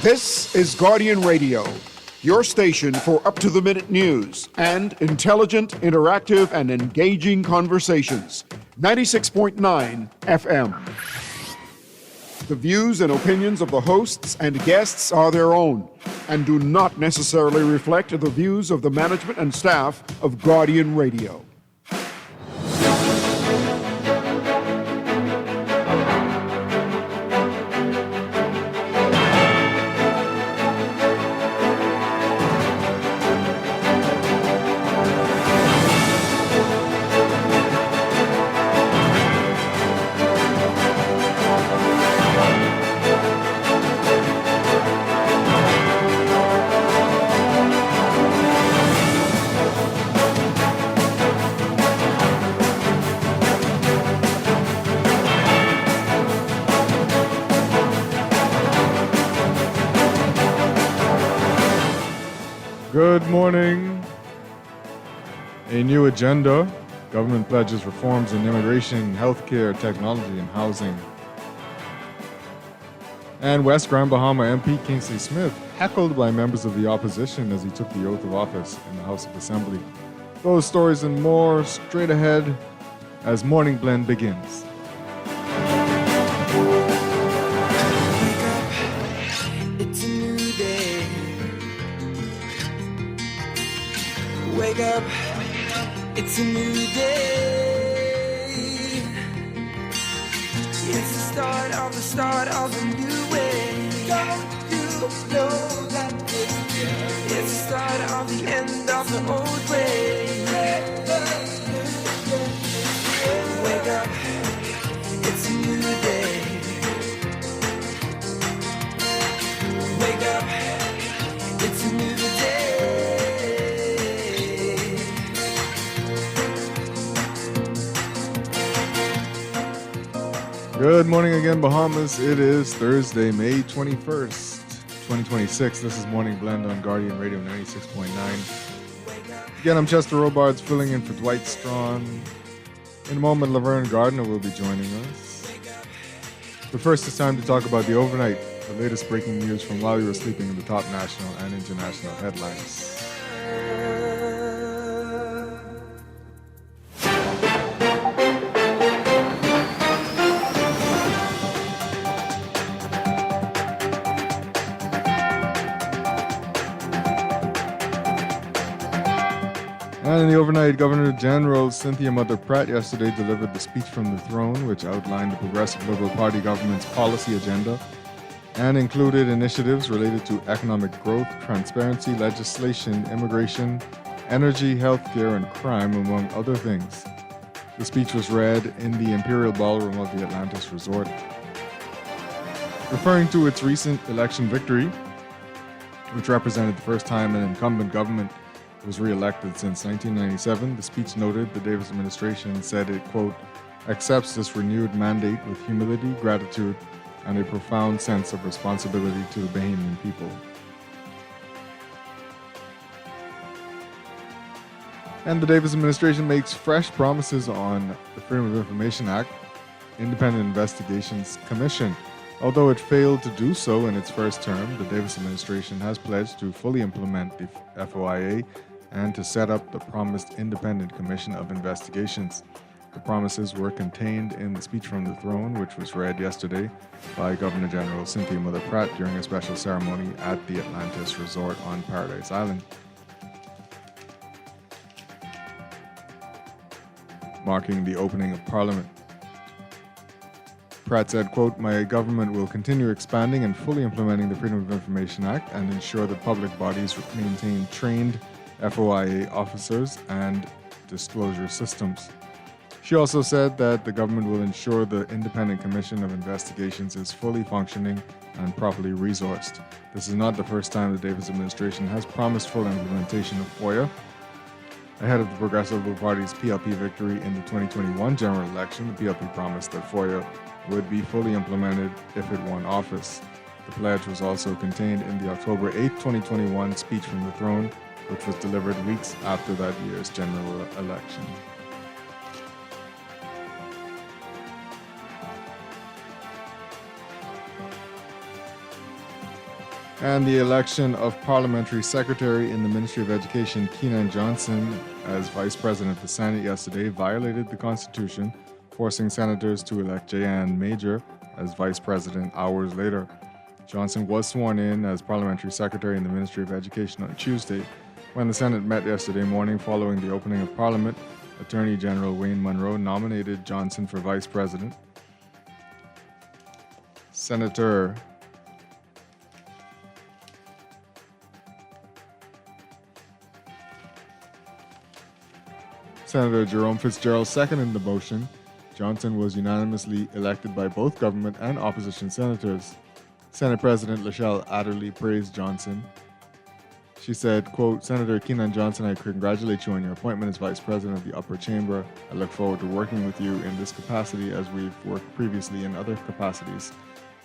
This is Guardian Radio, your station for up-to-the-minute news and intelligent, interactive, and engaging conversations. 96.9 FM. The views and opinions of the hosts and guests are their own and do not necessarily reflect the views of the management and staff of Guardian Radio. Good morning. A new agenda. Government pledges reforms in immigration, healthcare, technology, and housing. And West Grand Bahama MP Kingsley Smith heckled by members of the opposition as he took the oath of office in the House of Assembly. Those stories and more straight ahead as Morning Blend begins. Wake up, it's a new day. It's the start of a new way. Don't you know that it's the start of the end of the old way. Wake up, it's a new day. Wake up, it's a new day. Good morning again, Bahamas. It is Thursday, May 21st, 2026. This is Morning Blend on Guardian Radio 96.9. Again, I'm Chester Robards filling in for Dwight Strachan. In a moment, Laverne Gardner will be joining us. But first, it's time to talk about the overnight, the latest breaking news from while you were sleeping in the top national and international headlines. And in the overnight, Governor General Cynthia Mother Pratt yesterday delivered the speech from the throne, which outlined the Progressive Liberal Party government's policy agenda and included initiatives related to economic growth, transparency, legislation, immigration, energy, healthcare, and crime, among other things. The speech was read in the Imperial Ballroom of the Atlantis Resort. Referring to its recent election victory, which represented the first time an incumbent government was re-elected since 1997, the speech noted the Davis administration said it, quote, accepts this renewed mandate with humility, gratitude, and a profound sense of responsibility to the Bahamian people. And the Davis administration makes fresh promises on the Freedom of Information Act, Independent Investigations Commission. Although it failed to do so in its first term, the Davis administration has pledged to fully implement the FOIA and to set up the promised Independent Commission of Investigations. The promises were contained in the speech from the throne, which was read yesterday by Governor General Cynthia Mother Pratt during a special ceremony at the Atlantis Resort on Paradise Island. Marking the opening of Parliament. Pratt said, quote, my government will continue expanding and fully implementing the Freedom of Information Act and ensure that public bodies maintain trained FOIA officers and disclosure systems. She also said that the government will ensure the Independent Commission of Investigations is fully functioning and properly resourced. This is not the first time the Davis administration has promised full implementation of FOIA. Ahead of the Progressive Liberal Party's PLP victory in the 2021 general election, the PLP promised that FOIA would be fully implemented if it won office. The pledge was also contained in the October 8, 2021 speech from the throne, which was delivered weeks after that year's general election. And the election of Parliamentary Secretary in the Ministry of Education, Keenan Johnson, as Vice President of the Senate yesterday, violated the Constitution, forcing senators to elect J.Ann Major as Vice President hours later. Johnson was sworn in as Parliamentary Secretary in the Ministry of Education on Tuesday. When the Senate met yesterday morning following the opening of Parliament, Attorney General Wayne Munro nominated Johnson for Vice President. Senator Jerome Fitzgerald seconded the motion. Johnson was unanimously elected by both government and opposition senators. Senate President Lachelle Adderley praised Johnson. She said, quote, Senator Keenan Johnson, I congratulate you on your appointment as Vice President of the Upper Chamber. I look forward to working with you in this capacity as we've worked previously in other capacities.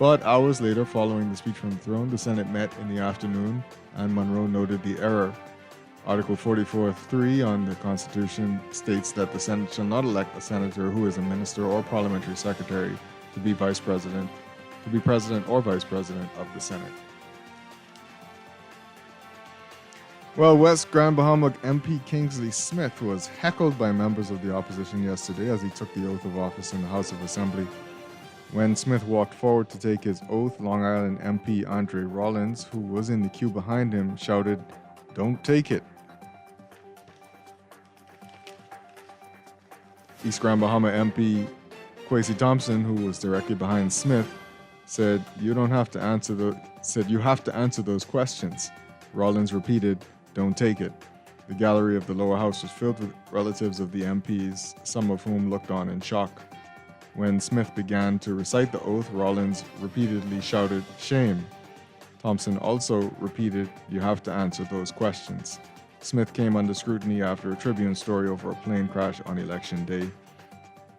But hours later, following the speech from the throne, the Senate met in the afternoon, and Munro noted the error. Article 44.3 on the Constitution states that the Senate shall not elect a senator who is a minister or parliamentary secretary to be president or vice president of the Senate. Well, West Grand Bahama MP Kingsley Smith was heckled by members of the opposition yesterday as he took the oath of office in the House of Assembly. When Smith walked forward to take his oath, Long Island MP Andre Rollins, who was in the queue behind him, shouted, "Don't take it." East Grand Bahama MP Kwesi Thompson, who was directly behind Smith, said, "You have to answer those questions." Rollins repeated, "Don't take it." The gallery of the lower house was filled with relatives of the MPs, some of whom looked on in shock. When Smith began to recite the oath, Rollins repeatedly shouted, "Shame." Thompson also repeated, "You have to answer those questions." Smith came under scrutiny after a Tribune story over a plane crash on Election Day.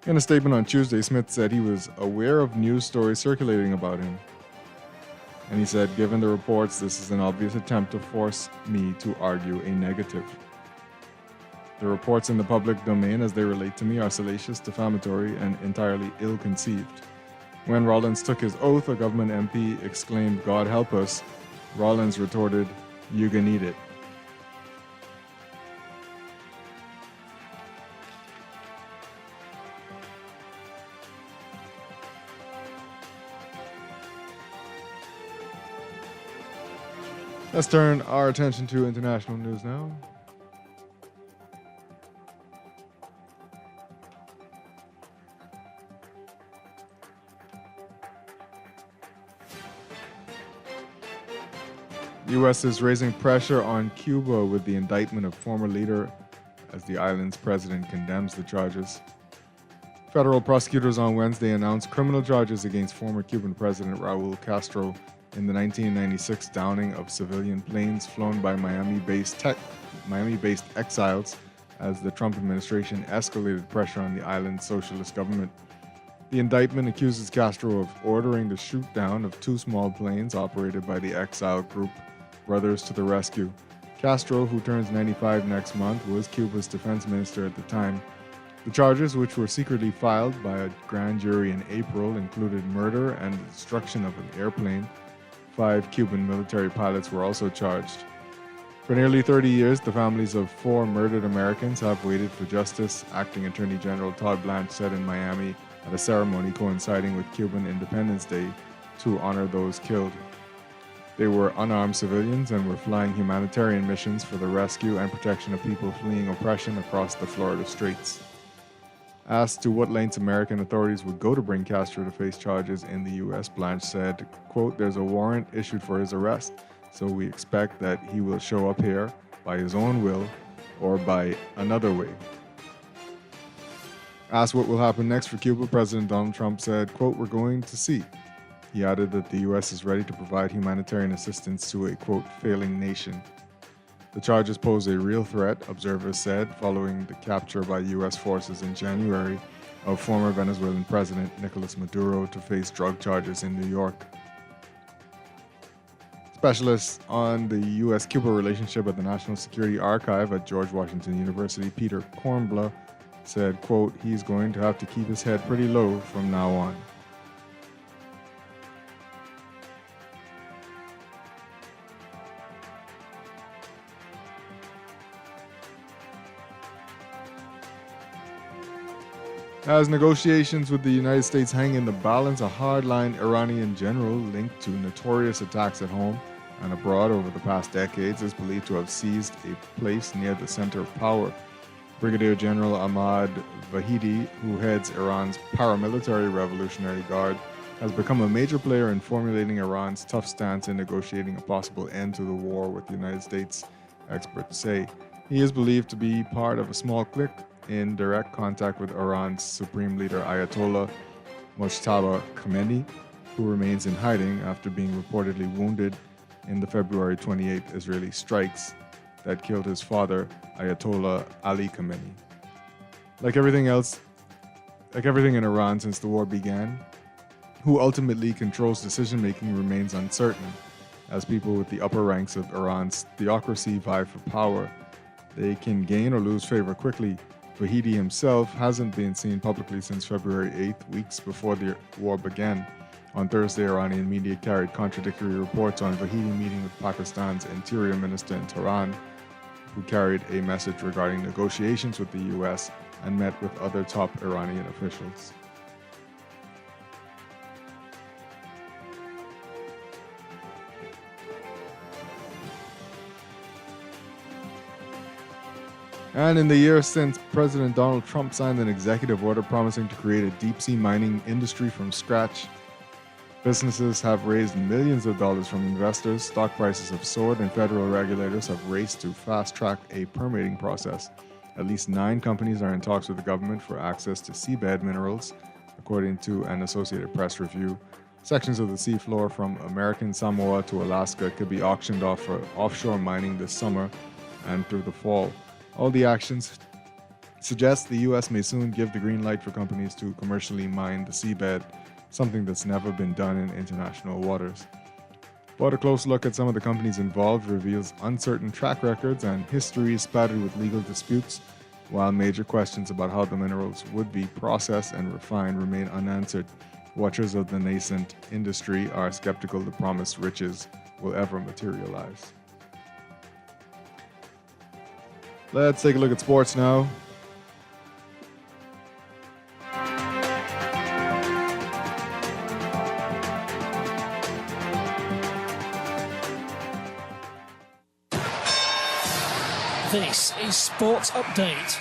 In a statement on Tuesday, Smith said he was aware of news stories circulating about him. And he said, "Given the reports, this is an obvious attempt to force me to argue a negative. The reports in the public domain as they relate to me are salacious, defamatory, and entirely ill-conceived." When Rollins took his oath, a government MP exclaimed, "God help us." Rollins retorted, "You can eat it." Let's turn our attention to international news now. The U.S. is raising pressure on Cuba with the indictment of former leader as the island's president condemns the charges. Federal prosecutors on Wednesday announced criminal charges against former Cuban President Raul Castro in the 1996 downing of civilian planes flown by Miami-based exiles as the Trump administration escalated pressure on the island's socialist government. The indictment accuses Castro of ordering the shoot-down of two small planes operated by the exile group Brothers to the Rescue. Castro, who turns 95 next month, was Cuba's defense minister at the time. The charges, which were secretly filed by a grand jury in April, included murder and the destruction of an airplane. 5 Cuban military pilots were also charged. For nearly 30 years, the families of 4 murdered Americans have waited for justice, Acting Attorney General Todd Blanche said in Miami at a ceremony coinciding with Cuban Independence Day to honor those killed. They were unarmed civilians and were flying humanitarian missions for the rescue and protection of people fleeing oppression across the Florida Straits. Asked to what lengths American authorities would go to bring Castro to face charges in the U.S., Blanche said, quote, "There's a warrant issued for his arrest, so we expect that he will show up here by his own will or by another way." Asked what will happen next for Cuba, President Donald Trump said, quote, "We're going to see." He added that the U.S. is ready to provide humanitarian assistance to a, quote, "failing nation." The charges pose a real threat, observers said, following the capture by U.S. forces in January of former Venezuelan President Nicolas Maduro to face drug charges in New York. Specialist on the U.S.-Cuba relationship at the National Security Archive at George Washington University, Peter Kornbluh, said, quote, "He's going to have to keep his head pretty low from now on." As negotiations with the United States hang in the balance, a hardline Iranian general linked to notorious attacks at home and abroad over the past decades is believed to have seized a place near the center of power. Brigadier General Ahmad Vahidi, who heads Iran's paramilitary Revolutionary Guard, has become a major player in formulating Iran's tough stance in negotiating a possible end to the war with the United States, experts say. He is believed to be part of a small clique in direct contact with Iran's supreme leader Ayatollah Mojtaba Khamenei, who remains in hiding after being reportedly wounded in the February 28th Israeli strikes that killed his father, Ayatollah Ali Khamenei. Like everything in Iran since the war began, who ultimately controls decision-making remains uncertain, as people with the upper ranks of Iran's theocracy vie for power. They can gain or lose favor quickly. Vahidi himself hasn't been seen publicly since February 8th, weeks before the war began. On Thursday, Iranian media carried contradictory reports on Vahidi meeting with Pakistan's Interior Minister in Tehran, who carried a message regarding negotiations with the US and met with other top Iranian officials. And in the years since President Donald Trump signed an executive order promising to create a deep-sea mining industry from scratch, businesses have raised millions of dollars from investors, stock prices have soared, and federal regulators have raced to fast-track a permitting process. At least 9 companies are in talks with the government for access to seabed minerals, according to an Associated Press review. Sections of the seafloor from American Samoa to Alaska could be auctioned off for offshore mining this summer and through the fall. All the actions suggest the U.S. may soon give the green light for companies to commercially mine the seabed, something that's never been done in international waters. But a close look at some of the companies involved reveals uncertain track records and history spattered with legal disputes, while major questions about how the minerals would be processed and refined remain unanswered. Watchers of the nascent industry are skeptical the promised riches will ever materialize. Let's take a look at sports now. This is Sports Update.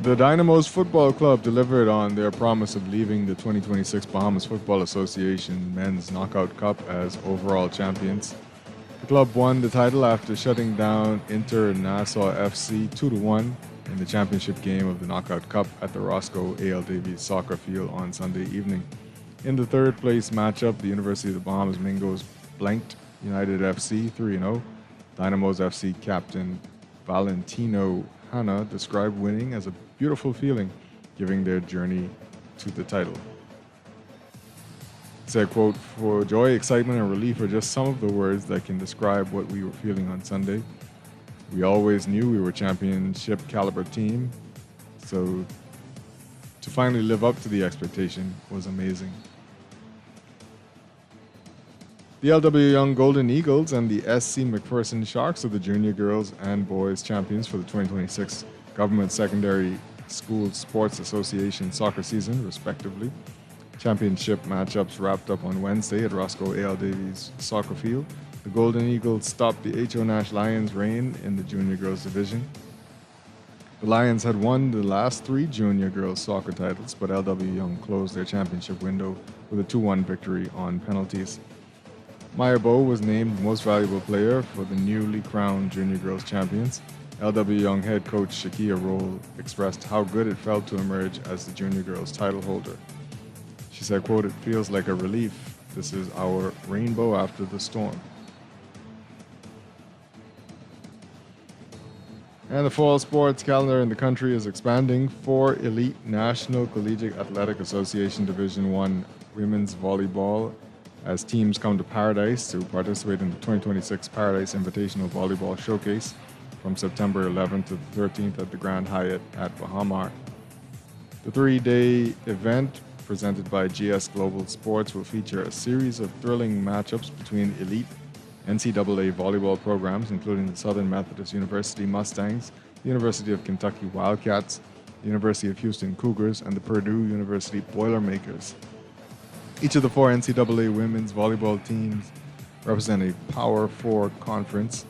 The Dynamos Football Club delivered on their promise of leaving the 2026 Bahamas Football Association Men's Knockout Cup as overall champions. The club won the title after shutting down Inter Nassau FC 2-1 in the championship game of the Knockout Cup at the Roscoe A.L. Davies soccer field on Sunday evening. In the third place matchup, the University of the Bahamas Mingos blanked United FC 3-0. Dynamos FC captain Valentino Hanna described winning as a beautiful feeling, giving their journey to the title. He said, quote, "For joy, excitement, and relief are just some of the words that can describe what we were feeling on Sunday. We always knew we were a championship caliber team, so to finally live up to the expectation was amazing." The LW Young Golden Eagles and the SC McPherson Sharks are the junior girls and boys champions for the 2026 Government Secondary School Sports Association soccer season, respectively. Championship matchups wrapped up on Wednesday at Roscoe A.L. Davies soccer field. The Golden Eagles stopped the H.O. Nash Lions' reign in the junior girls division. The Lions had won the last 3 junior girls soccer titles, but LW Young closed their championship window with a 2-1 victory on penalties. Maya Bow was named Most Valuable Player for the newly crowned Junior Girls Champions. LW Young head coach Shakia Roll expressed how good it felt to emerge as the Junior Girls title holder. She said, quote, "It feels like a relief. This is our rainbow after the storm." And the fall sports calendar in the country is expanding. 4 elite National Collegiate Athletic Association Division I women's volleyball as teams come to Paradise to participate in the 2026 Paradise Invitational Volleyball Showcase from September 11th to the 13th at the Grand Hyatt at Bahamar. The 3-day event, presented by GS Global Sports, will feature a series of thrilling matchups between elite NCAA volleyball programs, including the Southern Methodist University Mustangs, the University of Kentucky Wildcats, the University of Houston Cougars, and the Purdue University Boilermakers. Each of the 4 NCAA women's volleyball teams represent a Power 4 conference.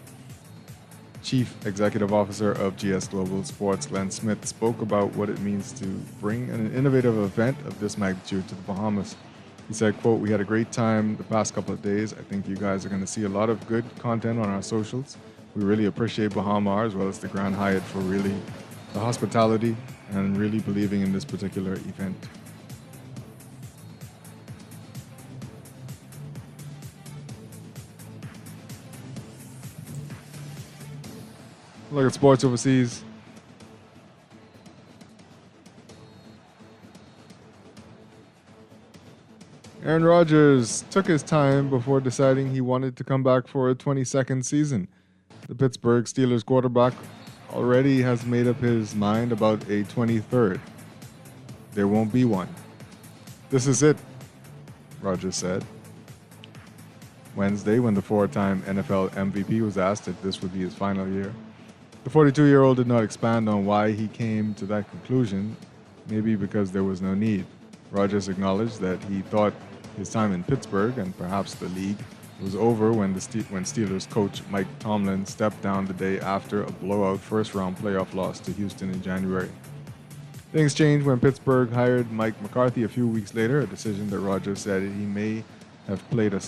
Chief Executive Officer of GS Global Sports, Glenn Smith, spoke about what it means to bring an innovative event of this magnitude to the Bahamas. He said, quote, "We had a great time the past couple of days. I think you guys are going to see a lot of good content on our socials. We really appreciate Bahama as well as the Grand Hyatt for really the hospitality and really believing in this particular event." Look at sports overseas. Aaron Rodgers took his time before deciding he wanted to come back for a 22nd season. The Pittsburgh Steelers quarterback already has made up his mind about a 23rd. There won't be one. "This is it," Rodgers said Wednesday when the 4-time NFL MVP was asked if this would be his final year. The 42-year-old did not expand on why he came to that conclusion, maybe because there was no need. Rodgers acknowledged that he thought his time in Pittsburgh and perhaps the league was over when Steelers coach Mike Tomlin stepped down the day after a blowout first-round playoff loss to Houston in January. Things changed when Pittsburgh hired Mike McCarthy a few weeks later, a decision that Rodgers said he may have played a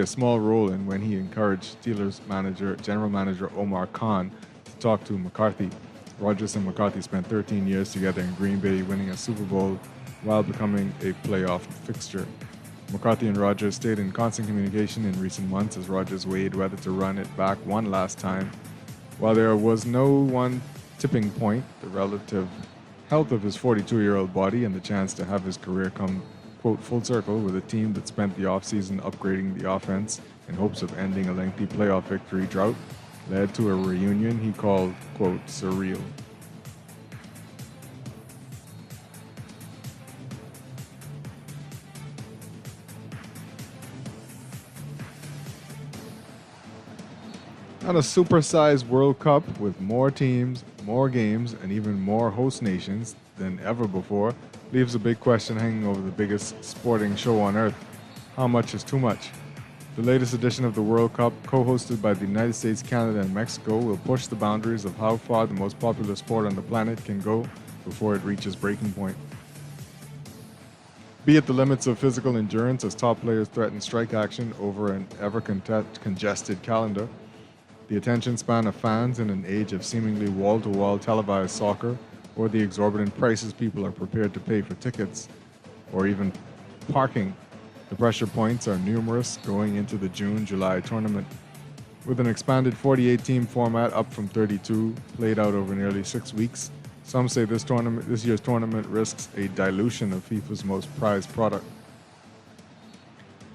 small role in when he encouraged Steelers general manager Omar Khan to talk to McCarthy. Rodgers and McCarthy spent 13 years together in Green Bay, winning a Super Bowl while becoming a playoff fixture. McCarthy and Rodgers stayed in constant communication in recent months as Rodgers weighed whether to run it back one last time. While there was no one tipping point, the relative health of his 42-year-old body and the chance to have his career come, quote, full circle with a team that spent the offseason upgrading the offense in hopes of ending a lengthy playoff victory drought led to a reunion he called, quote, surreal. On a supersized World Cup with more teams, more games, and even more host nations than ever before leaves a big question hanging over the biggest sporting show on earth. How much is too much? The latest edition of the World Cup, co-hosted by the United States, Canada, and Mexico, will push the boundaries of how far the most popular sport on the planet can go before it reaches breaking point. Be it the limits of physical endurance as top players threaten strike action over an ever-congested calendar, the attention span of fans in an age of seemingly wall-to-wall televised soccer, or the exorbitant prices people are prepared to pay for tickets, or even parking. The pressure points are numerous going into the June-July tournament. With an expanded 48-team format up from 32, played out over nearly 6 weeks, some say this year's tournament risks a dilution of FIFA's most prized product.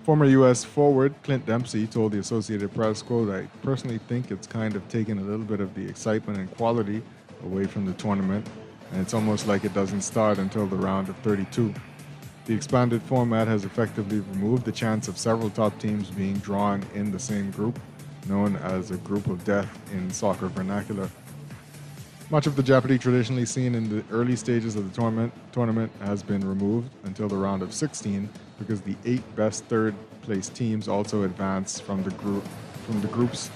Former U.S. forward Clint Dempsey told the Associated Press, quote, "I personally think it's kind of taken a little bit of the excitement and quality away from the tournament, and it's almost like it doesn't start until the round of 32. The expanded format has effectively removed the chance of several top teams being drawn in the same group, known as a group of death in soccer vernacular. Much of the jeopardy traditionally seen in the early stages of the tournament has been removed until the round of 16 because the 8 best third-place teams also advance from the groups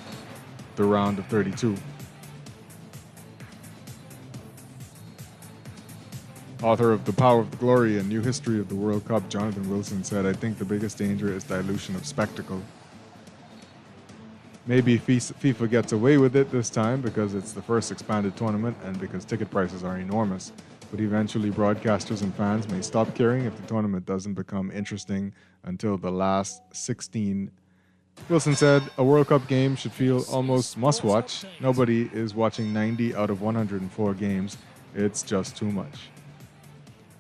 the round of 32. Author of The Power of the Glory, A New History of the World Cup, Jonathan Wilson said, "I think the biggest danger is dilution of spectacle. Maybe FIFA gets away with it this time because it's the first expanded tournament and because ticket prices are enormous. But eventually broadcasters and fans may stop caring if the tournament doesn't become interesting until the last 16. Wilson said, "A World Cup game should feel almost must-watch. Nobody is watching 90 out of 104 games. It's just too much."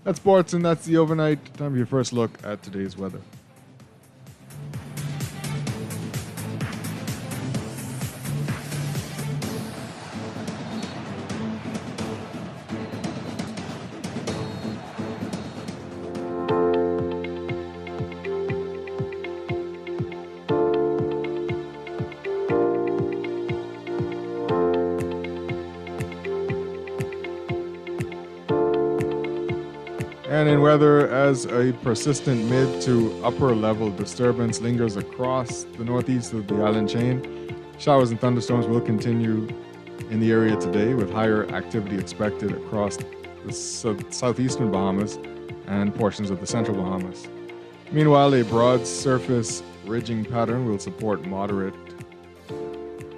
That's sports, and that's the overnight. Time for your first look at today's weather. And in weather, as a persistent mid to upper level disturbance lingers across the northeast of the island chain, showers and thunderstorms will continue in the area today, with higher activity expected across the southeastern Bahamas and portions of the central Bahamas. Meanwhile, a broad surface ridging pattern will support moderate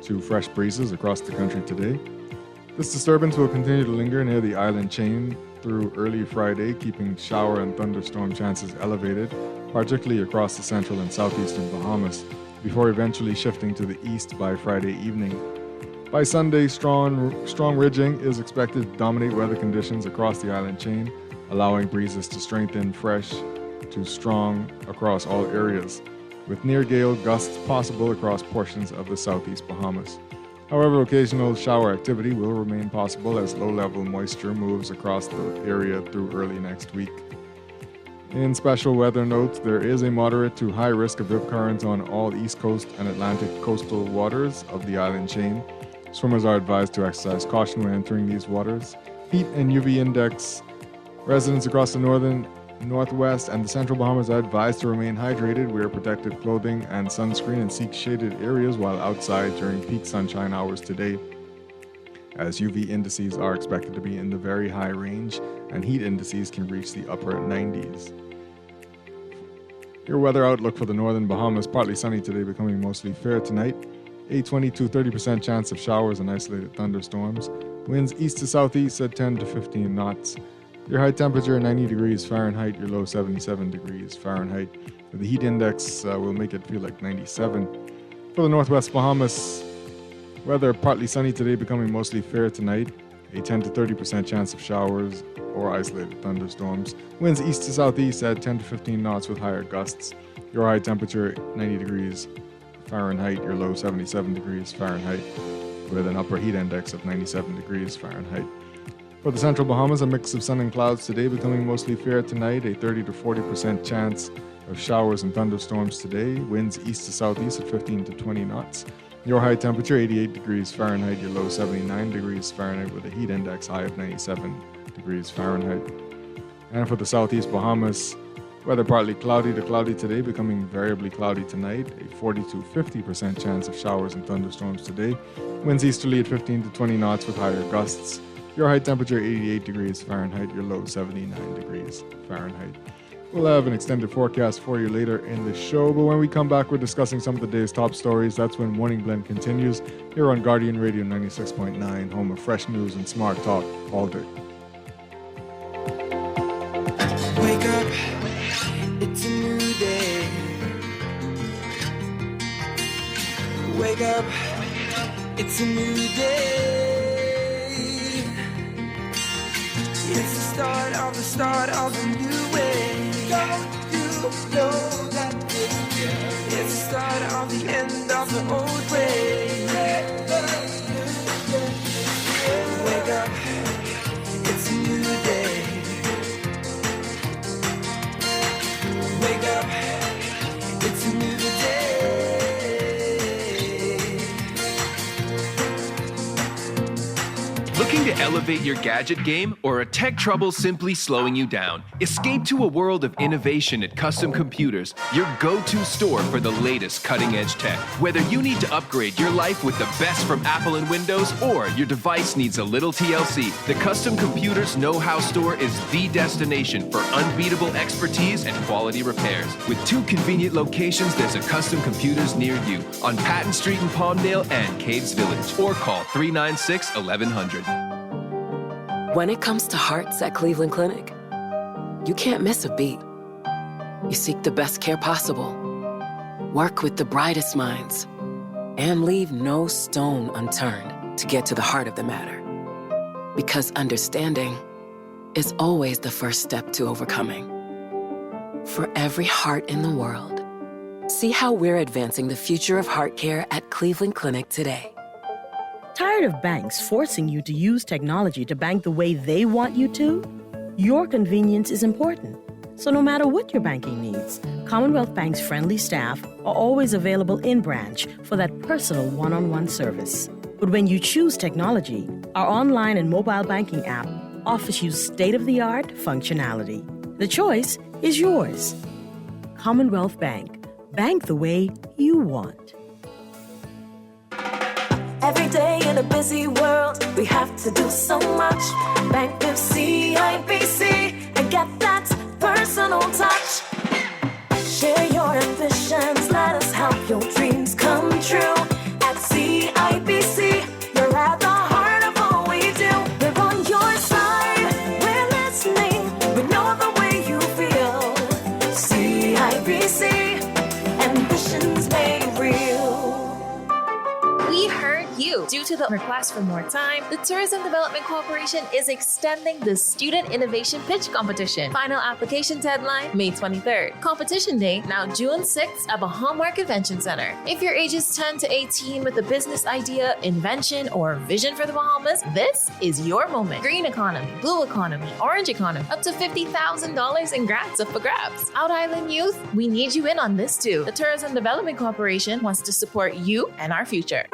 to fresh breezes across the country today. This disturbance will continue to linger near the island chain through early Friday, keeping shower and thunderstorm chances elevated, particularly across the central and southeastern Bahamas, before eventually shifting to the east by Friday evening. By Sunday, strong ridging is expected to dominate weather conditions across the island chain, allowing breezes to strengthen fresh to strong across all areas, with near-gale gusts possible across portions of the southeast Bahamas. However, occasional shower activity will remain possible as low-level moisture moves across the area through early next week. In special weather notes, there is a moderate to high risk of rip currents on all East Coast and Atlantic coastal waters of the island chain. Swimmers are advised to exercise caution when entering these waters. Heat and UV index. Residents across the northern, northwest, and the central Bahamas are advised to remain hydrated, wear protective clothing and sunscreen, and seek shaded areas while outside during peak sunshine hours today, as UV indices are expected to be in the very high range and heat indices can reach the upper 90s. Your weather outlook for the northern Bahamas: partly sunny today, becoming mostly fair tonight. A 20 to 30% chance of showers and isolated thunderstorms. Winds east to southeast at 10 to 15 knots. Your high temperature 90 degrees Fahrenheit, your low 77 degrees Fahrenheit. The heat index will make it feel like 97. For the northwest Bahamas, weather partly sunny today, becoming mostly fair tonight. A 10 to 30% chance of showers or isolated thunderstorms. Winds east to southeast at 10 to 15 knots with higher gusts. Your high temperature 90 degrees Fahrenheit, your low 77 degrees Fahrenheit, with an upper heat index of 97 degrees Fahrenheit. For the central Bahamas, a mix of sun and clouds today, becoming mostly fair tonight. A 30 to 40% chance of showers and thunderstorms today. Winds east to southeast at 15 to 20 knots. Your high temperature 88 degrees Fahrenheit, your low 79 degrees Fahrenheit, with a heat index high of 97 degrees Fahrenheit. And for the southeast Bahamas, weather partly cloudy to cloudy today, becoming variably cloudy tonight. A 40 to 50% chance of showers and thunderstorms today. Winds easterly at 15 to 20 knots with higher gusts. Your high temperature 88 degrees Fahrenheit, your low 79 degrees Fahrenheit. We'll have an extended forecast for you later in the show, but when we come back, we're discussing some of the day's top stories. That's when Morning Blend continues here on Guardian Radio 96.9, home of fresh news and smart talk all day. Wake up, it's a new day. Wake up, it's a new day. It's the start of a new way. Don't you know that it's the start of the end of the old way. Wake up, it's a new day. Wake up, it's a new day. Looking to elevate your gadget game, or are tech troubles simply slowing you down? Escape to a world of innovation at Custom Computers, your go-to store for the latest cutting-edge tech. Whether you need to upgrade your life with the best from Apple and Windows, or your device needs a little TLC, the Custom Computers Know-How Store is the destination for unbeatable expertise and quality repairs. With 2 convenient locations, there's a Custom Computers near you on Patton Street in Palmdale and Caves Village, or call 396-1100. When it comes to hearts at Cleveland Clinic, you can't miss a beat. You seek the best care possible, work with the brightest minds, and leave no stone unturned to get to the heart of the matter. Because understanding is always the first step to overcoming. For every heart in the world, see how we're advancing the future of heart care at Cleveland Clinic today. Tired of banks forcing you to use technology to bank the way they want you to? Your convenience is important. So no matter what your banking needs, Commonwealth Bank's friendly staff are always available in branch for that personal one-on-one service. But when you choose technology, our online and mobile banking app offers you state-of-the-art functionality. The choice is yours. Commonwealth Bank. Bank the way you want. Every day in a busy world, we have to do so much. Bank with CIBC and get that personal touch. Share your ambitions, let us help your dreams come true. At CIBC, you're at the heart of all we do. We're on your side, we're listening, we know the way you feel. CIBC, ambitions made real. We heard you. Due to the request for more time, the Tourism Development Corporation is extending the Student Innovation Pitch Competition. Final application deadline, May 23rd. Competition day, now June 6th at Bahama Convention Center. If your age is 10 to 18 with a business idea, invention, or vision for the Bahamas, this is your moment. Green economy, blue economy, orange economy, up to $50,000 in grants up for grabs. Out Island youth, we need you in on this too. The Tourism Development Corporation wants to support you and our future.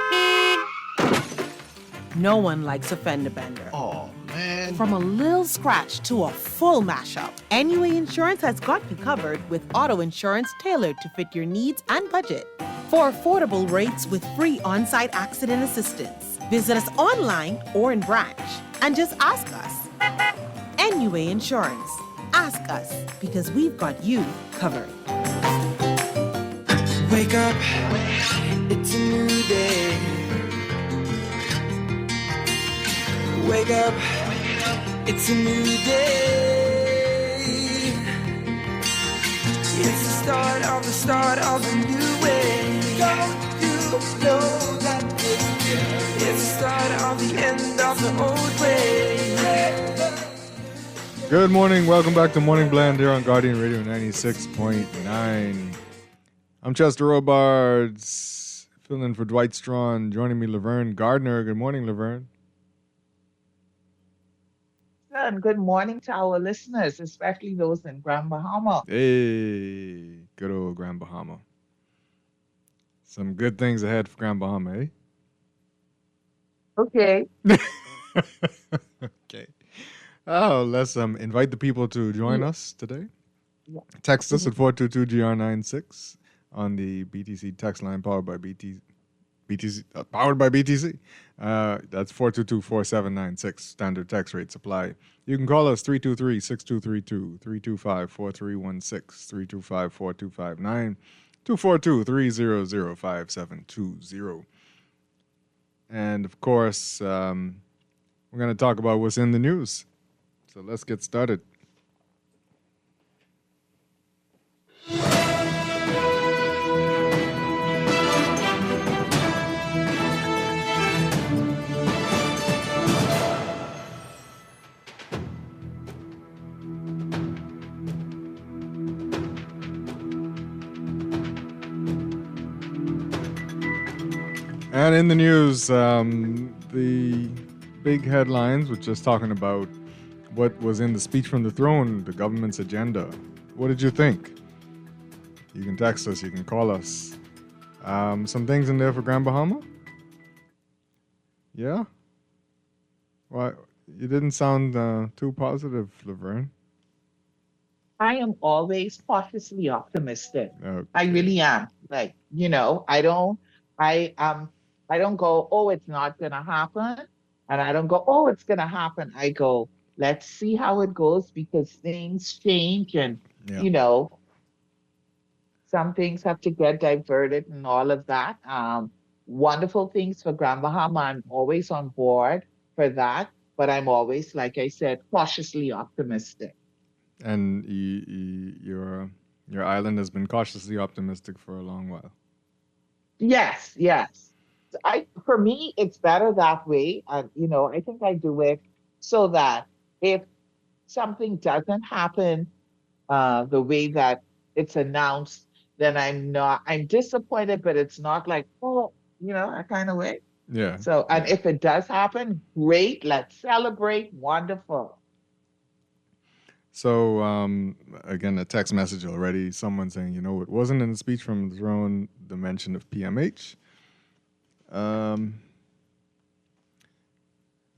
No one likes a fender bender. Oh, man. From a little scratch to a full mashup, NUA Insurance has got you covered with auto insurance tailored to fit your needs and budget. For affordable rates with free on-site accident assistance, visit us online or in branch and just ask us. NUA Insurance. Ask us because we've got you covered. Wake up, it's a new day. Wake up, it's a new day. It's the start of a new way. Don't you know that it's the start of the end of the old way. Good morning. Welcome back to Morning Blend here on Guardian Radio 96.9. I'm Chester Robards, filling in for Dwight Strachan. Joining me, Laverne Gardner. Good morning, Laverne. And good morning to our listeners, especially those in Grand Bahama. Hey, good old Grand Bahama. Some good things ahead for Grand Bahama, eh? Okay. Okay. Oh, let's invite the people to join us today. Yeah. Text us at 422-GR96 on the BTC text line powered by BTC. That's 422-4796. Standard text rates apply. You can call us 323-6232, 325-4316, 325-4259, 242-300-5720. And of course, we're going to talk about what's in the news. So let's get started. And in the news, the big headlines, which just talking about what was in the speech from the throne, the government's agenda. What did you think? You can text us, you can call us. Some things in there for Grand Bahama? Yeah? Why? You didn't sound too positive, Laverne. I am always cautiously optimistic. Okay. I really am. Like, I don't go, oh, it's not going to happen. And I don't go, oh, it's going to happen. I go, let's see how it goes because things change and, some things have to get diverted and all of that. Wonderful things for Grand Bahama. I'm always on board for that. But I'm always, like I said, cautiously optimistic. And your island has been cautiously optimistic for a long while. Yes. For me, it's better that way. And, I think I do it so that if something doesn't happen the way that it's announced, then I'm disappointed, but it's not like, that kind of way. Yeah. So, and if it does happen, great. Let's celebrate. Wonderful. So, again, a text message already. Someone saying, it wasn't in the speech from the throne the mention of PMH. I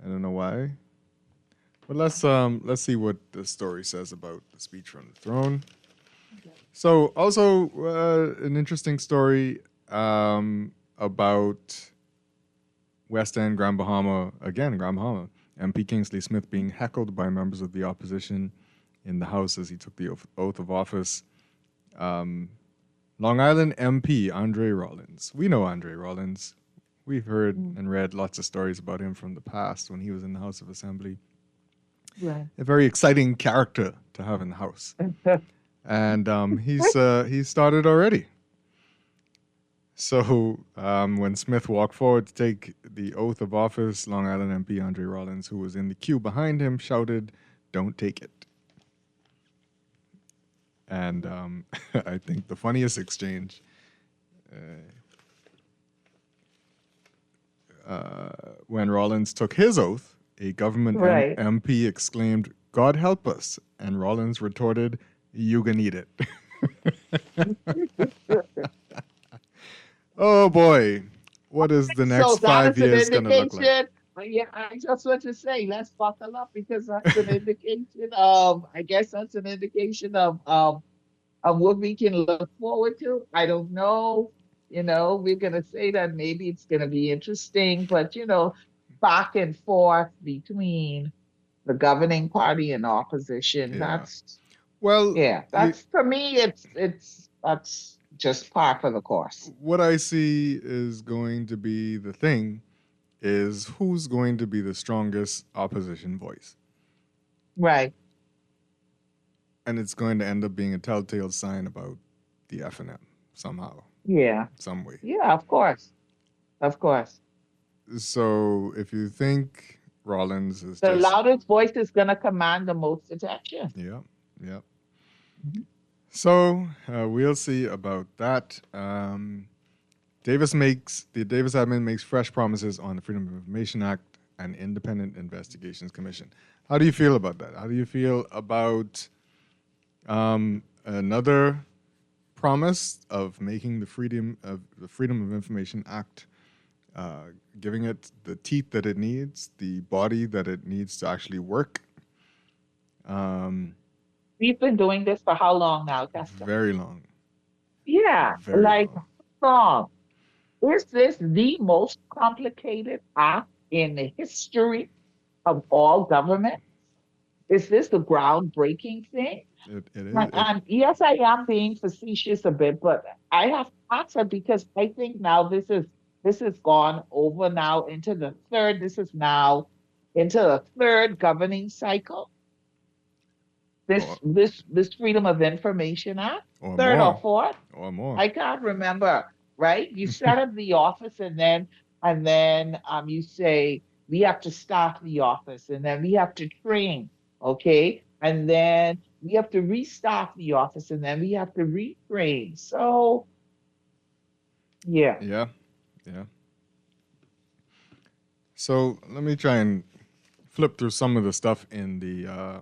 don't know why. But let's see what the story says about the speech from the throne. So also an interesting story about West End, Grand Bahama, MP Kingsley Smith being heckled by members of the opposition in the House as he took the oath of office. Long Island MP Andre Rollins. We know Andre Rollins. We've heard and read lots of stories about him from the past when he was in the House of Assembly. Right. A very exciting character to have in the House. And he's started already. So when Smith walked forward to take the oath of office, Long Island MP Andre Rollins, who was in the queue behind him, shouted, "Don't take it." And I think the funniest exchange when Rollins took his oath, a government Right. MP exclaimed, "God help us." And Rollins retorted, "You can eat it." Oh boy, what is the next So that 5 is an years going to look like? indication. Yeah, I just want to say, let's buckle up because that's an indication of, I guess that's an indication of what we can look forward to. I don't know. We're going to say that maybe it's going to be interesting, but, back and forth between the governing party and opposition, Yeah. Well, that's for me, that's just par for the course. what I see is going to be the thing is who's going to be the strongest opposition voice. Right. And it's going to end up being a telltale sign about the F&M somehow, Yeah. some way. Yeah, of course. Of course. So if you think Rollins is The just... loudest voice is going to command the most attention. Yeah, yeah. Mhm. So we'll see about that. The Davis admin makes fresh promises on the Freedom of Information Act and Independent Investigations Commission. How do you feel about that? How do you feel about another promise of making the Freedom of Information Act, giving it the teeth that it needs, the body that it needs to actually work? We've been doing this for how long now, Tessa? Very long. Yeah, Very like long. how long? Is this the most complicated act in the history of all government? Is this the groundbreaking thing? It is. And yes, I am being facetious a bit, but I have to answer because I think now this has gone over now into the third. This is now into the third governing cycle. This Freedom of Information Act, Or third more. or fourth. Or more. I can't remember, right? You set up the office and then you say we have to staff the office and then we have to train, okay? And then we have to restaff the office and then we have to retrain. So yeah. Yeah. Yeah. So let me try and flip through some of the stuff in the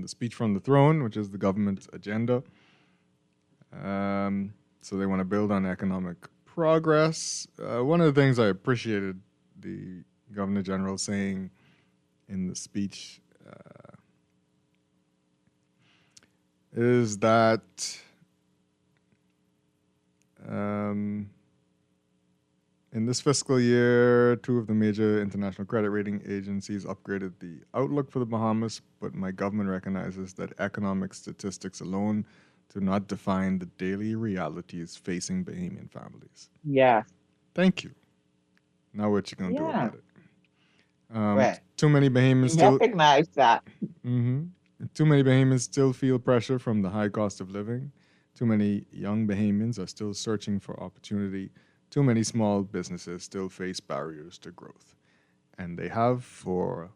speech from the throne, which is the government's agenda. So they want to build on economic progress. One of the things I appreciated the Governor General saying in the speech is that in this fiscal year, 2 of the major international credit rating agencies upgraded the outlook for the Bahamas, but my government recognizes that economic statistics alone do not define the daily realities facing Bahamian families. Yes. Thank you. Now what you gonna do about it? Right. Too many Bahamians You still... recognize that. Too many Bahamians still feel pressure from the high cost of living. Too many young Bahamians are still searching for opportunity. Too many small businesses still face barriers to growth. And they have for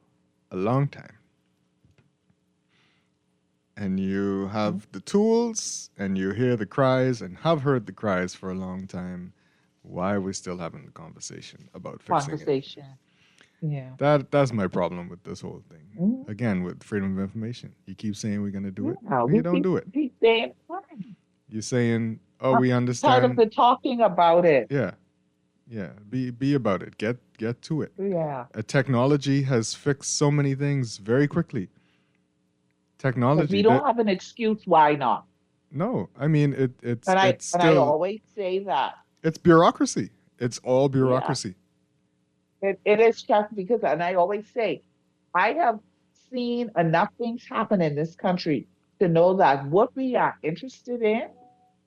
a long time. And you have the tools, and you hear the cries, and have heard the cries for a long time. Why are we still having the conversation about fixing it? Yeah. That's my problem with this whole thing. Again, with freedom of information. You keep saying we're going to do it, but you don't do it. Keep saying, You're saying, oh, we tired of understand. the talking about it. Yeah. Yeah, be about it. Get to it. Yeah. Technology has fixed so many things very quickly. Because we Technology don't that have an excuse why not. no, I mean it's And I it's and I still always say that. it's bureaucracy. It's all Yeah. bureaucracy. It is just because, and I always say, I have seen enough things happen in this country to know that what we are interested in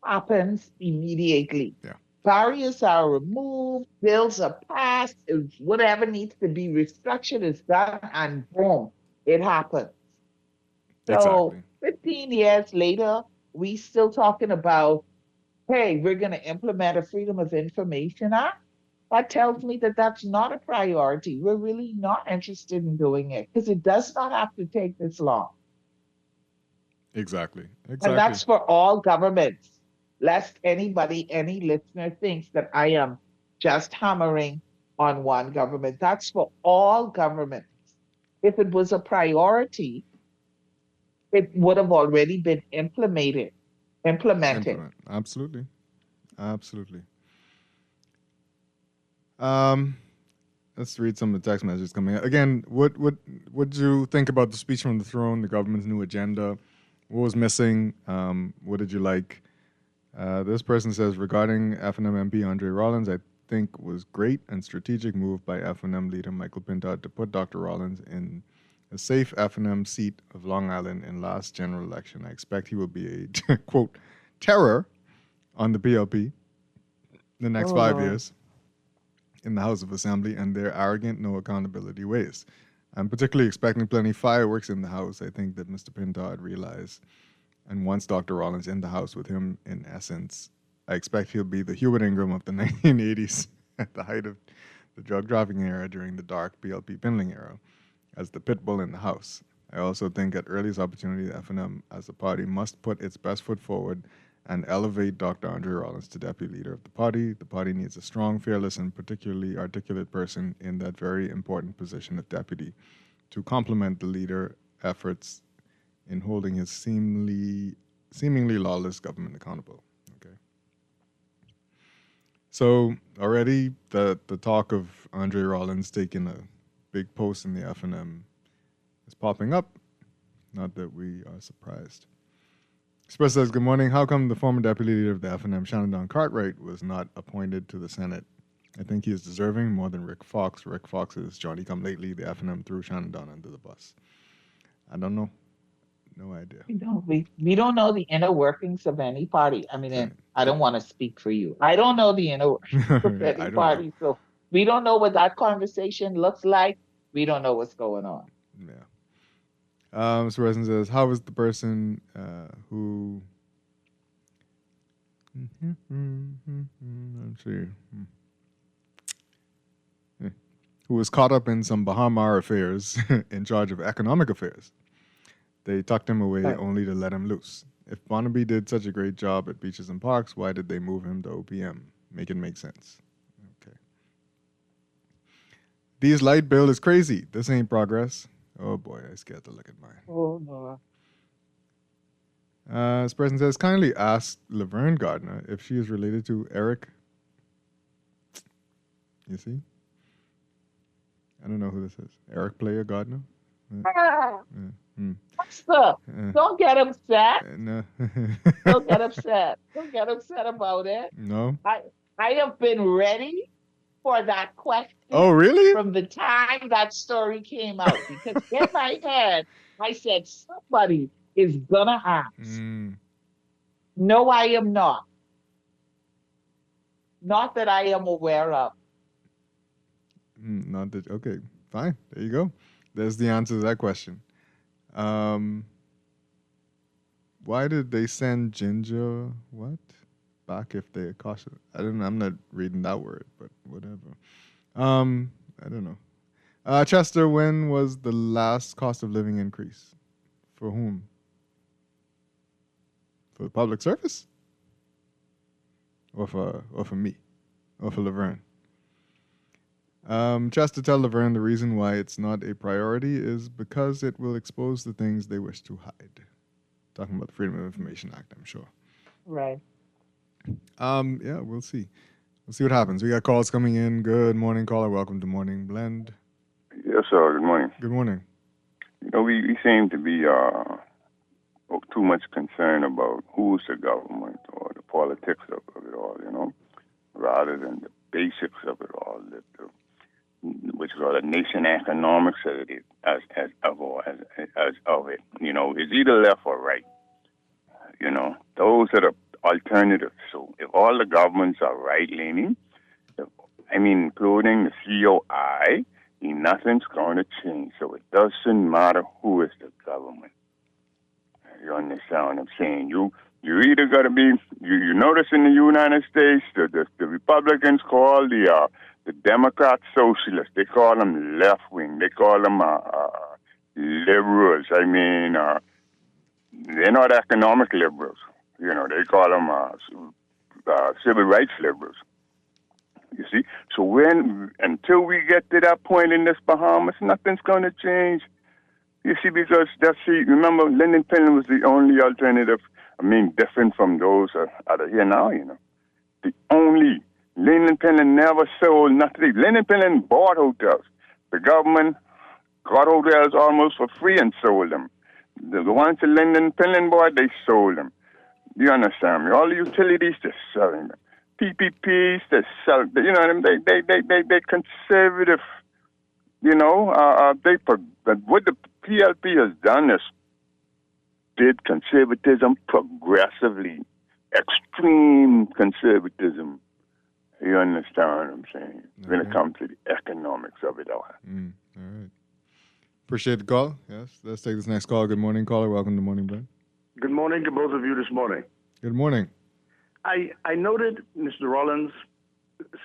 happens immediately. Yeah, Barriers are removed, bills are passed, whatever needs to be restructured is done, and boom, it happens. So exactly. 15 years later, we still talking about, hey, we're going to implement a Freedom of Information Act. That tells me that that's not a priority. We're really not interested in doing it because it does not have to take this long. Exactly. And Exactly. that's for all governments, lest anybody, any listener thinks that I am just hammering on one government. That's for all governments. If it was a priority, it would have already been implemented. Implement. Absolutely. Absolutely. Um, let's read some of the text messages coming in. Again, what did you think about the speech from the throne, the government's new agenda? What was missing? What did you like? This person says regarding FNM MP Andre Rollins, I think was great and strategic move by FNM leader Michael Pintard to put Dr. Rollins in a safe FNM seat of Long Island in last general election. I expect he will be a quote terror on the PLP the next Oh, 5 years in the House of Assembly and their arrogant, no accountability ways. I'm particularly expecting plenty fireworks in the House. I think that Mr. Pintard realized, and once Dr. Rollins in the House with him, in essence, I expect he'll be the Hubert Ingram of the 1980s at the height of the drug trafficking era during the dark PLP Pinling era, as the pit bull in the House. I also think at earliest opportunity, the FNM as a party must put its best foot forward and elevate Dr. Andre Rollins to deputy leader of the party. The party needs a strong, fearless, and particularly articulate person in that very important position of deputy to complement the leader efforts in holding his seemingly lawless government accountable. Okay. So already the talk of Andre Rollins taking a big post in the FNM is popping up. Not that we are surprised. Express says, good morning. How come the former deputy leader of the FNM, Shannon Cartwright, was not appointed to the Senate? I think he is deserving more than Rick Fox. Rick Fox is Johnny come lately. The FNM threw Shannon under the bus. I don't know. No idea. We don't know the inner workings of any party. I mean, and I don't want to speak for you. I don't know the inner workings of I any don't know. party. So we don't know what that conversation looks like. We don't know what's going on. Yeah. Mr. Resin says, how is the person who... Let's see. Who was caught up in some Bahama affairs in charge of economic affairs? They tucked him away only to let him loose. If Barnaby did such a great job at beaches and parks, why did they move him to OPM? Make it make sense. Okay. These light bill is crazy. This ain't progress. Oh boy, I scared to look at mine. Oh no. This person says, kindly ask Laverne Gardner if she is related to Eric. You see? I don't know who this is. Eric Player Gardner? Stop. Don't get upset. No. Don't get upset. Don't get upset about it. No? I have been ready for that question. Oh, really? From the time that story came out. Because in my head, I said, somebody is going to ask. No, I am not. Not that I am aware of. Not that. Okay, fine. There you go. There's the answer to that question. Why did they send Ginger back if they caution? I don't know. I'm not reading that word, but whatever. I don't know. Chester, when was the last cost of living increase? For whom? For the public service? Or for me? Or for Laverne? Chester, tell Laverne the reason why it's not a priority is because it will expose the things they wish to hide. Talking about the Freedom of Information Act, I'm sure. Right. Yeah, we'll see. We'll see what happens. We got calls coming in. Good morning, caller. Welcome to Morning Blend. Yes, sir. Good morning. Good morning. You know, we seem to be too much concerned about who's the government or the politics of it all, you know, rather than the basics of it all, which is all the nation economics of it, as of it. You know, it's either left or right. You know, those are the alternatives. So if all the governments are right-leaning, including the COI, nothing's going to change. So it doesn't matter who is the government. You understand what I'm saying? You either got to be. You notice in the United States, the Republicans call the Democrats socialists. They call them left wing. They call them liberals. They're not economic liberals. You know, they call them civil rights liberals. You see? So until we get to that point in this Bahamas, nothing's going to change. You see, because remember, Lyndon Pillin was the only alternative, different from those out of here now, you know. Lyndon Pillin never sold nothing. Lyndon Pillin bought hotels. The government got hotels almost for free and sold them. The ones that Lyndon Pillin bought, they sold them. You understand me? All the utilities, they're selling them. PPPs, they're selling. You know what I mean? They conservative. You know, what the PLP has done is did conservatism progressively, extreme conservatism. You understand what I'm saying? Okay. When it comes to the economics of it all. All right. Appreciate the call. Yes, let's take this next call. Good morning, caller. Welcome to Morning Blend. Good morning to both of you this morning. Good morning. I noted Mr. Rollins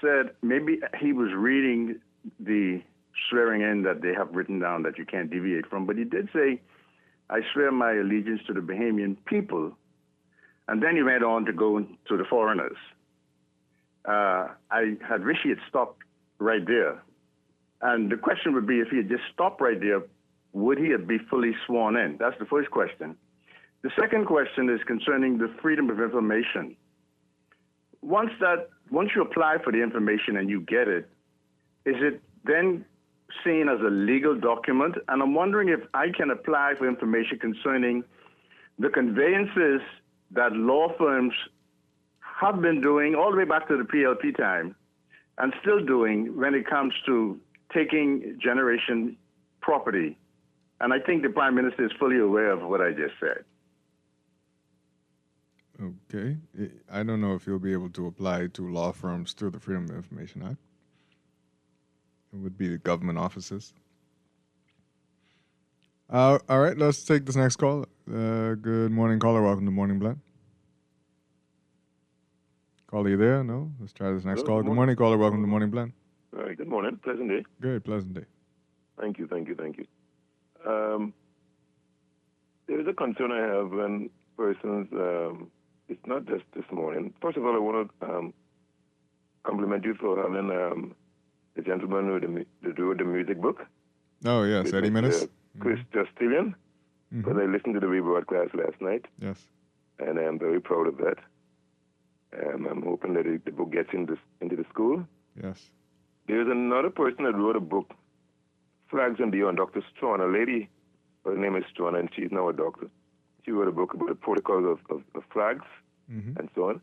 said maybe he was reading the swearing in that they have written down that you can't deviate from, but he did say, I swear my allegiance to the Bahamian people, and then he went on to go to the foreigners. I had wished he had stopped right there. And the question would be, if he had just stopped right there, would he be fully sworn in? That's the first question. The second question is concerning the freedom of information. Once you apply for the information and you get it, is it then seen as a legal document? And I'm wondering if I can apply for information concerning the conveyances that law firms have been doing all the way back to the PLP time and still doing when it comes to taking generation property. And I think the Prime Minister is fully aware of what I just said. Okay. I don't know if you'll be able to apply to law firms through the Freedom of Information Act. It would be the government offices. All right, let's take this next call. Good morning, caller. Welcome to Morning Blend. Caller, you there? No? Let's try this next call. Good morning, caller. Welcome to Morning Blend. All right, good morning. Pleasant day. Good, pleasant day. Thank you. There is a concern I have when persons, it's not just this morning. First of all, I want to compliment you for having the gentleman who wrote the music book. Oh, yes, Eddie Menace. Chris Justilian, because I listened to the rebroadcast last night. Yes. And I am very proud of that. I'm hoping that the book gets into the school. Yes. There's another person that wrote a book, Flags and Beyond, Dr. Strachan, a lady, her name is Strachan, and she's now a doctor. She wrote a book about the protocols of flags and so on.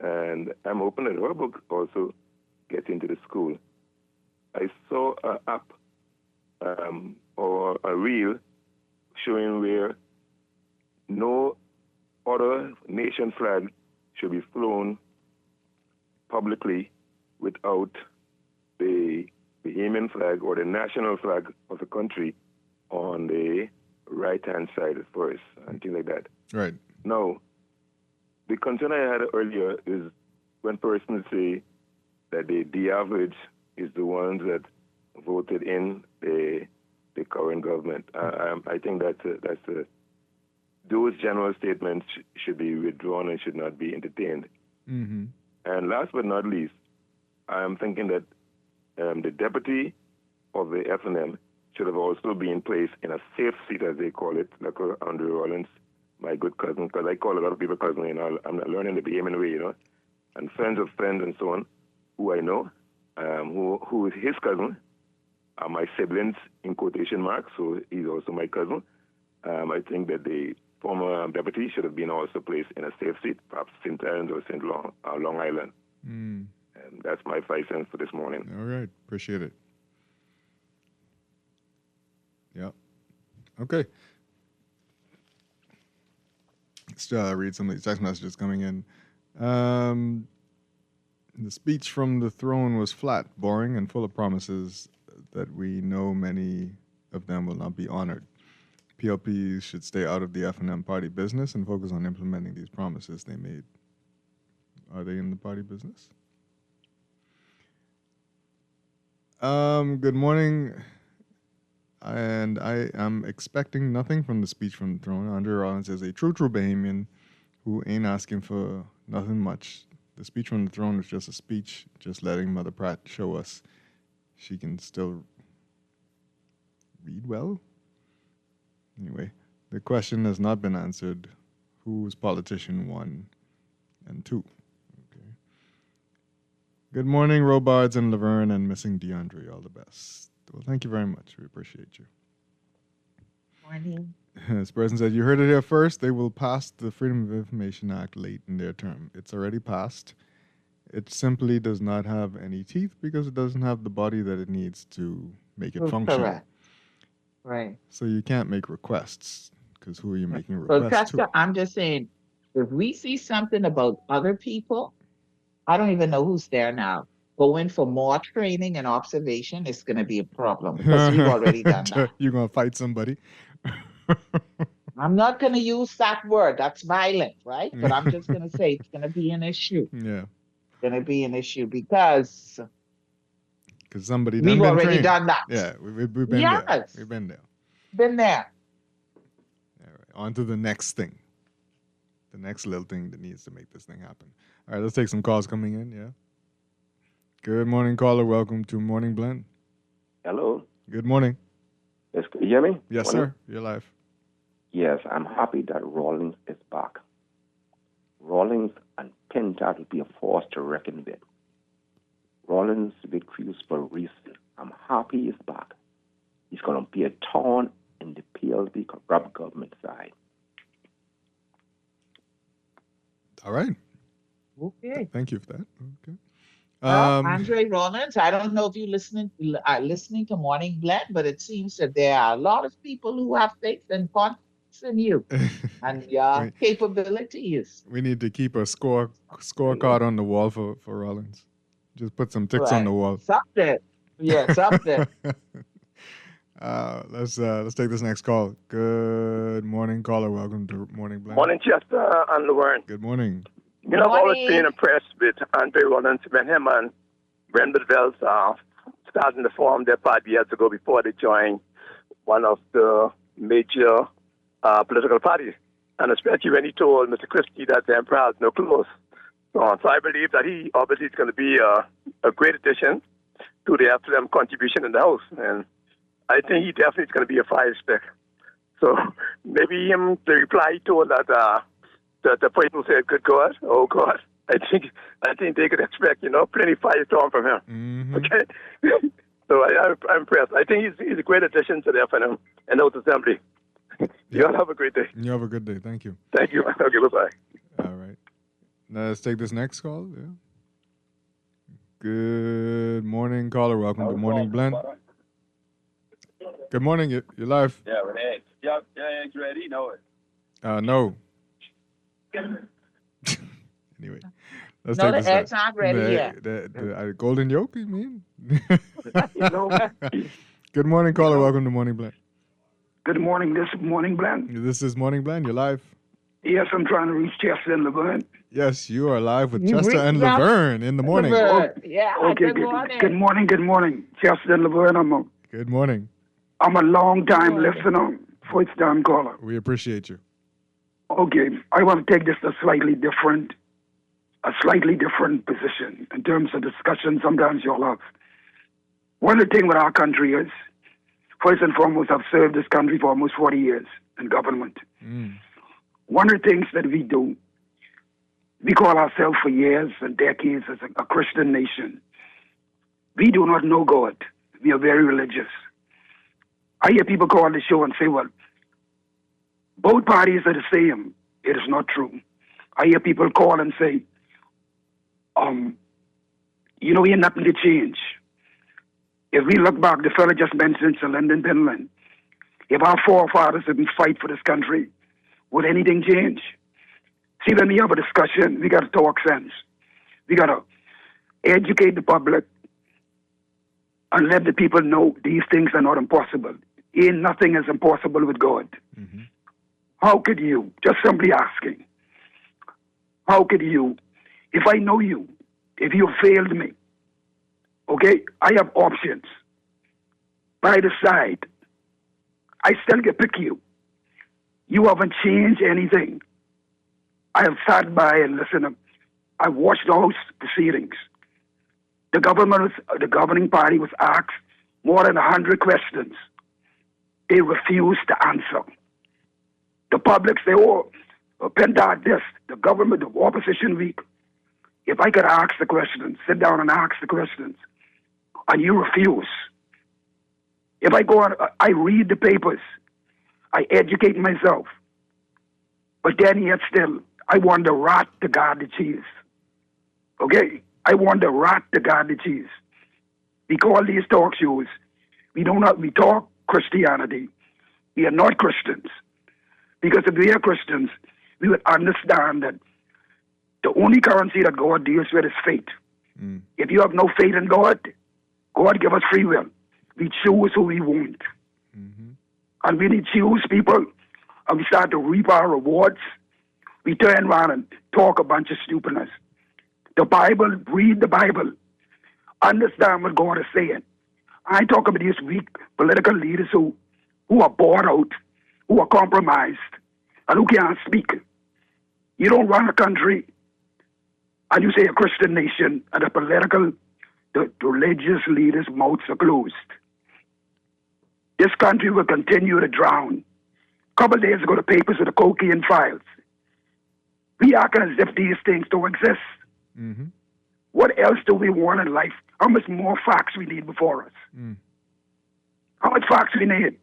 And I'm hoping that her book also gets into the school. I saw an app or a reel showing where no other nation flag should be flown publicly without the Bahamian flag or the national flag of the country on the right-hand side at first, and things like that. Right. Now, the concern I had earlier is when persons say that the average is the ones that voted in the current government. I think those general statements should be withdrawn and should not be entertained. Mm-hmm. And last but not least, I'm thinking that the deputy of the FNM should have also been placed in a safe seat, as they call it, like Andrew Rollins, my good cousin, because I call a lot of people cousin, I'm not learning the Bahamian way, and friends of friends and so on. who I know, who is his cousin, are my siblings in quotation marks, so he's also my cousin. I think that the former deputy should have been also placed in a safe seat, perhaps St. Helens or Long Island. And that's my 5 cents for this morning. All right. Appreciate it. Yeah. Okay. Let's read some of these text messages coming in. The speech from the throne was flat, boring, and full of promises that we know many of them will not be honored. PLP should stay out of the F&M party business and focus on implementing these promises they made. Are they in the party business? Good morning. And I am expecting nothing from the speech from the throne. Andre Rollins is a true Bahamian who ain't asking for nothing much. The speech from the throne was just a speech, just letting Mother Pratt show us she can still read well. Anyway, the question has not been answered. Who's politician 1 and 2? Okay. Good morning, Robards and Laverne and missing DeAndre. All the best. Well, thank you very much. We appreciate you. Morning. This person said, you heard it here first. They will pass the Freedom of Information Act late in their term. It's already passed. It simply does not have any teeth because it doesn't have the body that it needs to make it function. Correct. Right. So you can't make requests because who are you making So, requests to? I'm just saying, if we see something about other people, I don't even know who's there now, going for more training and observation, it's going to be a problem because we've already done that. You're going to fight somebody? I'm not going to use that word. That's violent, right? But I'm just going to say it's going to be an issue. Yeah. It's going to be an issue because somebody we've been already trained. done that. Yeah, we've been there. Yes. We've been there. Been there. All right, on to the next thing. The next little thing that needs to make this thing happen. All right, let's take some calls coming in, yeah? Good morning, caller. Welcome to Morning Blend. Hello. Good morning. Yes, can you hear me? Yes, Morning. sir. You're live. Yes, I'm happy that Rawlings is back. Rawlings and Pintat will be a force to reckon with. Rawlings' victory was for a reason. I'm happy he's back. He's going to be a thorn in the PLP corrupt government side. All right. Okay. Thank you for that. Okay. Andre Rollins, I don't know if you are listening to Morning Blend, but it seems that there are a lot of people who have faith and confidence in you and your capabilities. We need to keep a scorecard on the wall for Rollins. Just put some ticks on the wall. Something. Yeah, something. Let's take this next call. Good morning, caller. Welcome to Morning Blend. Morning, Chester and Laverne. Good morning. You know, I've always been impressed with Andre Rollins when him and Brenda Vels starting to form their party years ago before they joined one of the major political parties. And especially when he told Mr. Christie that the emperor has no clothes. So I believe that he obviously is going to be a great addition to the FLM contribution in the House. And I think he definitely is going to be a fire stick. So maybe the reply he told that the people said, "Good God, oh God." I think they could expect, plenty firestorm from him. Mm-hmm. Okay, so I'm impressed. I think he's a great addition to the FNM and House Assembly. You all have a great day. You have a good day. Thank you. Thank you. Okay, bye-bye. All right. Now let's take this next call. Yeah. Good morning, caller. Welcome to Morning Blend. Good morning. You're live. Yeah, Renee. Yeah, it's ready. Know it. No. Anyway, let's No, take the eggs aren't ready yet. The golden yolk, you mean? Good morning, caller. Welcome to Morning Blend. Good morning. This is Morning Blend. This is Morning Blend. You're live. Yes, I'm trying to reach Chester and Laverne. Yes, you are live with Chester and Laverne in the morning. Yeah, okay, good morning. Good morning. Chester and Laverne, Good morning. I'm a long-time listener, first-time caller. We appreciate you. Okay, I want to take this a slightly different position in terms of discussion sometimes you'll have. One of the things with our country is, first and foremost, I've served this country for almost 40 years in government. One of the things that we do, We call ourselves for years and decades as a Christian nation. We do not know God. We are very religious. I hear people call the show and say, well, both parties are the same. It is not true. I hear people call and say, we have nothing to change. If we look back, the fellow just mentioned Sir Lyndon Pinland. If our forefathers didn't fight for this country, would anything change? See, when we have a discussion, we got to talk sense. We got to educate the public and let the people know these things are not impossible. Ain't nothing is impossible with God. Mm-hmm. How could you, just simply asking, how could you, if I know you, if you failed me, okay, I have options. By the side, I still can pick you. You haven't changed anything. I have sat by and listened. I watched those proceedings. The governing party was asked more than 100 questions. They refused to answer. The public say, Pentad this, the government, the opposition weak. If I could ask the questions, sit down and ask the questions, and you refuse. If I go on, I read the papers, I educate myself, but then yet still, I want the rat to guard the cheese. Okay? I want the rat to guard the cheese. We call these talk shows, we talk Christianity. We are not Christians. Because if we are Christians, we would understand that the only currency that God deals with is faith. Mm. If you have no faith in God, God give us free will. We choose who we want. Mm-hmm. And when we choose people and we start to reap our rewards, we turn around and talk a bunch of stupidness. The Bible, read the Bible. Understand what God is saying. I talk about these weak political leaders who are bought out, who are compromised, and who can't speak. You don't run a country and you say a Christian nation and the religious leaders' mouths are closed. This country will continue to drown. A couple of days ago, the papers with the cocaine files. We act as if these things don't exist. Mm-hmm. What else do we want in life? How much more facts we need before us? Mm. How much facts we need?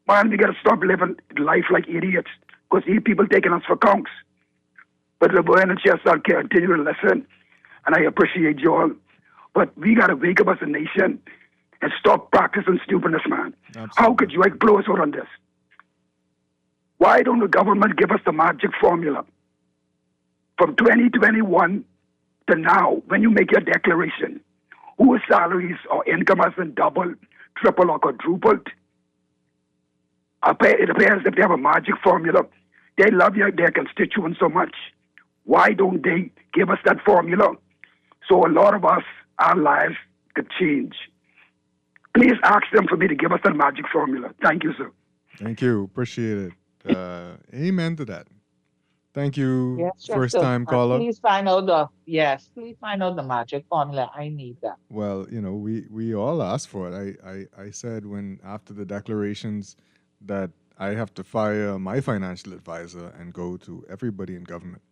Man, we got to stop living life like idiots because these people taking us for conks. But the boy and chest, I'll continue to listen, and I appreciate you all. But we got to wake up as a nation and stop practicing stupidness, man. Absolutely. How could you close out on this? Why don't the government give us the magic formula? From 2021 to now, when you make your declaration, whose salaries or income has been doubled, tripled, or quadrupled? It appears if they have a magic formula, they love their constituents so much. Why don't they give us that formula so a lot of us, our lives could change? Please ask them for me to give us that magic formula. Thank you, sir. Thank you. Appreciate it. Amen to that. Thank you, yes, first time caller. Please find out the magic formula. I need that. Well, we all asked for it. I said when after the declarations that I have to fire my financial advisor and go to everybody in government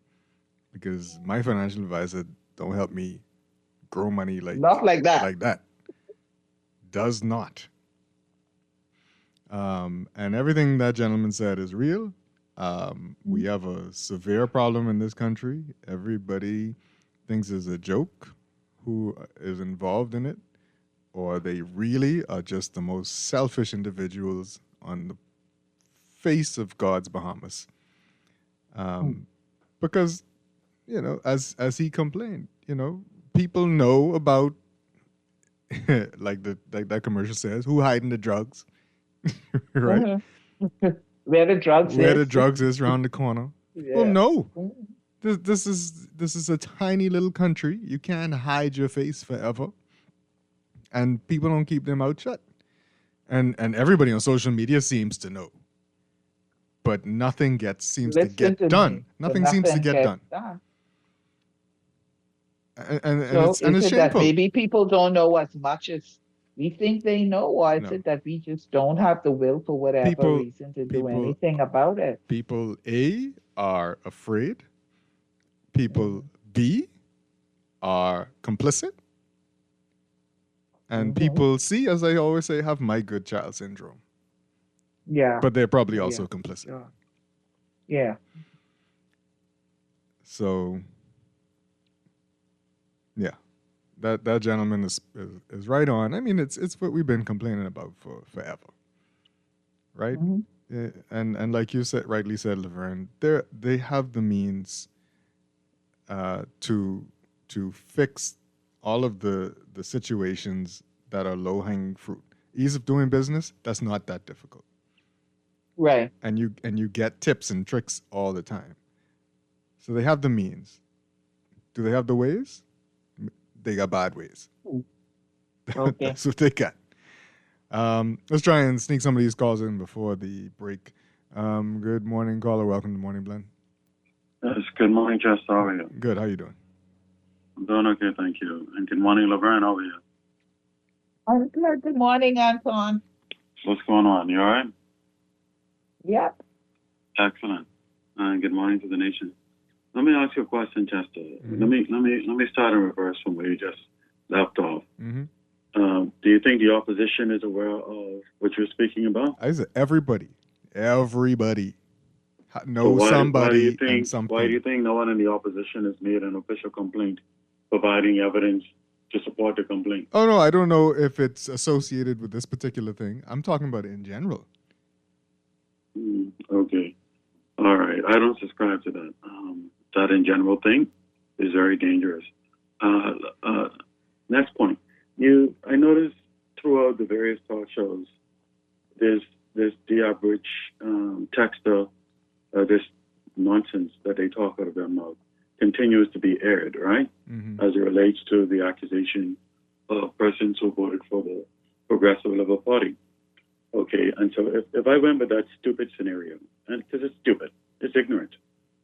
because my financial advisor don't help me grow money not like that. Like that. Does not. And everything that gentleman said is real. We have a severe problem in this country. Everybody thinks it's a joke who is involved in it, or they really are just the most selfish individuals on the face of God's Bahamas. Because, as he complained, people know about, like that commercial says, who hiding the drugs, right? Mm-hmm. Where the drugs is around the corner. Yeah. Well, no. This is a tiny little country. You can't hide your face forever. And people don't keep their mouth shut. And everybody on social media seems to know. But nothing seems to get done. Nothing seems to get done. And it's shameful. That maybe people don't know as much as we think they know, or is it that we just don't have the will for whatever reason to do anything about it? People, A, are afraid. people B are complicit, and people C, as I always say, have my good child syndrome. Yeah. But they're probably also complicit. Yeah. So, yeah, that gentleman is right on. I mean, it's what we've been complaining about for forever, right? Yeah, and like you said, rightly said, Laverne, they have the means to fix all of the situations that are low hanging fruit. Ease of doing business, that's not that difficult. Right. And you get tips and tricks all the time. So they have the means. Do they have the ways? They got bad ways. Okay. That's what they got. Let's try and sneak some of these calls in before the break. Good morning, caller. Welcome to Morning Blend. Yes, good morning, Chester. How are you? Good. How you doing? I'm doing okay, thank you. And good morning, Laverne. How are you? I'm good. Good morning, Anton. What's going on? You all right? Yep. Excellent. And good morning to the nation. Let me ask you a question, Chester. Let me start in reverse from where you just left off. Do you think the opposition is aware of what you're speaking about? I said everybody knows So somebody why do you think, and something. Why do you think no one in the opposition has made an official complaint, providing evidence to support the complaint? Oh no, I don't know if it's associated with this particular thing. I'm talking about it in general. Okay. All right. I don't subscribe to that. That in general thing is very dangerous. Next point. I noticed throughout the various talk shows, there's the average texter, this nonsense that they talk out of their mouth continues to be aired, right? As it relates to the accusation of persons who voted for the Progressive Liberal Party. Okay, and so if I remember that stupid scenario, and because it's stupid, it's ignorant.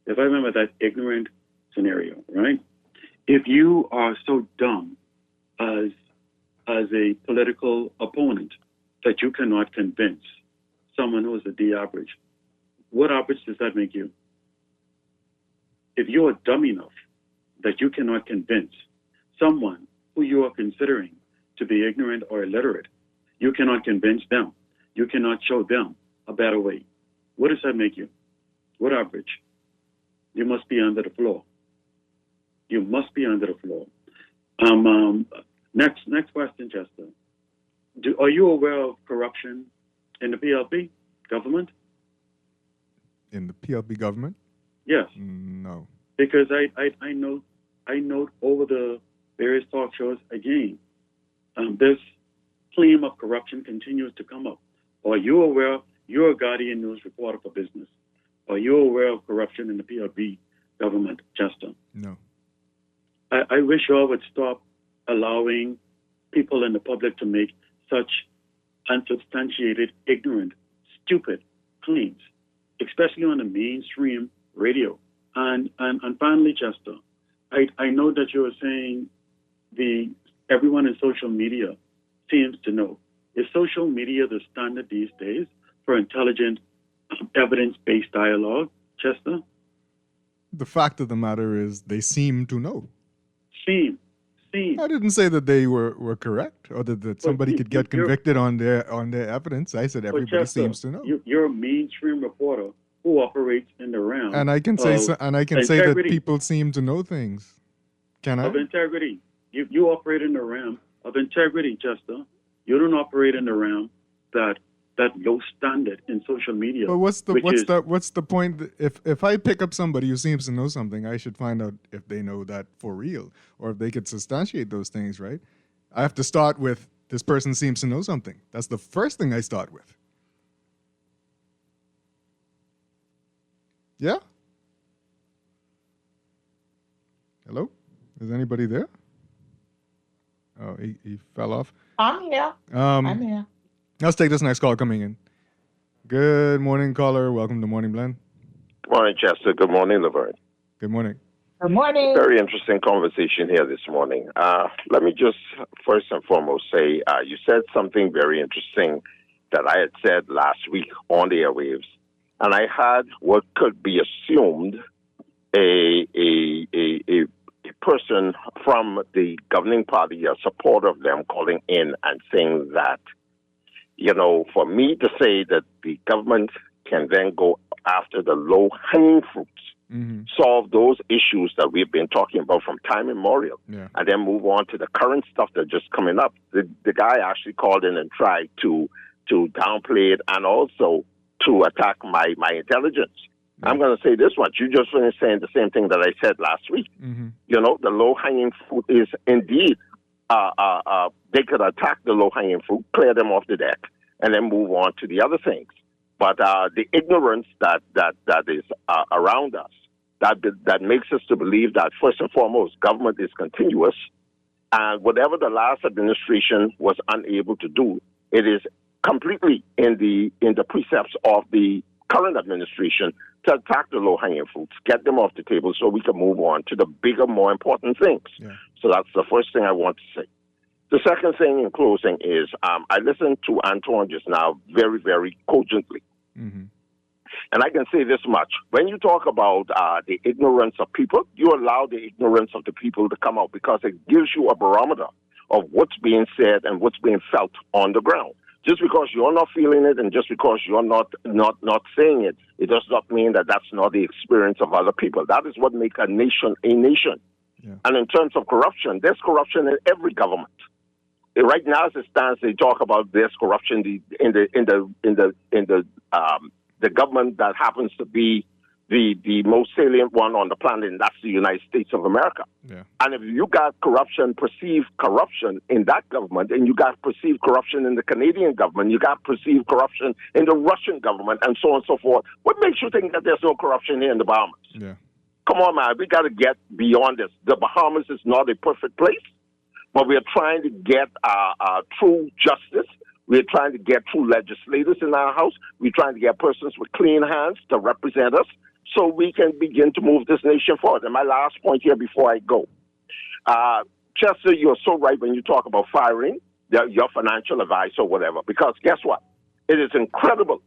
If I remember that ignorant scenario, right? If you are so dumb as a political opponent that you cannot convince someone who is a D average, what average does that make you? If you are dumb enough that you cannot convince someone who you are considering to be ignorant or illiterate, you cannot convince them. You cannot show them a better way. What does that make you? What average? You must be under the floor. You must be under the floor. Next question, Chester. Are you aware of corruption in the PLP government? In the PLP government? Yes. No. Because I note over the various talk shows again, this claim of corruption continues to come up. Are you aware? You're a Guardian News reporter for business. Are you aware of corruption in the PLP government, Chester? No. I wish y'all would stop allowing people in the public to make such unsubstantiated, ignorant, stupid claims, especially on the mainstream radio. And finally, Chester, I know that you were saying everyone in social media seems to know. Is social media the standard these days for intelligent, evidence-based dialogue, Chester? The fact of the matter is they seem to know. Seem. I didn't say that they were correct or that somebody could get convicted on their evidence. I said everybody Chester, seems to know. You're a mainstream reporter who operates in the realm And I can say of say that integrity. people seem to know things. Can I? Of integrity. You operate in the realm of integrity, Chester. You don't operate in the realm that low standard in social media. But what's the point? If I pick up somebody who seems to know something, I should find out if they know that for real or if they could substantiate those things, right? I have to start with this person seems to know something. That's the first thing I start with. Yeah? Hello? Is anybody there? Oh, he fell off. I'm here. I'm here. Let's take this next call coming in. Good morning, caller. Welcome to Morning Blend. Good morning, Chester. Good morning, Laverne. Good morning. Good morning. Very interesting conversation here this morning. Let me just first and foremost say you said something very interesting that I had said last week on the airwaves, and I had what could be assumed a person from the governing party, a supporter of them, calling in and saying that, for me to say that the government can then go after the low-hanging fruits, solve those issues that we've been talking about from time immemorial, and then move on to the current stuff that's just coming up. The guy actually called in and tried to downplay it and also to attack my intelligence. I'm going to say this much. You just finished saying the same thing that I said last week. The low-hanging fruit is indeed, they could attack the low-hanging fruit, clear them off the deck, and then move on to the other things. But the ignorance that is around us, that makes us to believe that, first and foremost, government is continuous, and whatever the last administration was unable to do, it is completely in the precepts of the current administration to attack the low-hanging fruits, get them off the table so we can move on to the bigger, more important things. So that's the first thing I want to say. The second thing in closing is I listened to Antoine just now very, very cogently. And I can say this much. When you talk about the ignorance of people, you allow the ignorance of the people to come out because it gives you a barometer of what's being said and what's being felt on the ground. Just because you're not feeling it and just because you're not saying it, it does not mean that that's not the experience of other people. That is what makes a nation a nation. And in terms of corruption, there's corruption in every government. Right now, as it stands, they talk about there's corruption in the government that happens to be the most salient one on the planet, and that's the United States of America. And if you got perceived corruption in that government, and you got perceived corruption in the Canadian government, you got perceived corruption in the Russian government, and so on and so forth, what makes you think that there's no corruption here in the Bahamas? Come on, man, we got to get beyond this. The Bahamas is not a perfect place, but we are trying to get true justice. We're trying to get true legislators in our house. We're trying to get persons with clean hands to represent us so we can begin to move this nation forward. And my last point here before I go. Chester, you're so right when you talk about firing your financial advisor or whatever, because guess what? It is incredible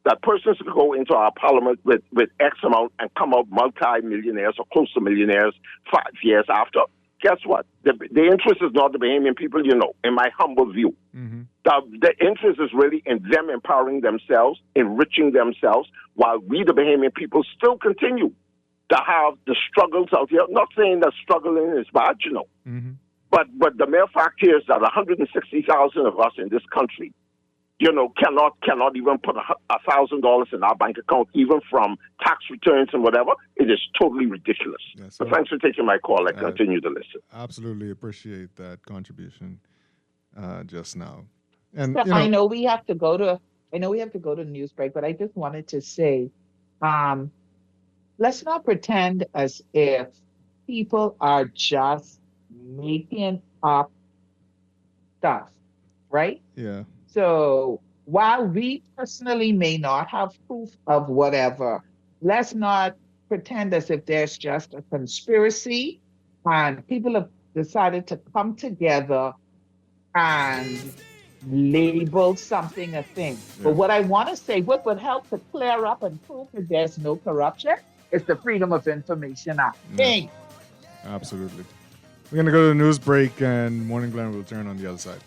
that persons can go into our parliament with X amount and come out multi-millionaires or close to millionaires 5 years after. Guess what? The interest is not the Bahamian people, in my humble view. The interest is really in them empowering themselves, enriching themselves, while we, the Bahamian people, still continue to have the struggles out here. Not saying that struggling is bad, but the mere fact here is that 160,000 of us in this country, cannot even put $1,000 in our bank account, even from tax returns and whatever. It is totally ridiculous. But thanks for taking my call. I continue to listen. Absolutely appreciate that contribution just now. And so I know we have to go to news break, but I just wanted to say, let's not pretend as if people are just making up stuff, right? So while we personally may not have proof of whatever, let's not pretend as if there's just a conspiracy and people have decided to come together and label something a thing. But what I want to say, what would help to clear up and prove that there's no corruption is the Freedom of Information Act. Absolutely. We're going to go to the news break, and Morning Glen will return on the other side.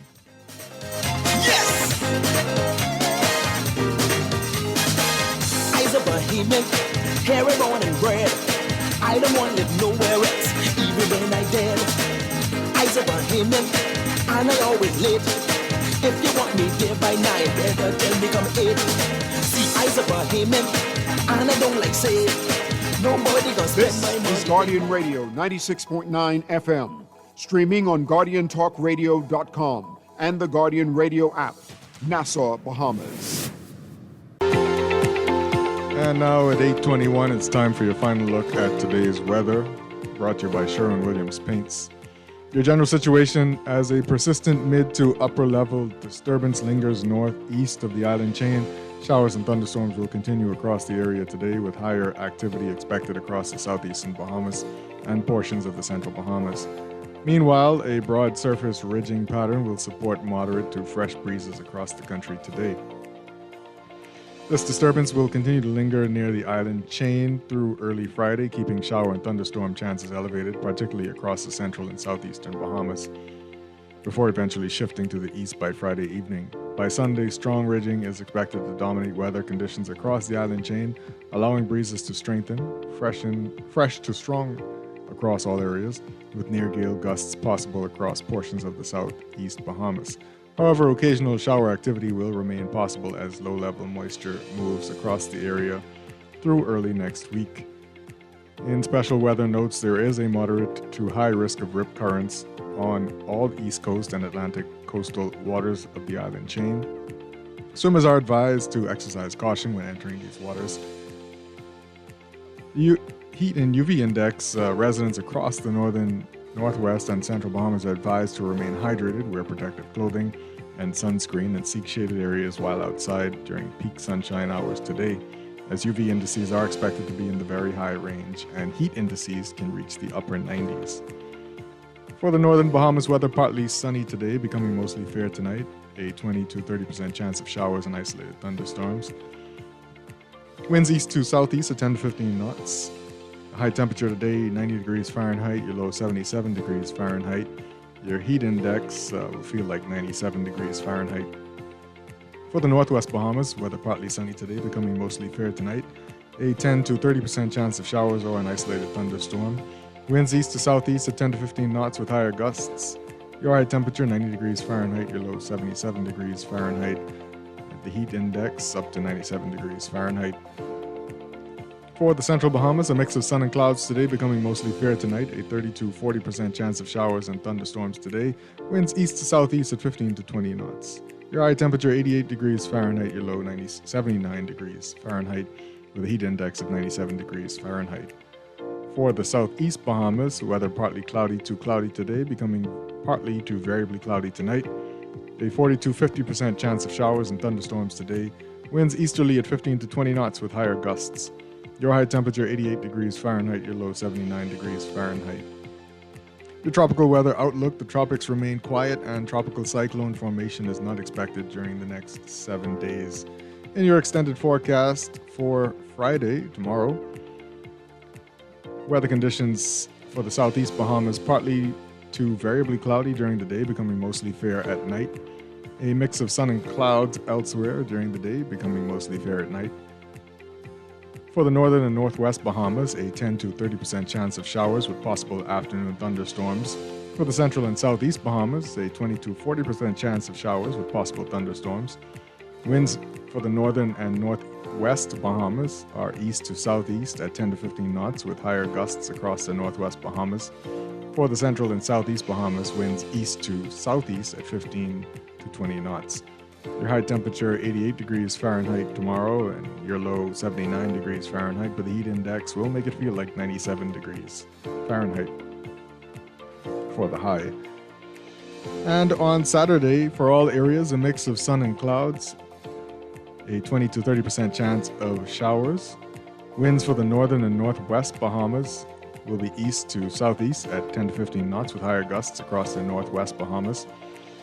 I's a Bahamian, hairy born and bred. I don't want to live nowhere else, even when I dead. I's a Bahamian, and I always late. If you want me there by 9, better tell me come 8. See, I's a Bahamian, and I don't like say nobody gonna spend my money. This is Guardian Radio 96.9 FM, streaming on GuardianTalkRadio.com and the Guardian Radio app, Nassau, Bahamas. And now at 8:21, it's time for your final look at today's weather, brought to you by Sherwin-Williams Paints. Your general situation: as a persistent mid to upper level disturbance lingers northeast of the island chain, showers and thunderstorms will continue across the area today, with higher activity expected across the southeastern Bahamas and portions of the central Bahamas. Meanwhile, a broad surface ridging pattern will support moderate to fresh breezes across the country today. This disturbance will continue to linger near the island chain through early Friday, keeping shower and thunderstorm chances elevated, particularly across the central and southeastern Bahamas, before eventually shifting to the east by Friday evening. By Sunday, strong ridging is expected to dominate weather conditions across the island chain, allowing breezes to strengthen, fresh to strong across all areas, with near-gale gusts possible across portions of the southeast Bahamas. However, occasional shower activity will remain possible as low-level moisture moves across the area through early next week. In special weather notes, there is a moderate to high risk of rip currents on all the east coast and Atlantic coastal waters of the island chain. Swimmers are advised to exercise caution when entering these waters. The heat and UV index residents across the northern, northwest, and central Bahamas are advised to remain hydrated, wear protective clothing and sunscreen, and seek shaded areas while outside during peak sunshine hours today, as UV indices are expected to be in the very high range and heat indices can reach the upper 90s. For the northern Bahamas, weather partly sunny today, becoming mostly fair tonight, a 20 to 30% chance of showers and isolated thunderstorms. Winds east to southeast at 10 to 15 knots. High temperature today, 90 degrees Fahrenheit, your low 77 degrees Fahrenheit. Your heat index will feel like 97 degrees Fahrenheit. For the northwest Bahamas, weather partly sunny today, becoming mostly fair tonight, a 10 to 30% chance of showers or an isolated thunderstorm. Winds east to southeast at 10 to 15 knots with higher gusts. Your high temperature, 90 degrees Fahrenheit, your low 77 degrees Fahrenheit. The heat index up to 97 degrees Fahrenheit. For the central Bahamas, a mix of sun and clouds today, becoming mostly fair tonight, a 30 to 40% chance of showers and thunderstorms today. Winds east to southeast at 15 to 20 knots. Your high temperature, 88 degrees Fahrenheit, your low 79 degrees Fahrenheit, with a heat index of 97 degrees Fahrenheit. For the southeast Bahamas, weather partly cloudy to cloudy today, becoming partly to variably cloudy tonight. A 40 to 50% chance of showers and thunderstorms today. Winds easterly at 15 to 20 knots with higher gusts. Your high temperature, 88 degrees Fahrenheit, your low 79 degrees Fahrenheit. Your tropical weather outlook: the tropics remain quiet and tropical cyclone formation is not expected during the next 7 days. In your extended forecast for Friday, tomorrow, weather conditions for the southeast Bahamas: partly to variably cloudy during the day, becoming mostly fair at night. A mix of sun and clouds elsewhere during the day, becoming mostly fair at night. For the northern and northwest Bahamas, a 10 to 30% chance of showers with possible afternoon thunderstorms. For the central and southeast Bahamas, a 20 to 40% chance of showers with possible thunderstorms. Winds for the northern and northwest Bahamas are east to southeast at 10 to 15 knots with higher gusts across the northwest Bahamas. For the central and southeast Bahamas, winds east to southeast at 15 to 20 knots. Your high temperature, 88 degrees Fahrenheit tomorrow, and your low 79 degrees Fahrenheit, but the heat index will make it feel like 97 degrees Fahrenheit for the high. And on Saturday, for all areas, a mix of sun and clouds, a 20 to 30% chance of showers. Winds for the northern and northwest Bahamas will be east to southeast at 10 to 15 knots with higher gusts across the northwest Bahamas.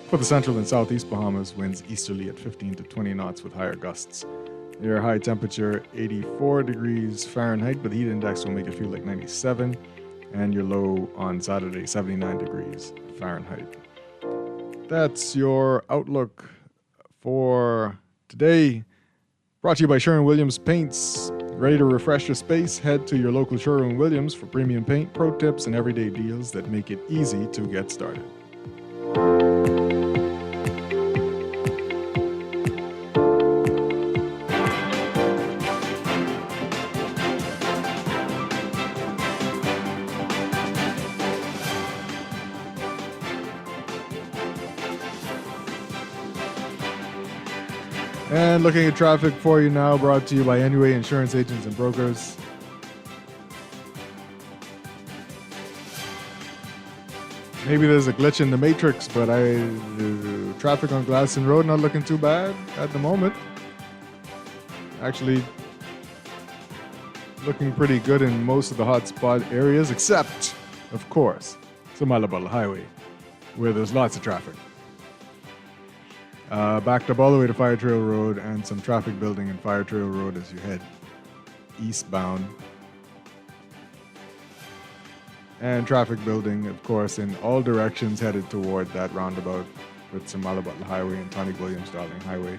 For the central and southeast Bahamas, winds easterly at 15 to 20 knots with higher gusts. Your high temperature, 84 degrees Fahrenheit, but the heat index will make it feel like 97. And your low on Saturday, 79 degrees Fahrenheit. That's your outlook for today. Brought to you by Sherwin-Williams Paints. Ready to refresh your space? Head to your local Sherwin-Williams for premium paint, pro tips, and everyday deals that make it easy to get started. And looking at traffic for you now, brought to you by NUA Insurance Agents and Brokers. Maybe there's a glitch in the matrix, but traffic on Gladstone Road not looking too bad at the moment. Actually, looking pretty good in most of the hotspot areas, except, of course, Samalabal Highway, where there's lots of traffic. Backed up all the way to Fire Trail Road and some traffic building in Fire Trail Road as you head eastbound. And traffic building, of course, in all directions headed toward that roundabout with some Malabutla Highway and Tony Williams Darling Highway.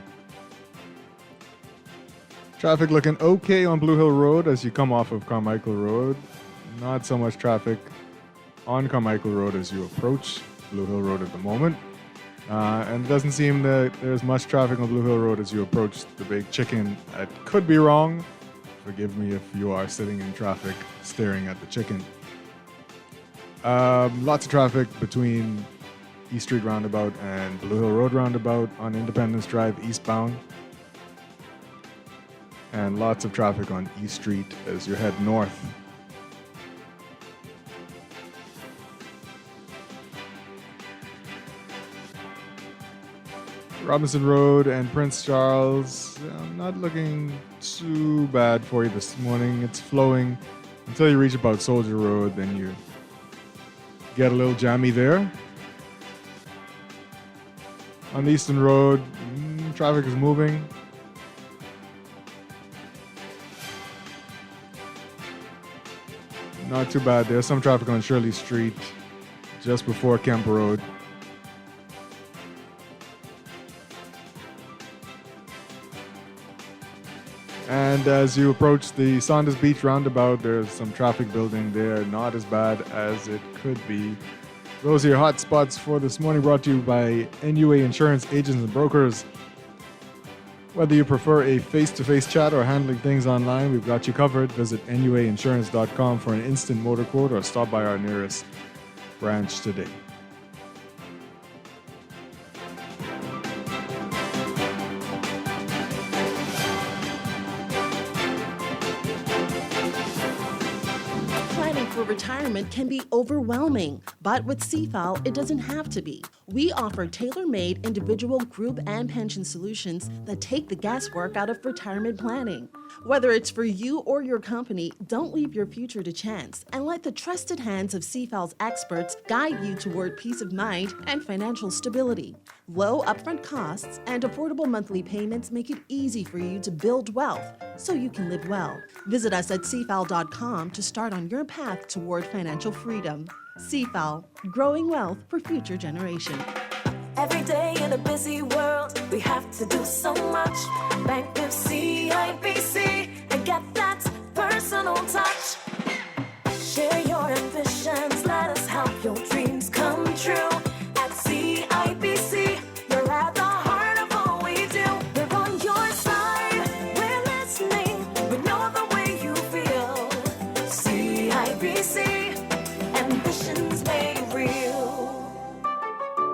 Traffic looking okay on Blue Hill Road as you come off of Carmichael Road. Not so much traffic on Carmichael Road as you approach Blue Hill Road at the moment. And it doesn't seem that there's much traffic on Blue Hill Road as you approach the Big Chicken. I could be wrong. Forgive me if you are sitting in traffic staring at the chicken. Lots of traffic between East Street Roundabout and Blue Hill Road Roundabout on Independence Drive eastbound. And lots of traffic on East Street as you head north. Robinson Road and Prince Charles, not looking too bad for you this morning. It's flowing until you reach about Soldier Road, then you get a little jammy there. On the Eastern Road, traffic is moving. Not too bad. There's some traffic on Shirley Street just before Kemp Road. And as you approach the Saunders Beach roundabout, there's some traffic building there. Not as bad as it could be. Those are your hot spots for this morning, brought to you by NUA Insurance Agents and Brokers. Whether you prefer a face-to-face chat or handling things online, we've got you covered. Visit nuainsurance.com for an instant motor quote or stop by our nearest branch today. Retirement can be overwhelming, but with CFAL, it doesn't have to be. We offer tailor-made individual, group, and pension solutions that take the guesswork out of retirement planning. Whether it's for you or your company, don't leave your future to chance and let the trusted hands of CFAL's experts guide you toward peace of mind and financial stability. Low upfront costs and affordable monthly payments make it easy for you to build wealth so you can live well. Visit us at cfal.com to start on your path toward financial freedom. CFAL, growing wealth for future generations. Every day in a busy world, we have to do so much. Bank with CIBC and get that personal touch. Share your ambitions, let us help your dreams come true. At CIBC, you're at the heart of all we do. We're on your side, we're listening, we know the way you feel. CIBC, ambitions made real.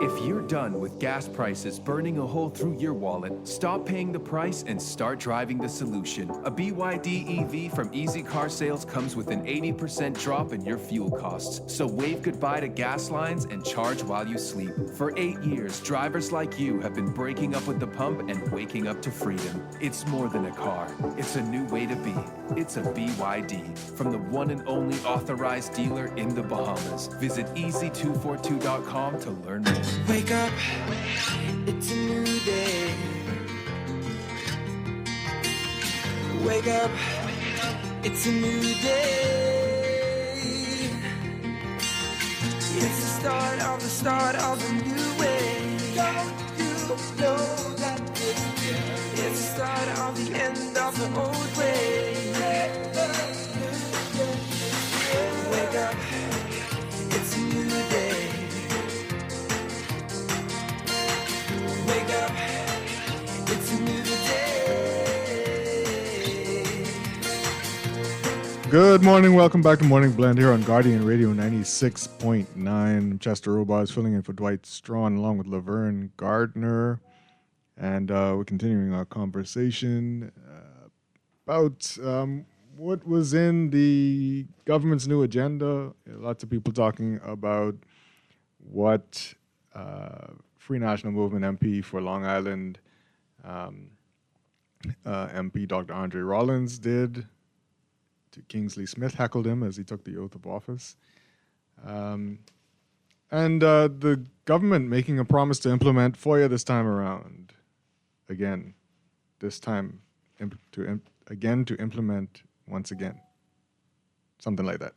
If you're done with gas prices burning a hole through your wallet, stop paying the price and start driving the solution. A BYD EV from Easy Car Sales comes with an 80% drop in your fuel costs. So wave goodbye to gas lines and charge while you sleep. For 8 years, drivers like you have been breaking up with the pump and waking up to freedom. It's more than a car. It's a new way to be. It's a BYD from the one and only authorized dealer in the Bahamas. Visit easy242.com to learn more. Wake up, it's a new day. Wake up, it's a new day. It's the start of a new way. Don't you know that it's the start of the end of the old way. Wake up, it's a new day. Wake up, it's a new day. Good morning, welcome back to Morning Blend here on Guardian Radio 96.9. Chester Robards filling in for Dwight Strachan along with Laverne Gardner. And we're continuing our conversation about what was in the government's new agenda. Lots of people talking about what Free National Movement MP for Long Island, MP Dr. Andre Rollins did to Kingsley Smith, heckled him as he took the oath of office. And And the government making a promise to implement FOIA this time around. Again, this time to implement once again. Something like that.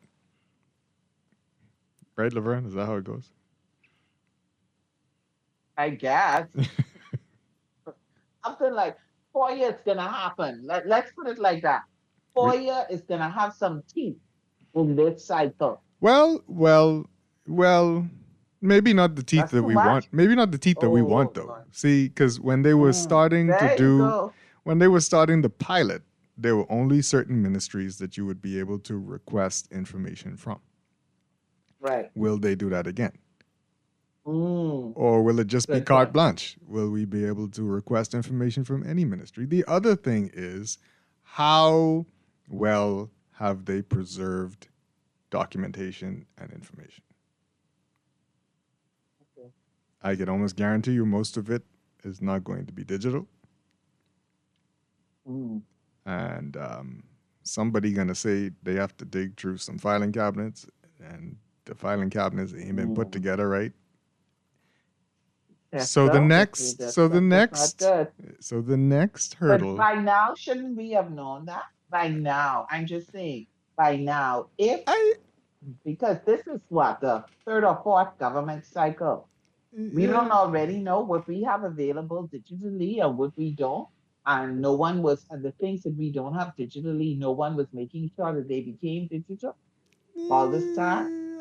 Right, Laverne? Is that how it goes? I guess. Something like FOIA is going to happen. Let's put it like that. FOIA is going to have some teeth in this cycle. Well, maybe not the teeth That's that too we much? want. Maybe not the teeth that we want, though. Lord. See, because when they were starting there to you do, go. when they were starting the pilot, there were only certain ministries that you would be able to request information from. Right. Will they do that again? Mm. Or will it just be Good carte point. blanche? Will we be able to request information from any ministry? The other thing is, how well have they preserved documentation and information? Okay. I can almost guarantee you most of it is not going to be digital. Mm. And somebody going to say they have to dig through some filing cabinets, and the filing cabinets ain't been put together right. Yes, So the that's next not good. hurdle. But by now, shouldn't we have known that? By now, I'm just saying, by now, because this is what, the third or fourth government cycle. We don't already know what we have available digitally and what we don't. And the things that we don't have digitally, no one was making sure that they became digital all this time.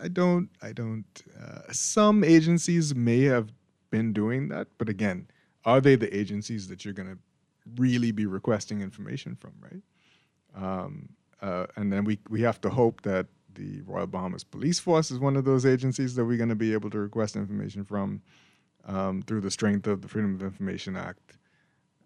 I don't. Some agencies may have been doing that, but again, are they the agencies that you're going to really be requesting information from, right? And then we have to hope that the Royal Bahamas Police Force is one of those agencies that we're going to be able to request information from through the strength of the Freedom of Information Act.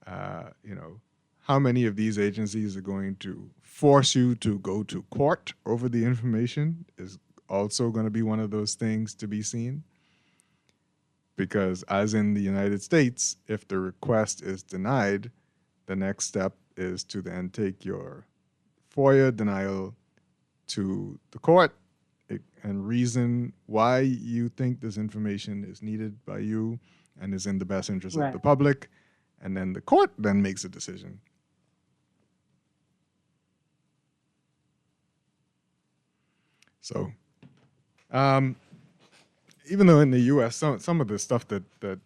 How many of these agencies are going to force you to go to court over the information is also going to be one of those things to be seen. Because as in the United States, if the request is denied, the next step is to then take your FOIA denial to the court and reason why you think this information is needed by you and is in the best interest of the public. And then the court then makes a decision. So, even though in the U.S., some of the stuff that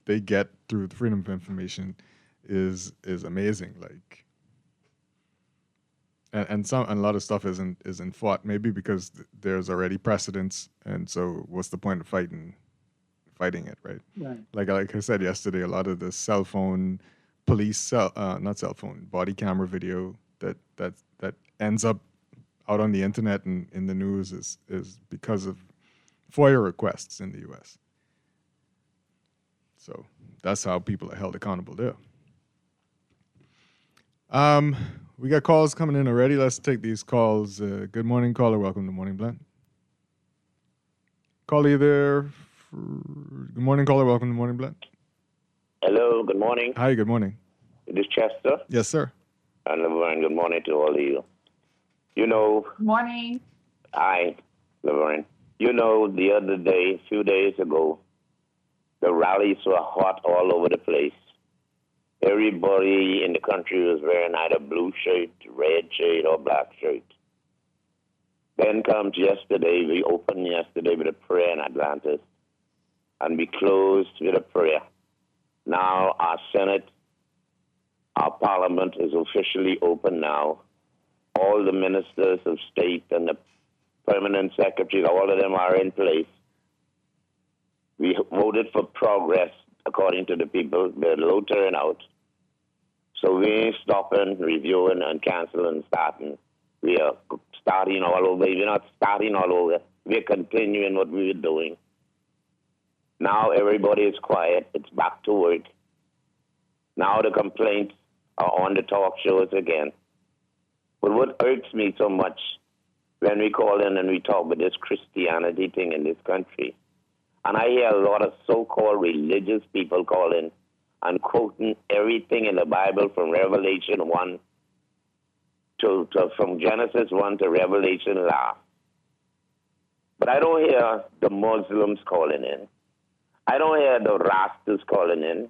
they get through the Freedom of Information is amazing. Like, and a lot of stuff isn't fought. Maybe because there's already precedents, and so what's the point of fighting it, right? Right. Like I said yesterday, a lot of the cell phone body camera video that ends up out on the internet and in the news is because of FOIA requests in the U.S. So that's how people are held accountable there. We got calls coming in already. Let's take these calls. Good morning, caller. Welcome to Morning Blend. Caller, there. Good morning, caller. Welcome to Morning Blend. Hello, good morning. Hi, good morning. Is this Chester? Yes, sir. And Laverne, good morning to all of you. Morning. Hi, Laverne. The other day, a few days ago, the rallies were hot all over the place. Everybody in the country was wearing either blue shirt, red shirt, or black shirt. Then comes yesterday, we opened yesterday with a prayer in Atlantis, and we closed with a prayer. Now our Senate, our Parliament is officially open now. All the ministers of state and the permanent secretaries, all of them are in place. We voted for progress according to the people. They're low turnout. So we ain't stopping, reviewing, and canceling and starting. We are starting all over. We're not starting all over. We're continuing what we were doing. Now everybody is quiet. It's back to work. Now the complaints are on the talk shows again. But what irks me so much when we call in and we talk about this Christianity thing in this country, and I hear a lot of so-called religious people calling and quoting everything in the Bible from Revelation 1 from Genesis 1 to Revelation last. But I don't hear the Muslims calling in. I don't hear the Rastas calling in.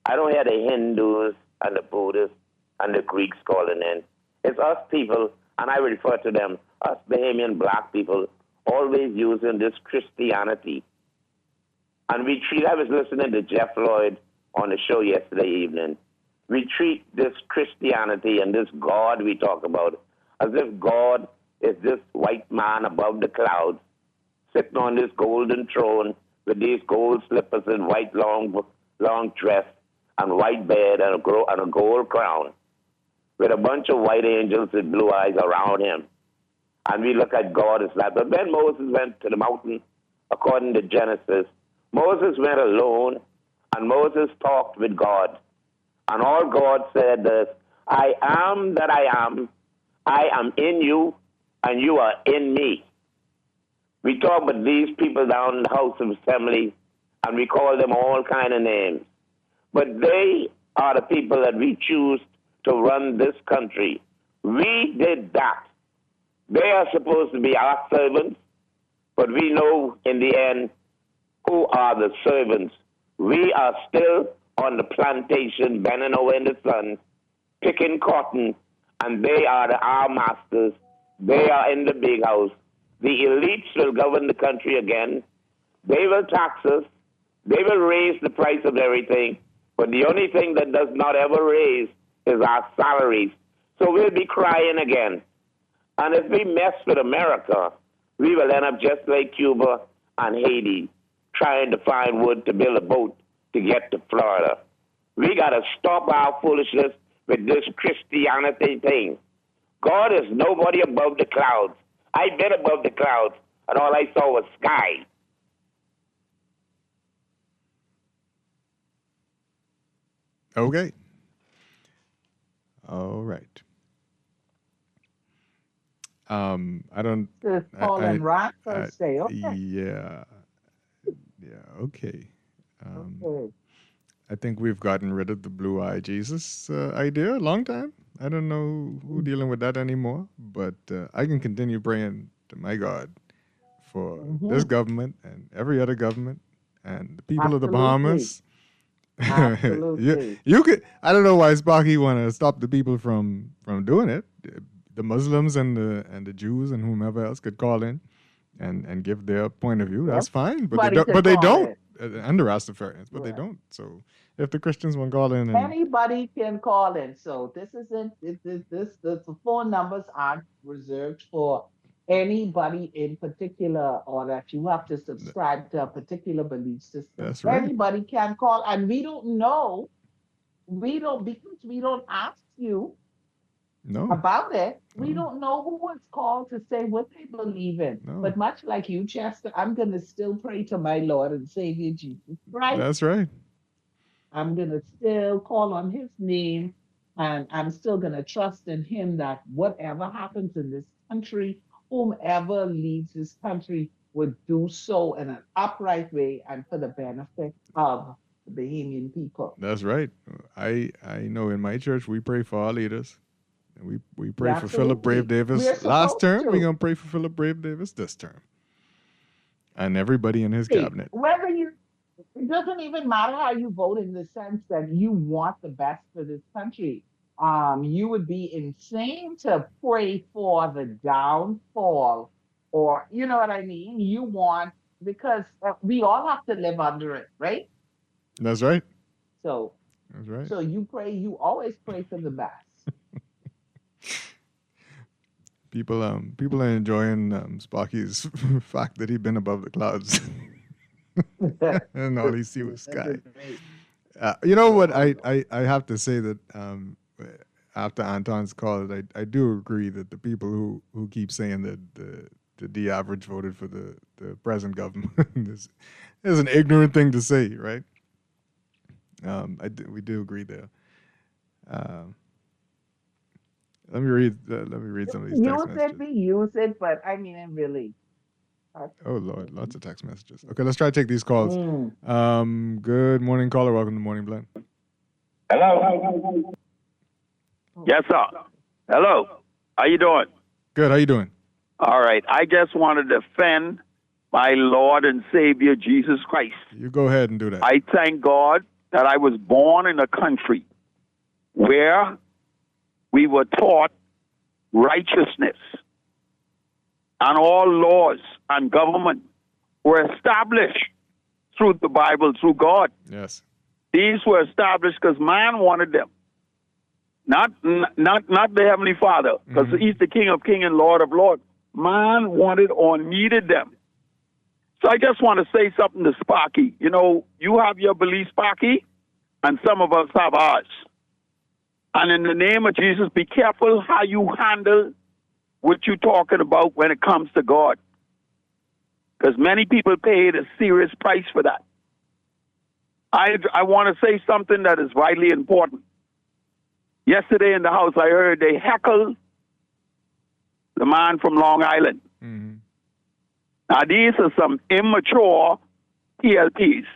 I don't hear the Hindus and the Buddhists and the Greeks calling in. It's us people, and I refer to them, us Bahamian black people, always using this Christianity. And I was listening to Jeff Lloyd on the show yesterday evening. We treat this Christianity and this God we talk about as if God is this white man above the clouds, sitting on this golden throne with these gold slippers and white long dress and white bed and a gold crown with a bunch of white angels with blue eyes around him. And we look at God as that. But when Moses went to the mountain, according to Genesis, Moses went alone and Moses talked with God. And all God said is, I am that I am. I am in you and you are in me. We talk about these people down in the House of Assembly, and we call them all kind of names. But they are the people that we choose to run this country. We did that. They are supposed to be our servants, but we know in the end who are the servants. We are still on the plantation, bending over in the sun, picking cotton, and they are our masters. They are in the big house. The elites will govern the country again. They will tax us. They will raise the price of everything. But the only thing that does not ever raise is our salaries. So we'll be crying again. And if we mess with America, we will end up just like Cuba and Haiti, trying to find wood to build a boat to get to Florida. We got to stop our foolishness with this Christianity thing. God is nobody above the clouds. I've been above the clouds, and all I saw was sky. Okay. All right. I don't. Paul and Rock say, okay. Yeah. Okay. Okay. I think we've gotten rid of the blue-eyed Jesus idea a long time. I don't know who's dealing with that anymore, but I can continue praying to my God for this government and every other government and the people of the Bahamas. Absolutely. You could. I don't know why Sparky want to stop the people from doing it. The Muslims and the Jews and whomever else could call in and give their point of view. That's fine, but they don't. And the Rastafarians, but they don't. So if the Christians want to call in, Anybody can call in. So this isn't the phone numbers aren't reserved for anybody in particular, or that you have to subscribe to a particular belief system. That's right. Anybody can call, and we don't know. Because we don't ask you about it. We don't know who was called to say what they believe in. But much like you, Chester, I'm going to still pray to my Lord and Savior Jesus Christ. That's right. I'm going to still call on his name, and I'm still going to trust in him that whatever happens in this country, whomever leads this country would do so in an upright way and for the benefit of the Bahamian people. That's right. I know in my church we pray for our leaders. We pray for Philip Brave Davis last term. We're going to pray for Philip Brave Davis this term. And everybody in his cabinet. It doesn't even matter how you vote, in the sense that you want the best for this country. You would be insane to pray for the downfall, or you know what I mean? You want, because we all have to live under it, right? That's right. So that's right. So you always pray for the best. People are enjoying Sparky's fact that he'd been above the clouds. And all he see was sky. You know what? I have to say that after Anton's call, I do agree that the people who keep saying that the average voted for the present government is an ignorant thing to say, right? We do agree there. Let me read some of these text messages. Use it, but I mean, it really. Oh Lord, lots of text messages. Okay, let's try to take these calls. Good morning, caller. Welcome to Morning Blend. Hello. Yes, sir. Hello. How you doing? Good. How you doing? All right. I just want to defend my Lord and Savior Jesus Christ. You go ahead and do that. I thank God that I was born in a country where we were taught righteousness and all laws and government were established through the Bible, through God. Yes. These were established because man wanted them, not the Heavenly Father, because He's the King of Kings and Lord of Lords. Man wanted or needed them. So I just want to say something to Sparky. You know, you have your belief, Sparky, and some of us have ours. And in the name of Jesus, be careful how you handle what you're talking about when it comes to God. Because many people paid a serious price for that. I want to say something that is vitally important. Yesterday in the House, I heard they heckled the man from Long Island. Now, these are some immature PLPs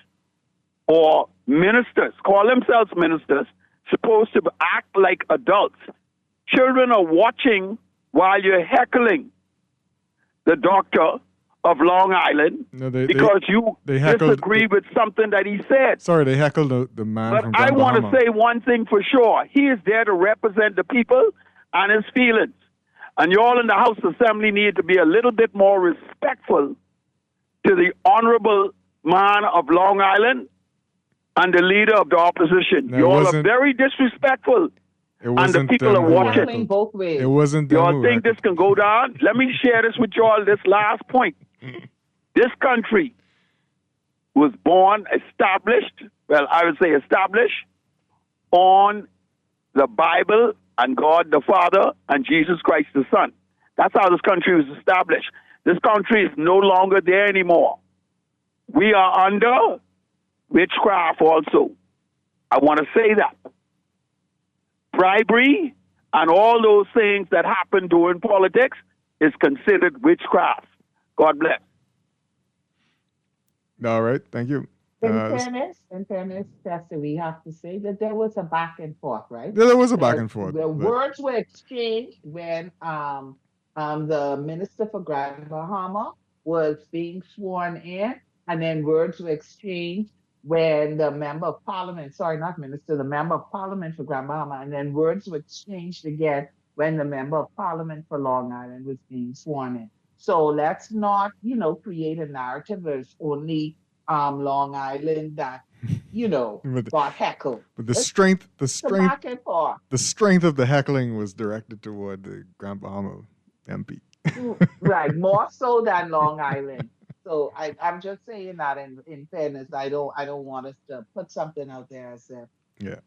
or ministers, call themselves ministers, supposed to act like adults. Children are watching while you're heckling the doctor of Long Island because you disagree with something that he said. Sorry, they heckled the man from But I Grand want Bahama. to say one thing for sure. He is there to represent the people and his feelings. And you all in the House Assembly need to be a little bit more respectful to the honorable man of Long Island and the leader of the opposition. No, You all are wasn't- very disrespectful. It And the wasn't people them are who watching. heckled. Both ways. It wasn't them Y'all who think this can go down? Let me share this with y'all, this last point. This country was born, established, well, I would say established, on the Bible and God the Father and Jesus Christ the Son. That's how this country was established. This country is no longer there anymore. We are under witchcraft also. I want to say that. Bribery and all those things that happen during politics is considered witchcraft. God bless. All right, thank you. In fairness, Pastor, we have to say that there was a back and forth, right? Yeah, there was a back and forth, The but- words were exchanged when the minister for Grand Bahama was being sworn in, and then words were exchanged when the member of parliament, sorry, not minister, the member of parliament for Grand Bahama, and then words were exchanged again when the member of parliament for Long Island was being sworn in. So let's not, create a narrative where it's only Long Island that, got heckled. But the It's strength, back and forth. the strength of the heckling was directed toward the Grand Bahama MP. Right, more so than Long Island. So I'm just saying that in fairness, I don't want us to put something out there as if, Yeah.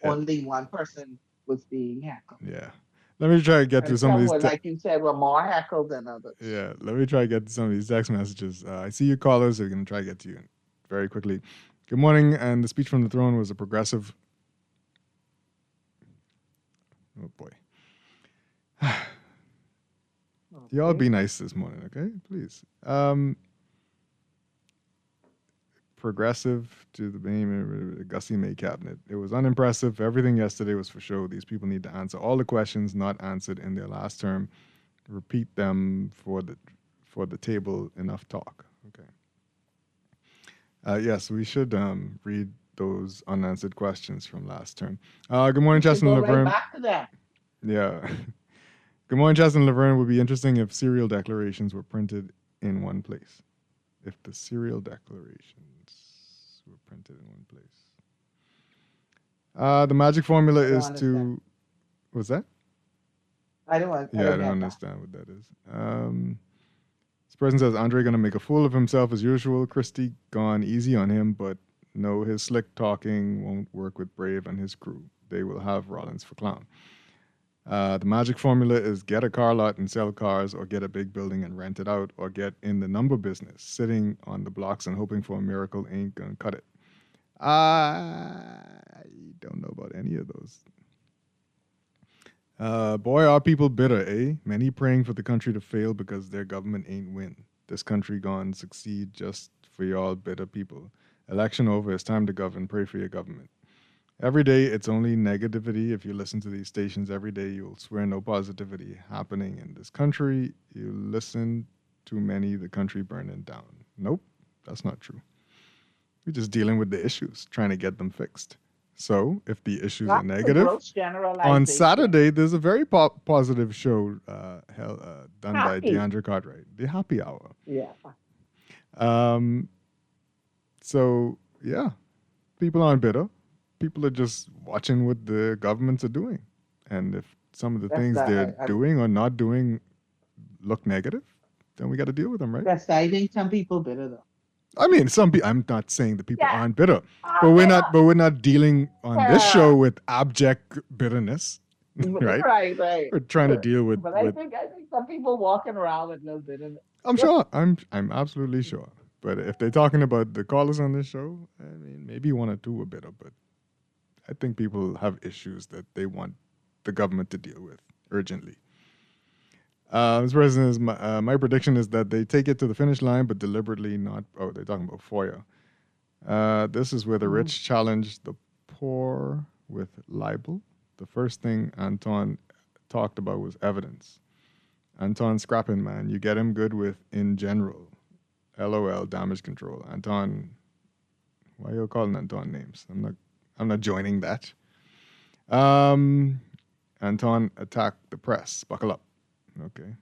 only one person was being heckled. Yeah. Let me try to get through And some of some these. were, like you said, were more heckled than others. Yeah, let me try to get to some of these text messages. I see your callers. They're going to try to get to you very quickly. Good morning. And the speech from the throne was a progressive. Oh, boy. Y'all be nice this morning, okay? Please. Progressive to the Gussie May cabinet. It was unimpressive. Everything yesterday was for show. These people need to answer all the questions not answered in their last term. Repeat them for the table. Enough talk. Okay. Yes, we should read those unanswered questions from last term. Good morning, Justin Go Laverne. right back to that. Yeah. Good morning, Justin Laverne. Would be interesting if serial declarations were printed in one place. If the serial declarations were printed in one place. The magic formula is to. What's that? I don't understand what that is. This person says Andre going to make a fool of himself as usual. Christie gone easy on him, but no, his slick talking won't work with Brave and his crew. They will have Rollins for clown. The magic formula is get a car lot and sell cars, or get a big building and rent it out, or get in the number business. Sitting on the blocks and hoping for a miracle ain't gonna cut it. I don't know about any of those. Boy, are people bitter, eh? Many praying for the country to fail because their government ain't win. This country gone succeed just for y'all bitter people. Election over, it's time to govern. Pray for your government. Every day, it's only negativity. If you listen to these stations every day, you'll swear no positivity happening in this country. You listen too many, the country burning down. Nope, that's not true. We're just dealing with the issues, trying to get them fixed. So if the issues are That's a negative, gross generalization. on Saturday there's a very positive show done by Deandra Cartwright, the Happy Hour. Yeah. So yeah, people aren't bitter. People are just watching what the governments are doing, and if some of the things they're doing or not doing look negative, then we got to deal with them, right? Yes, I think some people bitter though. I mean, some people. I'm not saying that people aren't bitter, but we're not. But we're not dealing on this show with abject bitterness, right? Right. We're trying to deal with. But I think some people walking around with a little bitterness. I'm sure. I'm absolutely sure. But if they're talking about the callers on this show, I mean, maybe one or two are bitter, but I think people have issues that they want the government to deal with urgently. Mr. President, my prediction is that they take it to the finish line, but deliberately not. Oh, they're talking about FOIA. This is where the rich challenge the poor with libel. The first thing Anton talked about was evidence. Anton Scrappin, man, you get him good with in general. LOL, damage control. Anton, why are you calling Anton names? I'm not joining that. Anton attacked the press. Buckle up. Okay.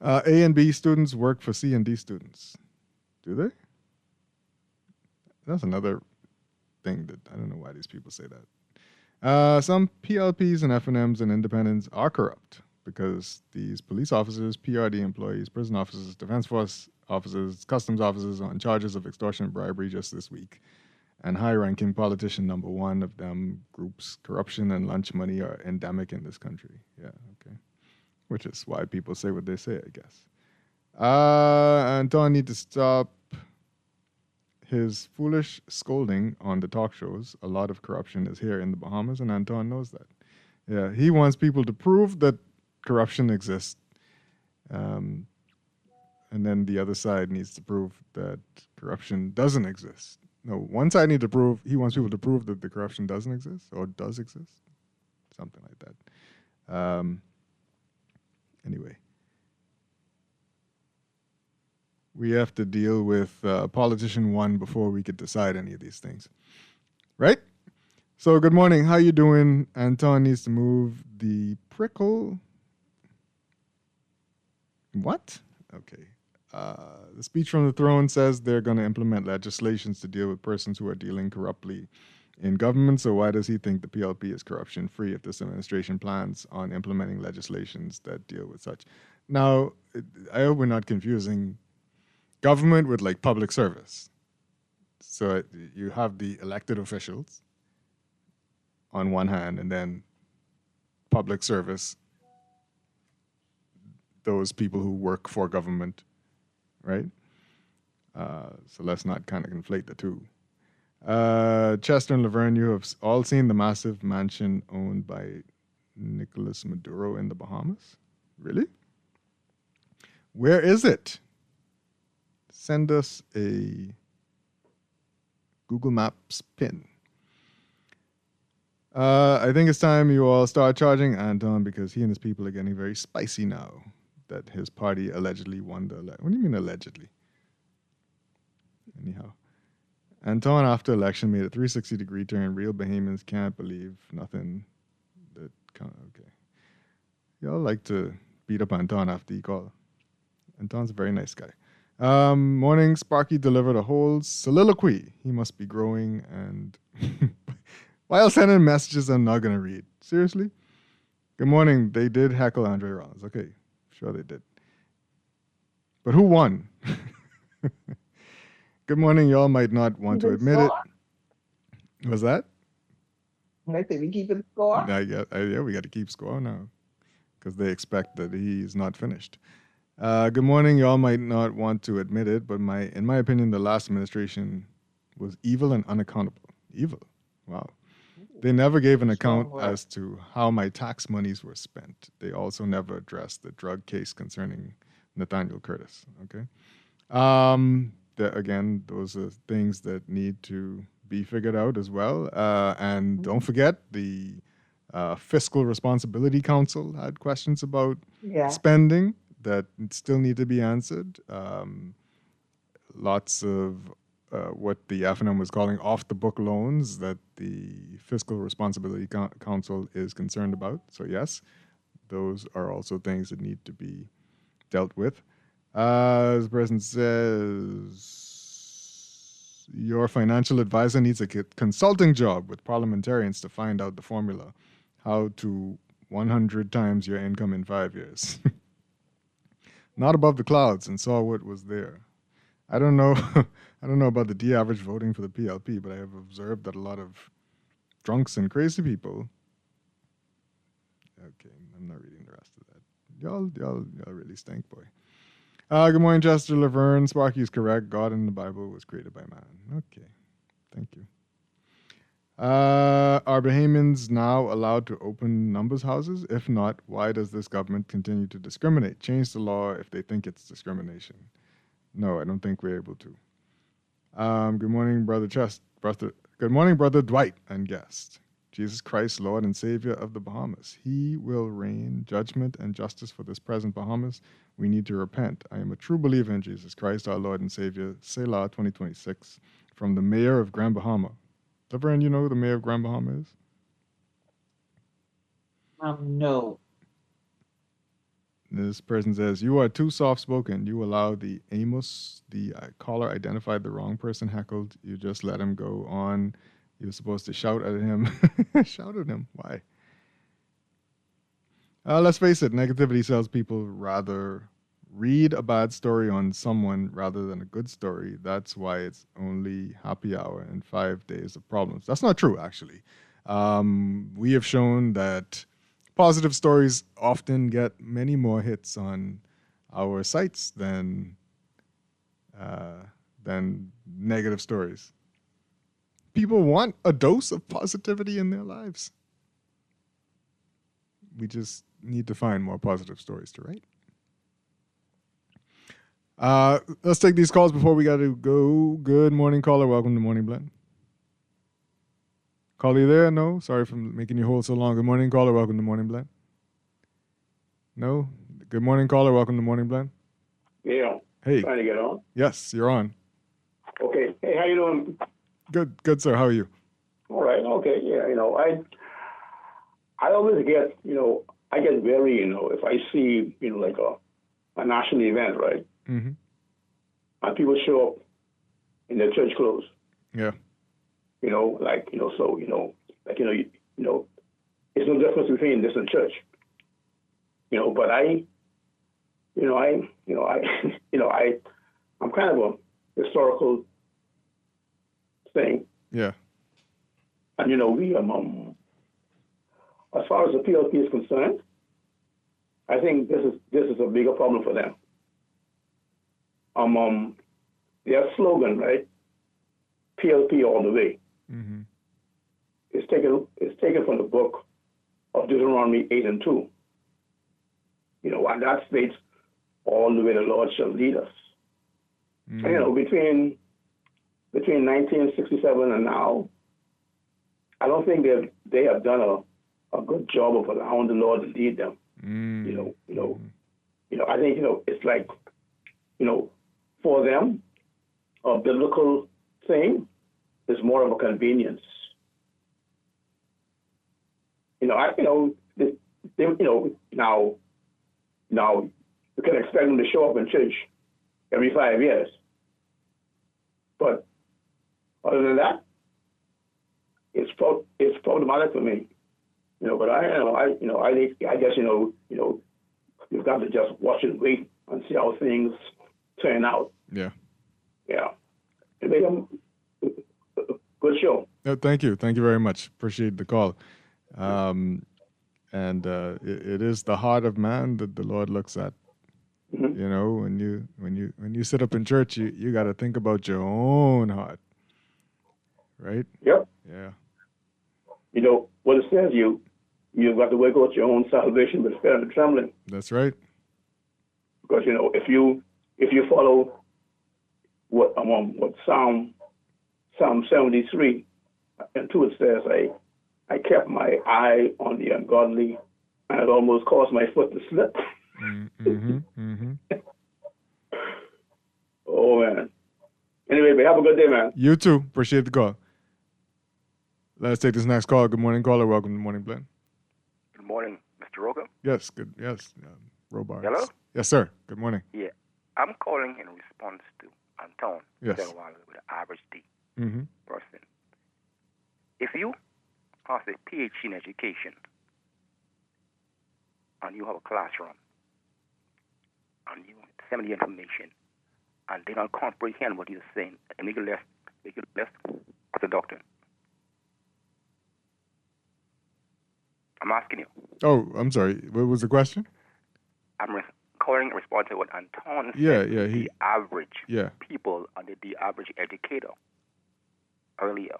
A and B students work for C and D students. Do they? That's another thing that I don't know why these people say that. Some PLPs and FNMs and independents are corrupt because these police officers, PRD employees, prison officers, defense force officers, customs officers on charges of extortion and bribery just this week. And high-ranking politician number one of them groups, corruption and lunch money are endemic in this country. Yeah, okay. Which is why people say what they say, I guess. Anton need to stop his foolish scolding on the talk shows. A lot of corruption is here in the Bahamas, and Anton knows that. Yeah, he wants people to prove that corruption exists. And then the other side needs to prove that corruption doesn't exist. No, one side needs to prove, he wants people to prove that the corruption doesn't exist or does exist. Something like that. Anyway. We have to deal with politician one before we could decide any of these things. Right? So good morning. How you doing? Anton needs to move the prickle. What? Okay. The speech from the throne says they're going to implement legislations to deal with persons who are dealing corruptly in government. So why does he think the PLP is corruption-free if this administration plans on implementing legislations that deal with such? Now, I hope we're not confusing government with like public service. So you have the elected officials on one hand, and then public service, those people who work for government, right? So let's not kind of conflate the two. Chester and Laverne, you have all seen the massive mansion owned by Nicolas Maduro in the Bahamas? Really? Where is it? Send us a Google Maps pin. I think it's time you all start charging Anton because he and his people are getting very spicy now that his party allegedly won the election. What do you mean allegedly? Anyhow. Anton, after election, made a 360-degree turn. Real Bahamians can't believe nothing. Okay. Y'all like to beat up Anton after you call. Anton's a very nice guy. Morning, Sparky delivered a whole soliloquy. He must be growing and... While sending messages I'm not going to read. Seriously? Good morning. They did heckle Andre Rollins. Okay, sure they did. But who won? Good morning. Y'all might not want to admit it. Was that? I think we keep it score. Yeah, we got to keep score now because they expect that he's not finished. Good morning. Y'all might not want to admit it, but in my opinion, the last administration was evil and unaccountable. Evil. Wow. They never gave an account as to how my tax monies were spent. They also never addressed the drug case concerning Nathaniel Curtis. Okay. Again, those are things that need to be figured out as well. And don't forget, the Fiscal Responsibility Council had questions about spending. that still need to be answered. Lots of what the FNM was calling off-the-book loans that the Fiscal Responsibility Council is concerned about. So yes, those are also things that need to be dealt with. As the person says, your financial advisor needs a consulting job with parliamentarians to find out the formula, how to 100 times your income in 5 years. Not above the clouds and saw what was there. I don't know. I don't know about the D-average voting for the PLP, but I have observed that a lot of drunks and crazy people. Okay, I'm not reading the rest of that. Y'all really stink, boy. Good morning, Chester Laverne. Sparky is correct. God in the Bible was created by man. Okay, thank you. Are Bahamians now allowed to open numbers houses? If not, why does this government continue to discriminate? Change the law if they think it's discrimination. No, I don't think we're able to. Good morning, Good morning, Brother Dwight and guest. Jesus Christ, Lord and Savior of the Bahamas. He will rain judgment and justice for this present Bahamas. We need to repent. I am a true believer in Jesus Christ, our Lord and Savior. Selah 2026. From the mayor of Grand Bahama. Laverne, you know who the mayor of Grand Bahama is? No. This person says, you are too soft-spoken. You allow the caller identified the wrong person heckled. You just let him go on. You were supposed to shout at him. Shout at him. Why? Let's face it, negativity sells people rather read a bad story on someone rather than a good story. That's why it's only happy hour and 5 days of problems. That's not true, actually. We have shown that positive stories often get many more hits on our sites than negative stories. People want a dose of positivity in their lives. We just need to find more positive stories to write. Let's take these calls before we got to go. Good morning, caller. Welcome to Morning Blend. Caller, you there? No? Sorry for making you hold so long. Good morning, caller. Welcome to Morning Blend. No? Good morning, caller. Welcome to Morning Blend. Yeah. Hey. Trying to get on. Yes, you're on. Okay. Hey, how you doing? Good, sir. How are you? All right. Okay. Yeah. I always get, I get very, if I see, like a national event, right? Mm-hmm. And people show up in their church clothes. Yeah. It's no difference between this and church. But I'm kind of a historical thing. Yeah. And we as far as the PLP is concerned, I think this is a bigger problem for them. Their slogan, right? PLP all the way. Mm-hmm. It's taken from the book of Deuteronomy 8:2. And that states, all the way the Lord shall lead us. Mm-hmm. And, between 1967 and now, I don't think they have done a good job of allowing the Lord to lead them. Mm-hmm. I think it's like, for them, a biblical thing is more of a convenience. Now you can expect them to show up in church every 5 years, but other than that, it's problematic for me. But I guess you've got to just watch and wait and see how things turn out. Yeah. Yeah. It made them good show. No, thank you very much. Appreciate the call. It is the heart of man that the Lord looks at. Mm-hmm. When you sit up in church, you got to think about your own heart, right? Yep. Yeah. What it says, you've got to work out your own salvation with fear and trembling. That's right. Because if you follow what Psalm 73 and 2, it says, I kept my eye on the ungodly, and it almost caused my foot to slip. Mm-hmm. Mm-hmm. anyway, but have a good day, man. You too. Appreciate the call. Let's take this next call. Good morning, caller. Welcome to Morning Blend. Good morning, Mr. Roca. Yes, good. Yes, Robar. Hello? Yes, sir. Good morning. Yeah, I'm calling in response to Anton Yes. said a while ago with the average D Mm-hmm. person. If you have a PhD in education and you have a classroom and you send the information and they don't comprehend what you're saying and make it less as a doctor. I'm asking you. Oh, I'm sorry. What was the question? I'm calling in response to what Anton said. Yeah, The average yeah. people under the average educator earlier.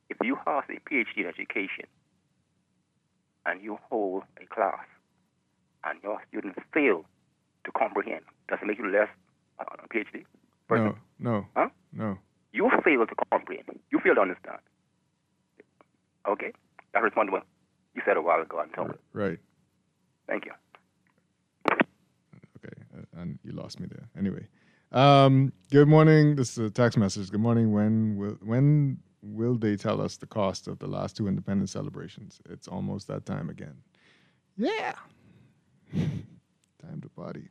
If you have a PhD in education and you hold a class and your students fail to comprehend, does it make you less a PhD person? No. Huh? No. You fail to comprehend. You fail to understand. Okay? That's response to what you said a while ago, Anton. Right. Thank you. Okay, and you lost me there. Anyway, good morning. This is a text message. Good morning. When will they tell us the cost of the last two independence celebrations? It's almost that time again. Yeah. Time to party.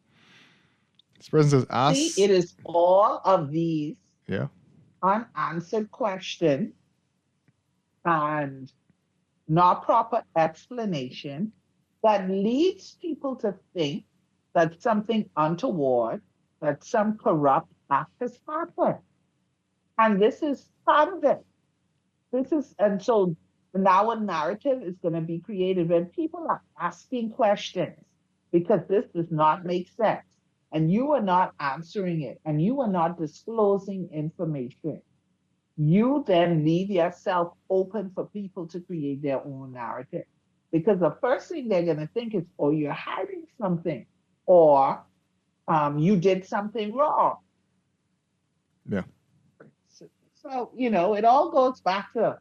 This person says, ask. See, it is all of these Yeah. unanswered questions and not proper explanation that leads people to think that something untoward, that some corrupt act has happened. And this is part of it. And so now a narrative is going to be created when people are asking questions because this does not make sense. And you are not answering it, and you are not disclosing information. You then leave yourself open for people to create their own narrative. Because the first thing they're going to think is, oh, you're hiding something, or you did something wrong. Yeah. So, it all goes back to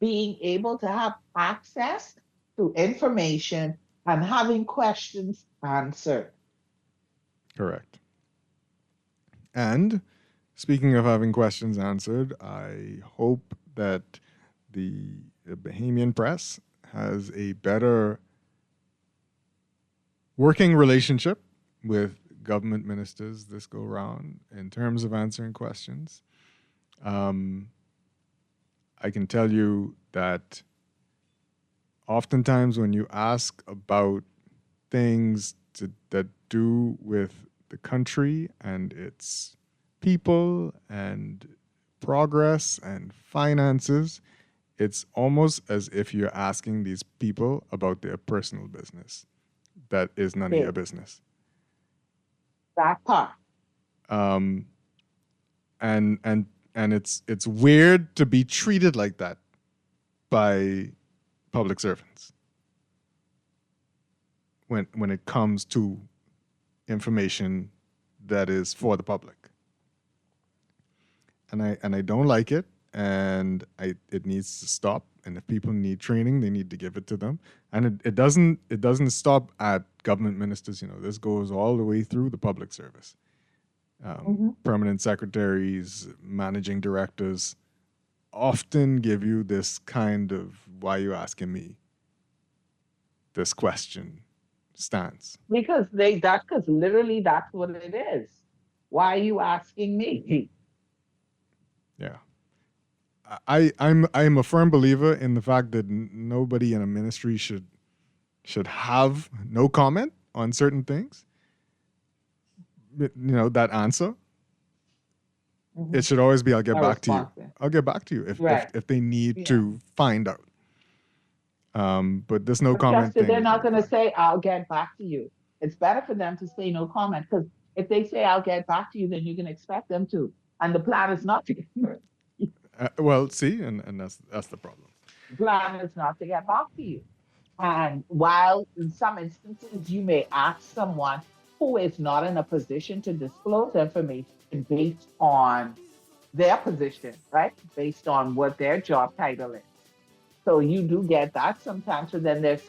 being able to have access to information and having questions answered. Correct. And speaking of having questions answered, I hope that the Bahamian press has a better working relationship with government ministers this go round in terms of answering questions. I can tell you that oftentimes when you ask about things that do with the country and its people and progress and finances, it's almost as if you're asking these people about their personal business. That is none of your business. That part. And it's weird to be treated like that by public servants when it comes to information that is for the public. And I don't like it, and it needs to stop. And if people need training, they need to give it to them. And it doesn't stop at government ministers. This goes all the way through the public service. Permanent secretaries, managing directors often give you this kind of, why are you asking me this question stance. Because literally that's what it is. Why are you asking me? Yeah. I'm a firm believer in the fact that nobody in a ministry should have no comment on certain things. That answer. Mm-hmm. It should always be, I'll get back to you. I'll get back to you if they need to find out. But there's no comment thing. They're not going to say, I'll get back to you. It's better for them to say no comment, because if they say, I'll get back to you, then you can expect them to. And the plan is not to get well, see, and that's the problem. The plan is not to get back to you. And while in some instances you may ask someone who is not in a position to disclose information based on their position, right? Based on what their job title is. So you do get that sometimes, but then there's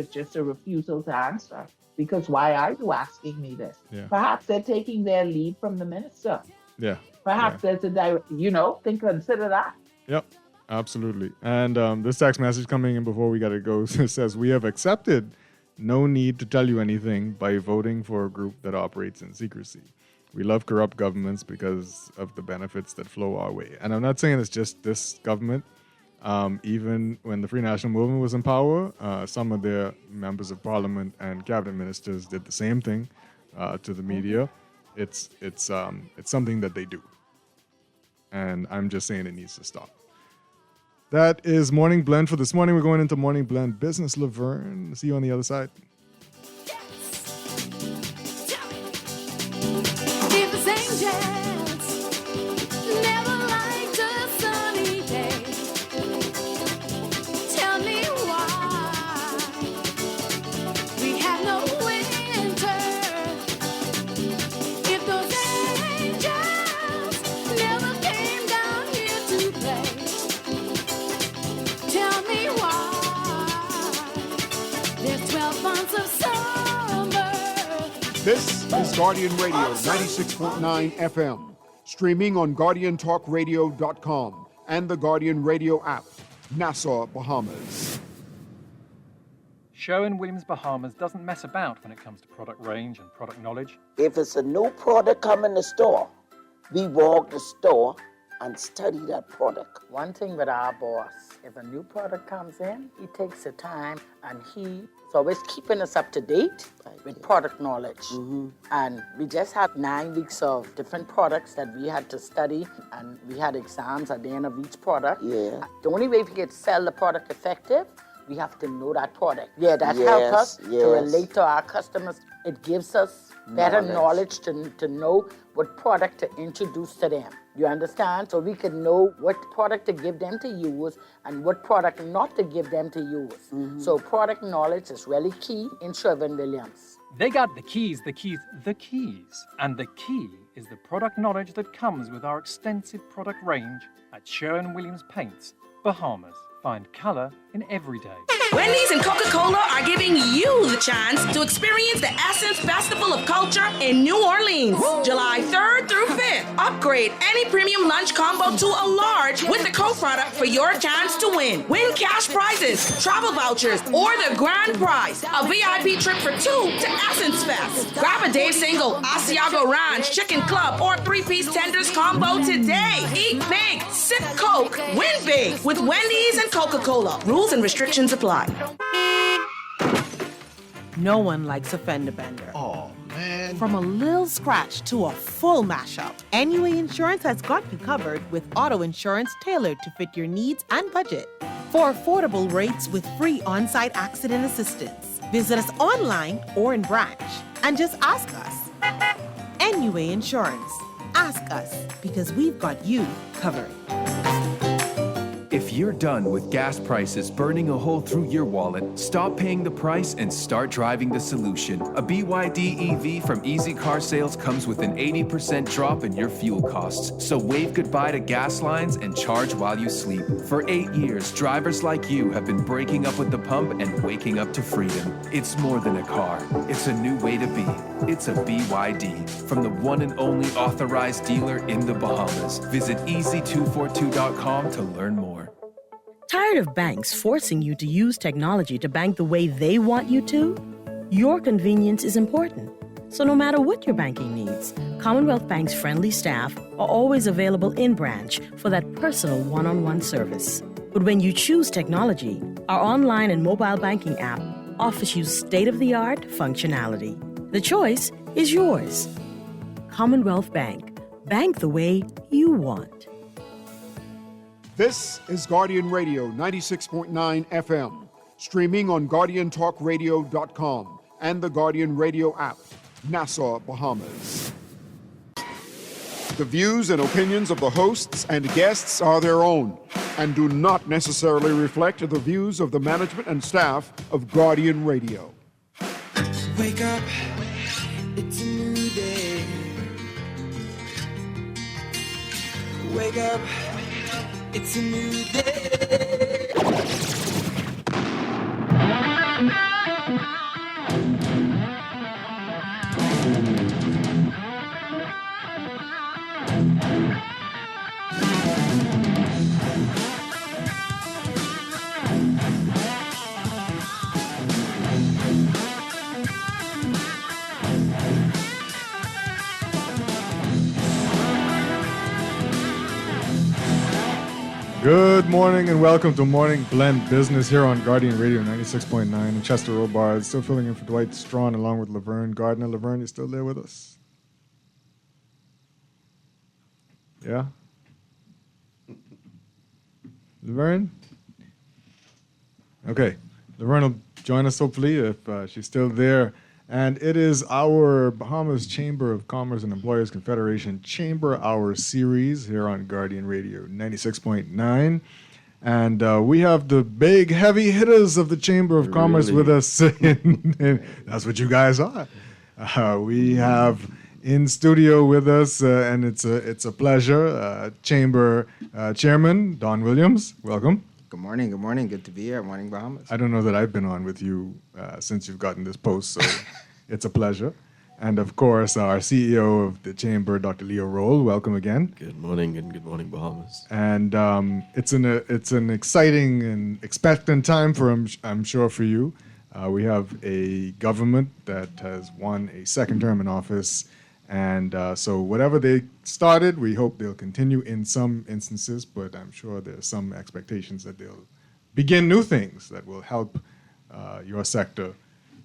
just a refusal to answer. Because why are you asking me this? Yeah. Perhaps they're taking their lead from the minister. Yeah. Perhaps there's consider that. Yep, absolutely. And this text message coming in before we got to go says, we have accepted no need to tell you anything by voting for a group that operates in secrecy. We love corrupt governments because of the benefits that flow our way. And I'm not saying it's just this government. Even when the Free National Movement was in power, some of their members of parliament and cabinet ministers did the same thing to the media. It's something that they do. And I'm just saying it needs to stop. That is Morning Blend for this morning. We're going into Morning Blend Business. Laverne, see you on the other side. This is Guardian Radio 96.9 FM, streaming on GuardianTalkRadio.com and the Guardian Radio app, Nassau, Bahamas. Sherwin-Williams Bahamas doesn't mess about when it comes to product range and product knowledge. If it's a new product come in the store, we walk the store and study that product. One thing with our boss, if a new product comes in, he takes the time and he's always keeping us up to date with product knowledge. Mm-hmm. And we just had 9 weeks of different products that we had to study, and we had exams at the end of each product. Yeah. The only way we can sell the product effective, we have to know that product. Yeah, that helps us to relate to our customers. It gives us better knowledge to know what product to introduce to them. You understand? So we can know what product to give them to use and what product not to give them to use. Mm-hmm. So product knowledge is really key in Sherwin-Williams. They got the keys. And the key is the product knowledge that comes with our extensive product range at Sherwin-Williams Paints, Bahamas. Find color in every day. Wendy's and Coca-Cola are giving you the chance to experience the Essence Festival of Culture in New Orleans, July 3rd through 5th. Upgrade any premium lunch combo to a large with the Coke product for your chance to win. Win cash prizes, travel vouchers, or the grand prize, a VIP trip for 2 to Essence Fest. Grab a Dave Single, Asiago Ranch, Chicken Club, or 3-piece tenders combo today. Eat big, sip Coke, win big with Wendy's and Coca-Cola. Rules and restrictions apply. No one likes a fender bender. Oh, man. From a little scratch to a full mashup, NUA Insurance has got you covered with auto insurance tailored to fit your needs and budget. For affordable rates with free on-site accident assistance, visit us online or in branch and just ask us. NUA Insurance. Ask us because we've got you covered. If you're done with gas prices burning a hole through your wallet, stop paying the price and start driving the solution. A BYD EV from Easy Car Sales comes with an 80% drop in your fuel costs. So wave goodbye to gas lines and charge while you sleep. For 8 years, drivers like you have been breaking up with the pump and waking up to freedom. It's more than a car. It's a new way to be. It's a BYD from the one and only authorized dealer in the Bahamas. Visit easy242.com to learn more. Tired of banks forcing you to use technology to bank the way they want you to? Your convenience is important. So no matter what your banking needs, Commonwealth Bank's friendly staff are always available in branch for that personal one-on-one service. But when you choose technology, our online and mobile banking app offers you state-of-the-art functionality. The choice is yours. Commonwealth Bank. Bank the way you want. This is Guardian Radio 96.9 FM, streaming on GuardianTalkRadio.com and the Guardian Radio app, Nassau, Bahamas. The views and opinions of the hosts and guests are their own and do not necessarily reflect the views of the management and staff of Guardian Radio. Wake up, it's a new day. Wake up, it's a new day. Good morning and welcome to Morning Blend Business here on Guardian Radio 96.9 in Chester Robards. Still filling in for Dwight Strachan along with Laverne Gardner. Laverne, you still there with us? Yeah? Laverne? Okay. Laverne will join us hopefully if she's still there. And it is our Bahamas Chamber of Commerce and Employers Confederation Chamber Hour series here on Guardian Radio 96.9. And we have the big heavy hitters of the Chamber of Commerce with us. That's what you guys are. We have in studio with us, and it's a pleasure, Chamber Chairman Don Williams. Welcome. Good morning. Good morning. Good to be here. Morning, Bahamas. I don't know that I've been on with you since you've gotten this post, so it's a pleasure. And of course, our CEO of the Chamber, Dr. Leo Roll. Welcome again. Good morning, and good morning, Bahamas. And it's an exciting and expectant time for I'm sure for you. We have a government that has won a second term in office. And so whatever they started, we hope they'll continue in some instances, but I'm sure there's some expectations that they'll begin new things that will help your sector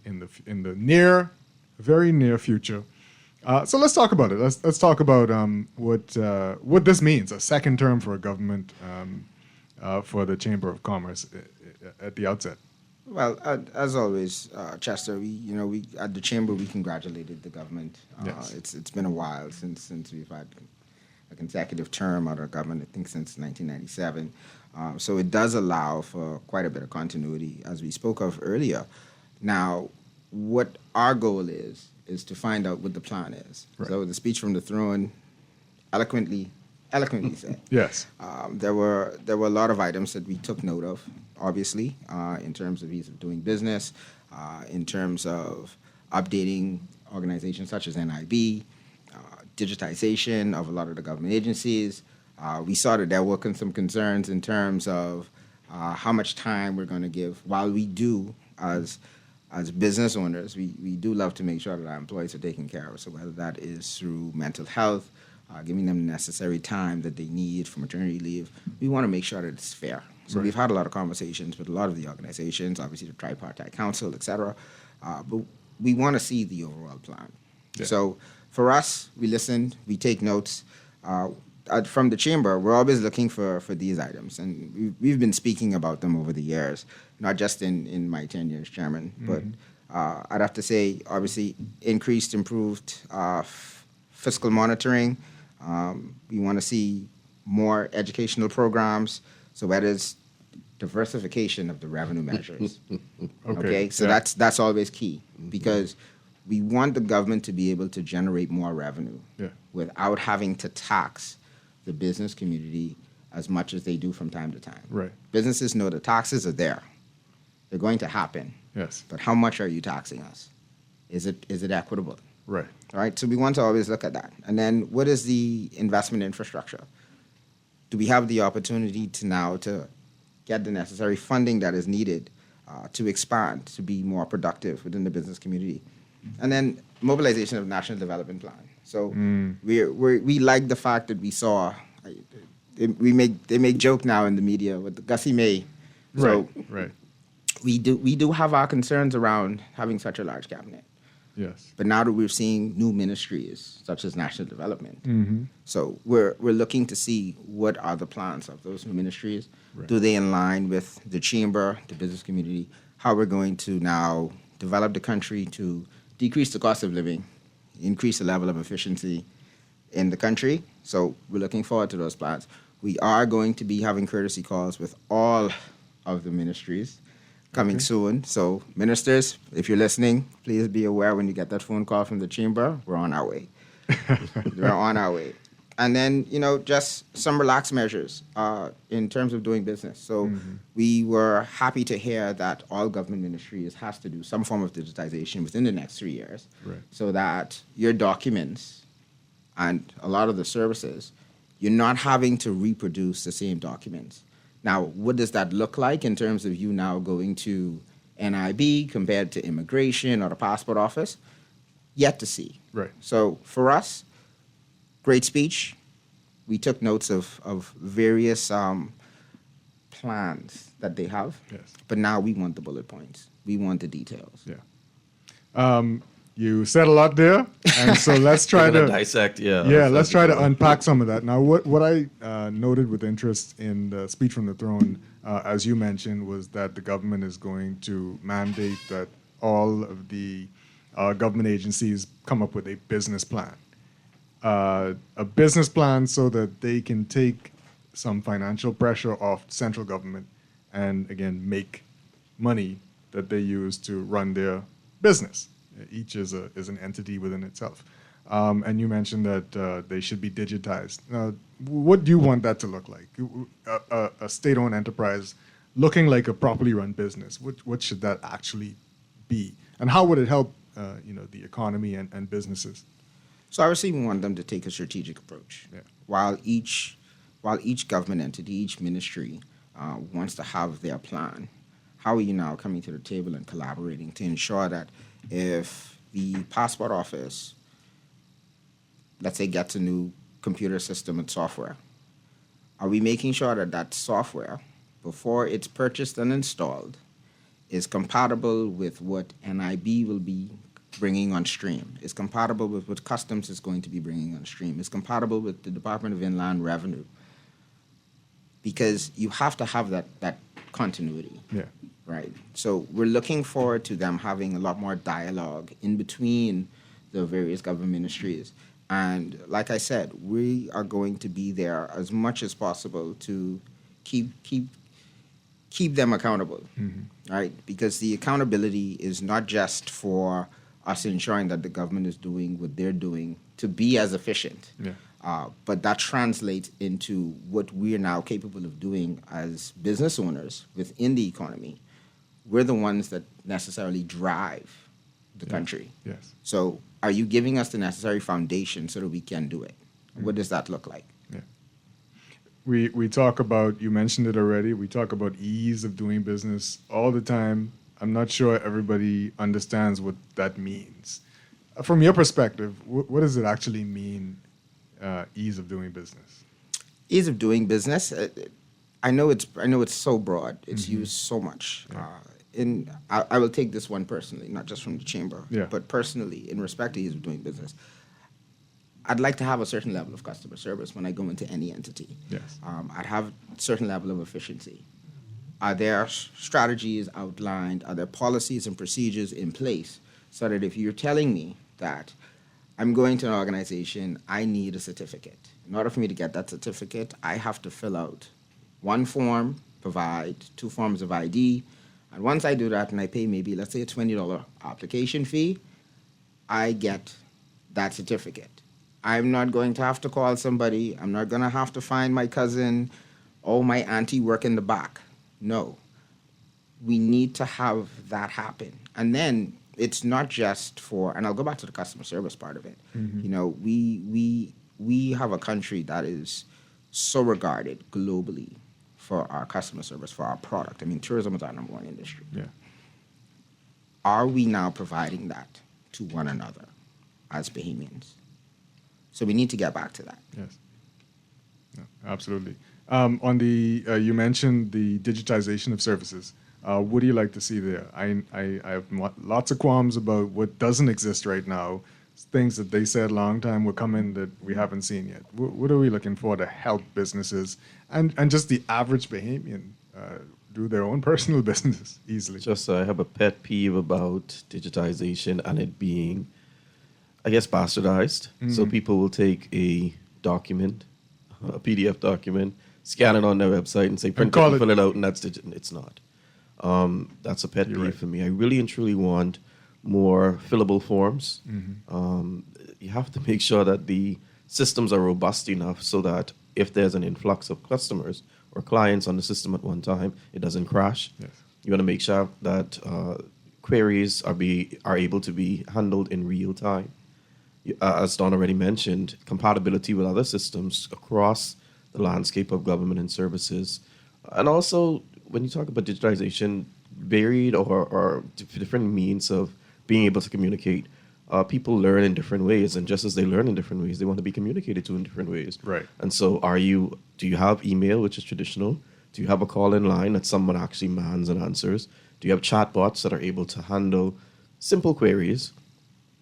in the very near future. So let's talk about it. Let's talk about what this means, a second term for a government for the Chamber of Commerce at the outset. Well, as always, Chester, we at the Chamber, we congratulated the government. Yes. It's been a while since we've had a consecutive term out of government, I think since 1997. So it does allow for quite a bit of continuity, as we spoke of earlier. Now, what our goal is to find out what the plan is. Right. So the speech from the throne eloquently said. Yes. There were a lot of items that we took note of, obviously, in terms of ease of doing business, in terms of updating organizations such as NIB, digitization of a lot of the government agencies. We saw that there were some concerns in terms of how much time we're going to give. While we do, as business owners, we do love to make sure that our employees are taken care of. So whether that is through mental health, giving them the necessary time that they need for maternity leave, we want to make sure that it's fair. So Right. We've had a lot of conversations with a lot of the organizations, obviously the Tripartite Council, et cetera, but we want to see the overall plan. Yeah. So for us, we listen, we take notes. From the Chamber, we're always looking for these items, and we've been speaking about them over the years, not just in my tenure as chairman, but I'd have to say, obviously, improved fiscal monitoring. We want to see more educational programs, so that is diversification of the revenue measures. Okay? So yeah. that's always key, because we want the government to be able to generate more revenue without having to tax the business community as much as they do from time to time. Right. Businesses know the taxes are there. They're going to happen. Yes. But how much are you taxing us? Is it equitable? Right. All right. So we want to always look at that. And then what is the investment infrastructure? Do we have the opportunity to get the necessary funding that is needed to expand, to be more productive within the business community? And then mobilization of national development plan. So we like the fact that we saw, they make joke now in the media with the Gussie May. So right. We do have our concerns around having such a large cabinet. Yes. But now that we're seeing new ministries such as national development, Mm-hmm. so we're looking to see what are the plans of those new ministries. Right. Do they align with the chamber, the business community? How we're going to now develop the country to decrease the cost of living, increase the level of efficiency in the country. So we're looking forward to those plans. We are going to be having courtesy calls with all of the ministries coming soon. So ministers, if you're listening, please be aware when you get that phone call from the chamber, we're on our way. We're on our way. And then, just some relaxed measures in terms of doing business. So we were happy to hear that all government ministries has to do some form of digitization within the next 3 years, so that your documents and a lot of the services, you're not having to reproduce the same documents. Now, what does that look like in terms of you now going to NIB compared to immigration or the passport office? Yet to see. Right. So for us, great speech. We took notes of various plans that they have. Yes. But now we want the bullet points. We want the details. Yeah. You said a lot there, and so let's try to dissect. Let's try to unpack some of that. Now, what I noted with interest in the speech from the throne, as you mentioned, was that the government is going to mandate that all of the government agencies come up with a business plan. A business plan so that they can take some financial pressure off central government and, again, make money that they use to run their business. Each is an entity within itself. And you mentioned that they should be digitized. Now, what do you want that to look like? A state-owned enterprise looking like a properly run business. What should that actually be? And how would it help the economy and businesses? So obviously we want them to take a strategic approach. Yeah. While each government entity, each ministry wants to have their plan, how are you now coming to the table and collaborating to ensure that if the passport office, let's say, gets a new computer system and software, are we making sure that that software, before it's purchased and installed, is compatible with what NIB will be bringing on stream, is compatible with what Customs is going to be bringing on stream, is compatible with the Department of Inland Revenue? Because you have to have that continuity. Yeah. Right. So we're looking forward to them having a lot more dialogue in between the various government ministries. And like I said, we are going to be there as much as possible to keep them accountable. Mm-hmm. Right? Because the accountability is not just for us ensuring that the government is doing what they're doing to be as efficient. Yeah. But that translates into what we're now capable of doing as business owners within the economy. We're the ones that necessarily drive the country. Yes. So are you giving us the necessary foundation so that we can do it? What does that look like? Yeah. We talk about, you mentioned it already, we talk about ease of doing business all the time. I'm not sure everybody understands what that means. From your perspective, what does it actually mean, ease of doing business? Ease of doing business, I know it's so broad. It's used so much. Yeah. I will take this one personally, not just from the chamber, Yeah. but personally, in respect to ease of doing business. I'd like to have a certain level of customer service when I go into any entity. Yes. I'd have a certain level of efficiency. Are there strategies outlined? Are there policies and procedures in place so that if you're telling me that I'm going to an organization, I need a certificate. In order for me to get that certificate, I have to fill out one form, provide 2 forms of ID, and once I do that and I pay maybe, let's say, a $20 application fee, I get that certificate. I'm not going to have to call somebody. I'm not going to have to find my cousin or my auntie work in the back. No. We need to have that happen. And then it's not just for, and I'll go back to the customer service part of it. Mm-hmm. You know, we have a country that is so regarded globally for our customer service, for our product. I mean, tourism is our number one industry. Yeah. Are we now providing that to one another as Bahamians? So we need to get back to that. Yes. No, absolutely. On the, you mentioned the digitization of services. What do you like to see there? I have lots of qualms about what doesn't exist right now, things that they said a long time will come in that we haven't seen yet. What are we looking for to help businesses and just the average Bahamian do their own personal business easily? Just I have a pet peeve about digitization and it being, I guess, bastardized. Mm-hmm. So people will take a document, a PDF document, scan it on their website and say, print it and fill it out, and that's digital. It's not. That's a pet peeve for me. I really and truly want more fillable forms. Mm-hmm. You have to make sure that the systems are robust enough so that if there's an influx of customers or clients on the system at one time, it doesn't crash. Yes. You want to make sure that queries are able to be handled in real time. As Don already mentioned, compatibility with other systems across the landscape of government and services. And also, when you talk about digitization, varied or different means of being able to communicate, people learn in different ways. And just as they learn in different ways, they want to be communicated to in different ways. Right. And so do you have email, which is traditional? Do you have a call-in line that someone actually mans and answers? Do you have chatbots that are able to handle simple queries?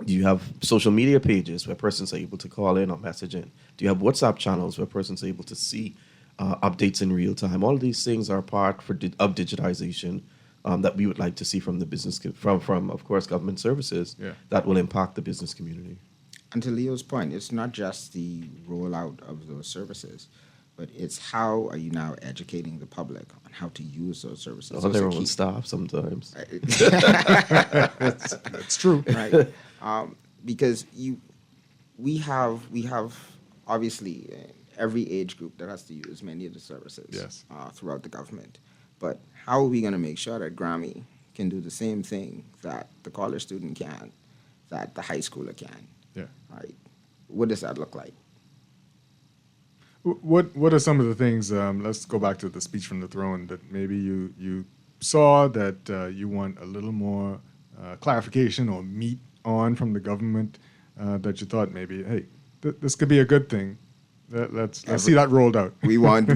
Do you have social media pages where persons are able to call in or message in? Do you have WhatsApp channels where persons are able to see updates in real time? All of these things are part of digitization that we would like to see from the business, from of course, government services that will impact the business community. And to Leo's point, it's not just the rollout of those services, but it's how are you now educating the public on how to use those services. On their own staff sometimes. That's true. Right. Because we have obviously every age group that has to use many of the services throughout the government. But how are we going to make sure that Grammy can do the same thing that the college student can, that the high schooler can? Yeah. Right. What does that look like? What are some of the things? Let's go back to the speech from the throne that maybe you saw that you want a little more clarification or meat on from the government that you thought maybe, hey, this could be a good thing. Let's see that rolled out. We want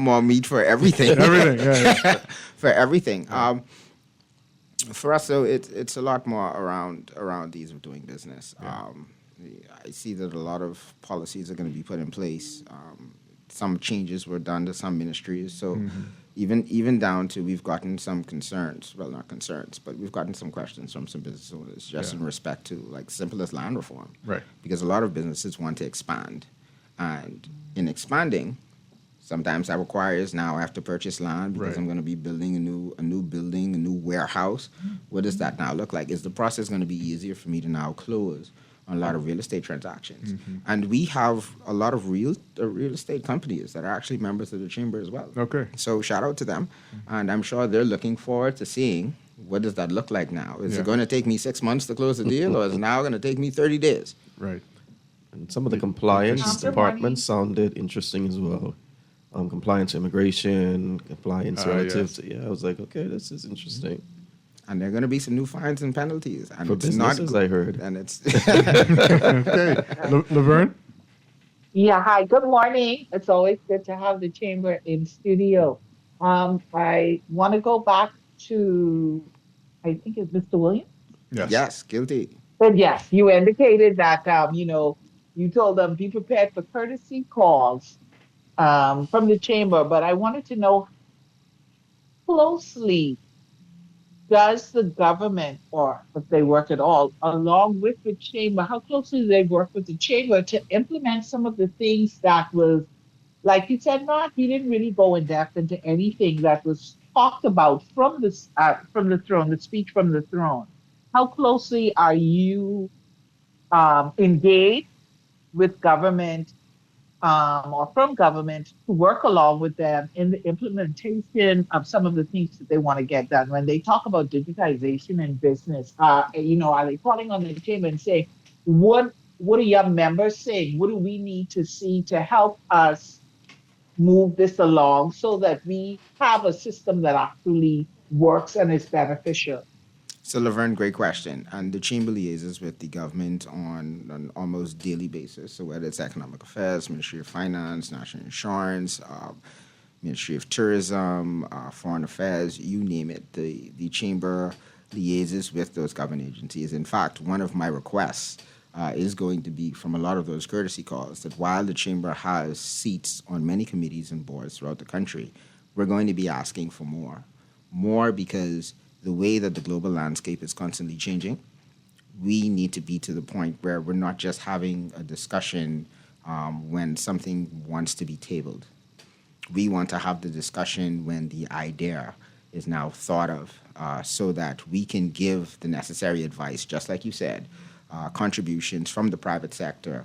more meat for everything. Everything, yeah. For everything. For us, though, it's a lot more around ease of doing business. Yeah. I see that a lot of policies are going to be put in place. Some changes were done to some ministries. So even down to we've gotten some concerns. Well, not concerns, but we've gotten some questions from some business owners just in respect to like simple as land reform. Right. Because a lot of businesses want to expand. And in expanding, sometimes that requires now I have to purchase land because I'm going to be building a new building, a new warehouse. What does that now look like? Is the process going to be easier for me to now close on a lot of real estate transactions? And we have a lot of real estate companies that are actually members of the chamber as well. Okay. So shout out to them. And I'm sure they're looking forward to seeing what does that look like now. Is it going to take me 6 months to close the deal, or is it now going to take me 30 days? Right. And some of the compliance departments sounded interesting as well. Compliance, immigration, compliance relative to, I was like, okay, this is interesting. And there are going to be some new fines and penalties. And for it's businesses, not I heard. And it's okay. Laverne? Yeah, hi, good morning. It's always good to have the chamber in studio. I want to go back to, I think it's Mr. Williams? Yes, guilty. But yes, you indicated that, you told them be prepared for courtesy calls from the chamber, but I wanted to know closely does the government, or if they work at all, along with the chamber, how closely do they work with the chamber to implement some of the things that was, like you said, he didn't really go in depth into anything that was talked about from the throne, the speech from the throne. How closely are you engaged with government or from government to work along with them in the implementation of some of the things that they want to get done? When they talk about digitization in business, are they calling on the chamber and saying, what are your members saying? What do we need to see to help us move this along so that we have a system that actually works and is beneficial? So, Laverne, great question. And the chamber liaises with the government on an almost daily basis. So whether it's Economic Affairs, Ministry of Finance, National Insurance, Ministry of Tourism, Foreign Affairs, you name it, the chamber liaises with those government agencies. In fact, one of my requests is going to be from a lot of those courtesy calls that while the chamber has seats on many committees and boards throughout the country, we're going to be asking for more. More because the way that the global landscape is constantly changing, we need to be to the point where we're not just having a discussion when something wants to be tabled. We want to have the discussion when the idea is now thought of so that we can give the necessary advice, just like you said, contributions from the private sector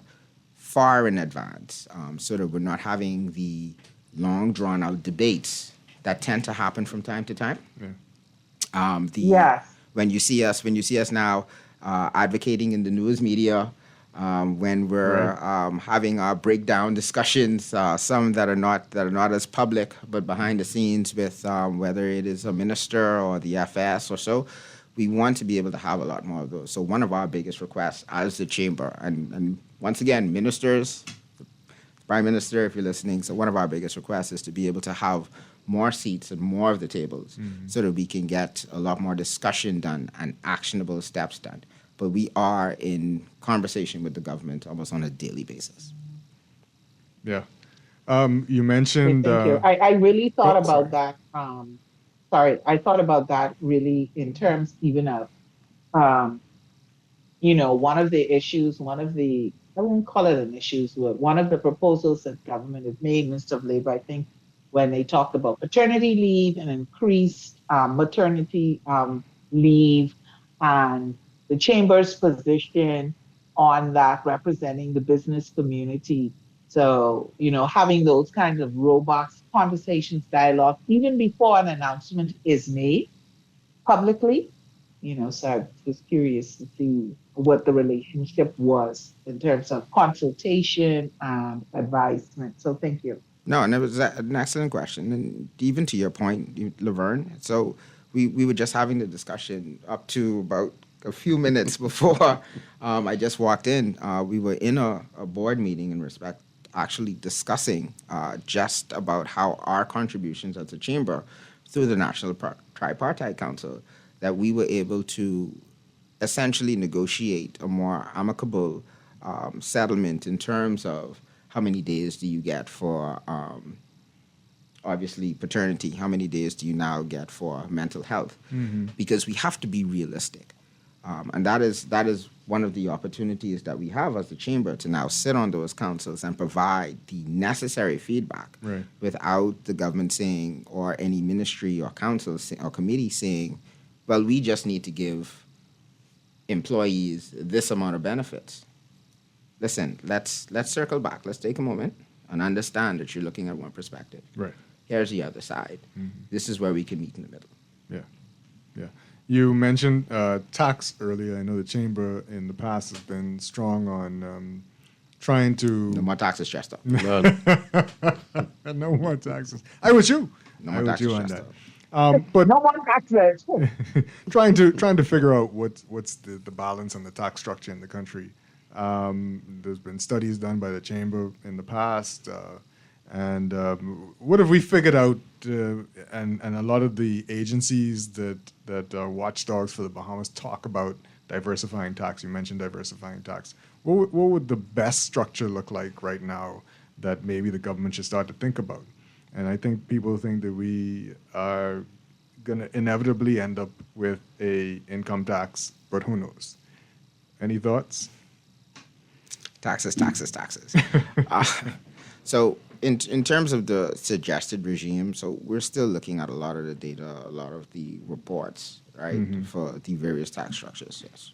far in advance so that we're not having the long drawn-out debates that tend to happen from time to time. When you see us now advocating in the news media, when we're having our breakdown discussions, some that are not as public, but behind the scenes with whether it is a minister or the FS or so, we want to be able to have a lot more of those. So one of our biggest requests as the chamber, and once again, ministers, Prime Minister, if you're listening, so one of our biggest requests is to be able to have more seats and more of the tables so that we can get a lot more discussion done and actionable steps done. But we are in conversation with the government almost on a daily basis. Yeah. You mentioned... Thank you. I really thought about sorry. that. I thought about that really in terms even of, one of the issues, I won't call it an issue, but one of the proposals that government has made, Minister of Labor, I think, when they talked about paternity leave and increased maternity leave, and the chamber's position on that, representing the business community. So, having those kinds of robust conversations, dialogue, even before an announcement is made publicly, so I was curious to see what the relationship was in terms of consultation and advisement. So thank you. No, and it was an excellent question. And even to your point, Laverne, so we were just having the discussion up to about a few minutes before I just walked in. We were in a board meeting in respect, actually discussing just about how our contributions as a chamber through the National Tripartite Council, that we were able to essentially negotiate a more amicable settlement in terms of how many days do you get for, obviously, paternity? How many days do you now get for mental health? Because we have to be realistic. And that is one of the opportunities that we have as the chamber to now sit on those councils and provide the necessary feedback without the government saying, or any ministry or council or committee saying, well, we just need to give employees this amount of benefits. Listen, let's circle back. Let's take a moment and understand that you're looking at one perspective. Right. Here's the other side. This is where we can meet in the middle. Yeah. You mentioned tax earlier. I know the chamber in the past has been strong on trying to... No more taxes, Chester. No more taxes. I with you. No more taxes, Chester. But no one taxes. trying to figure out what's the balance on the tax structure in the country. There's been studies done by the chamber in the past, and what have we figured out? And a lot of the agencies that are watchdogs for the Bahamas talk about diversifying tax. You mentioned diversifying tax. What would the best structure look like right now that maybe the government should start to think about? And I think people think that we are going to inevitably end up with a income tax, but who knows? Any thoughts? Taxes. So in terms of the suggested regime, so we're still looking at a lot of the data, a lot of the reports, right, for the various tax structures. Yes,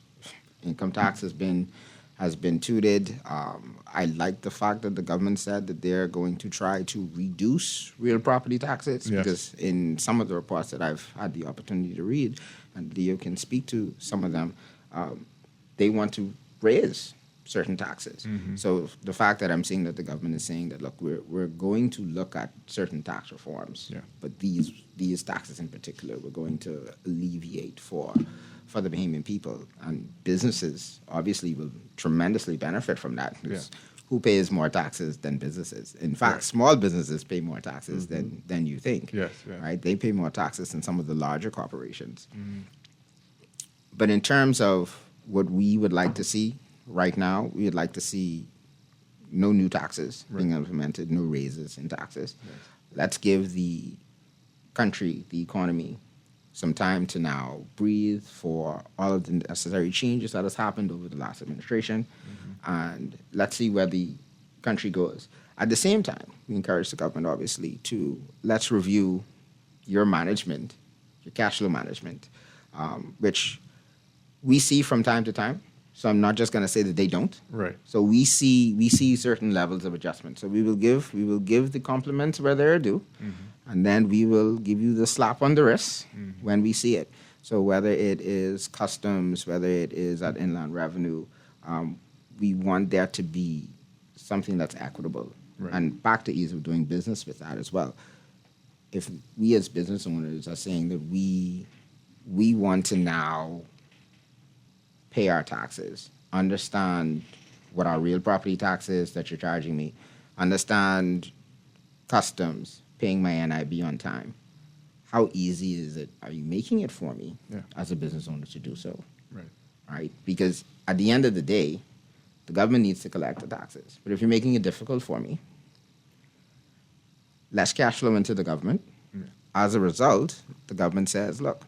income tax has been tooted. I like the fact that the government said that they're going to try to reduce real property taxes, because in some of the reports that I've had the opportunity to read, and Leo can speak to some of them, they want to raise certain taxes. So the fact that I'm seeing that the government is saying that, look, we're going to look at certain tax reforms, but these taxes in particular, we're going to alleviate for the Bahamian people, and businesses obviously will tremendously benefit from that. Who pays more taxes than businesses? In fact, small businesses pay more taxes than you think. Right? They pay more taxes than some of the larger corporations. But in terms of what we would like to see right now, we would like to see no new taxes being implemented, no raises in taxes. Let's give the country, the economy, some time to now breathe for all of the necessary changes that has happened over the last administration, and let's see where the country goes. At the same time, we encourage the government, obviously, to let's review your management, your cash flow management, which we see from time to time. So I'm not just going to say that they don't. So we see certain levels of adjustment. So we will give the compliments where they're due, and then we will give you the slap on the wrist when we see it. So whether it is customs, whether it is at inland revenue, we want there to be something that's equitable, and back to ease of doing business with that as well. If we as business owners are saying that we want to now pay our taxes, understand what our real property tax is that you're charging me, understand customs, paying my NIB on time. How easy is it? Are you making it for me as a business owner to do so? Right? Because at the end of the day, the government needs to collect the taxes. But if you're making it difficult for me, less cash flow into the government. As a result, the government says, look,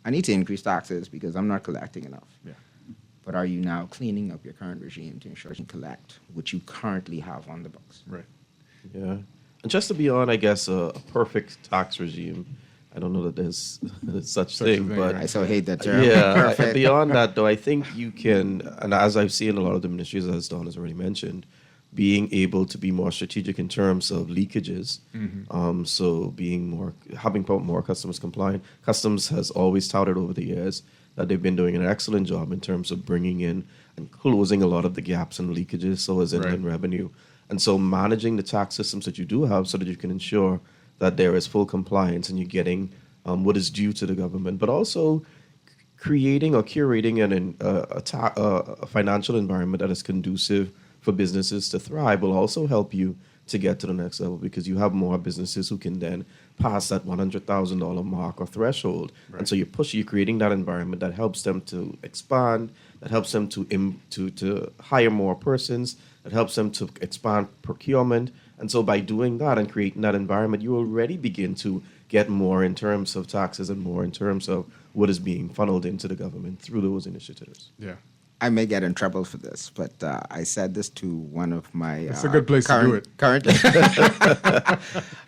I need to increase taxes because I'm not collecting enough. But are you now cleaning up your current regime to ensure you can collect what you currently have on the books? Right. Yeah. And just to be on, I guess, a perfect tax regime, I don't know that there's such thing, but I so hate that term. Yeah. Perfect. Beyond that, though, I think you can, and as I've seen a lot of the ministries, as Don has already mentioned, being able to be more strategic in terms of leakages. So having more customs compliant. Customs has always touted over the years that they've been doing an excellent job in terms of bringing in and closing a lot of the gaps and leakages, so as in revenue. And so managing the tax systems that you do have so that you can ensure that there is full compliance and you're getting what is due to the government, but also creating or curating a financial environment that is conducive for businesses to thrive will also help you to get to the next level, because you have more businesses who can then pass that $100,000 mark or threshold. And so you're creating that environment that helps them to expand, that helps them to hire more persons, that helps them to expand procurement. And so by doing that and creating that environment, you already begin to get more in terms of taxes and more in terms of what is being funneled into the government through those initiatives. Yeah. I may get in trouble for this, but I said this to one of my. It's a good place to do it. Currently.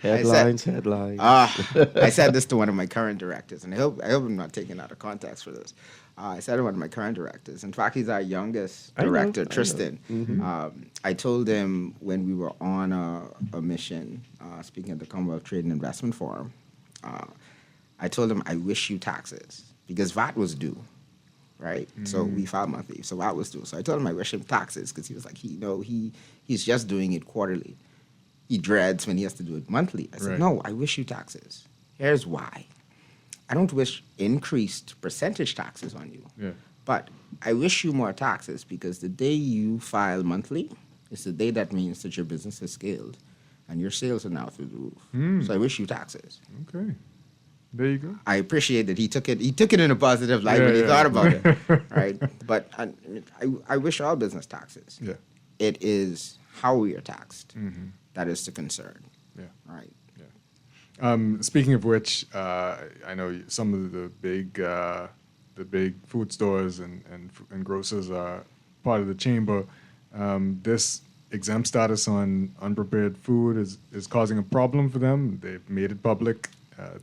Headlines. I said this to one of my current directors, and I hope I'm not taken out of context for this. I said to one of my current directors. In fact, he's our youngest director, Tristan. I told him when we were on a mission, speaking at the Commonwealth Trade and Investment Forum, I told him, I wish you taxes, because VAT was due. Right, so we filed monthly, so that was due. So I told him I wish him taxes, because he was like, he's just doing it quarterly. He dreads when he has to do it monthly. I said, no, I wish you taxes. Here's why. I don't wish increased percentage taxes on you, but I wish you more taxes, because the day you file monthly is the day that means that your business has scaled and your sales are now through the roof. So I wish you taxes. Okay. There you go. I appreciate that he took it in a positive light when he thought about it, right? But I wish all business taxes. Yeah. It is how we are taxed that is the concern. Yeah. Right. Yeah. Speaking of which, I know some of the big food stores and grocers are part of the chamber. This exempt status on unprepared food is causing a problem for them. They've made it public.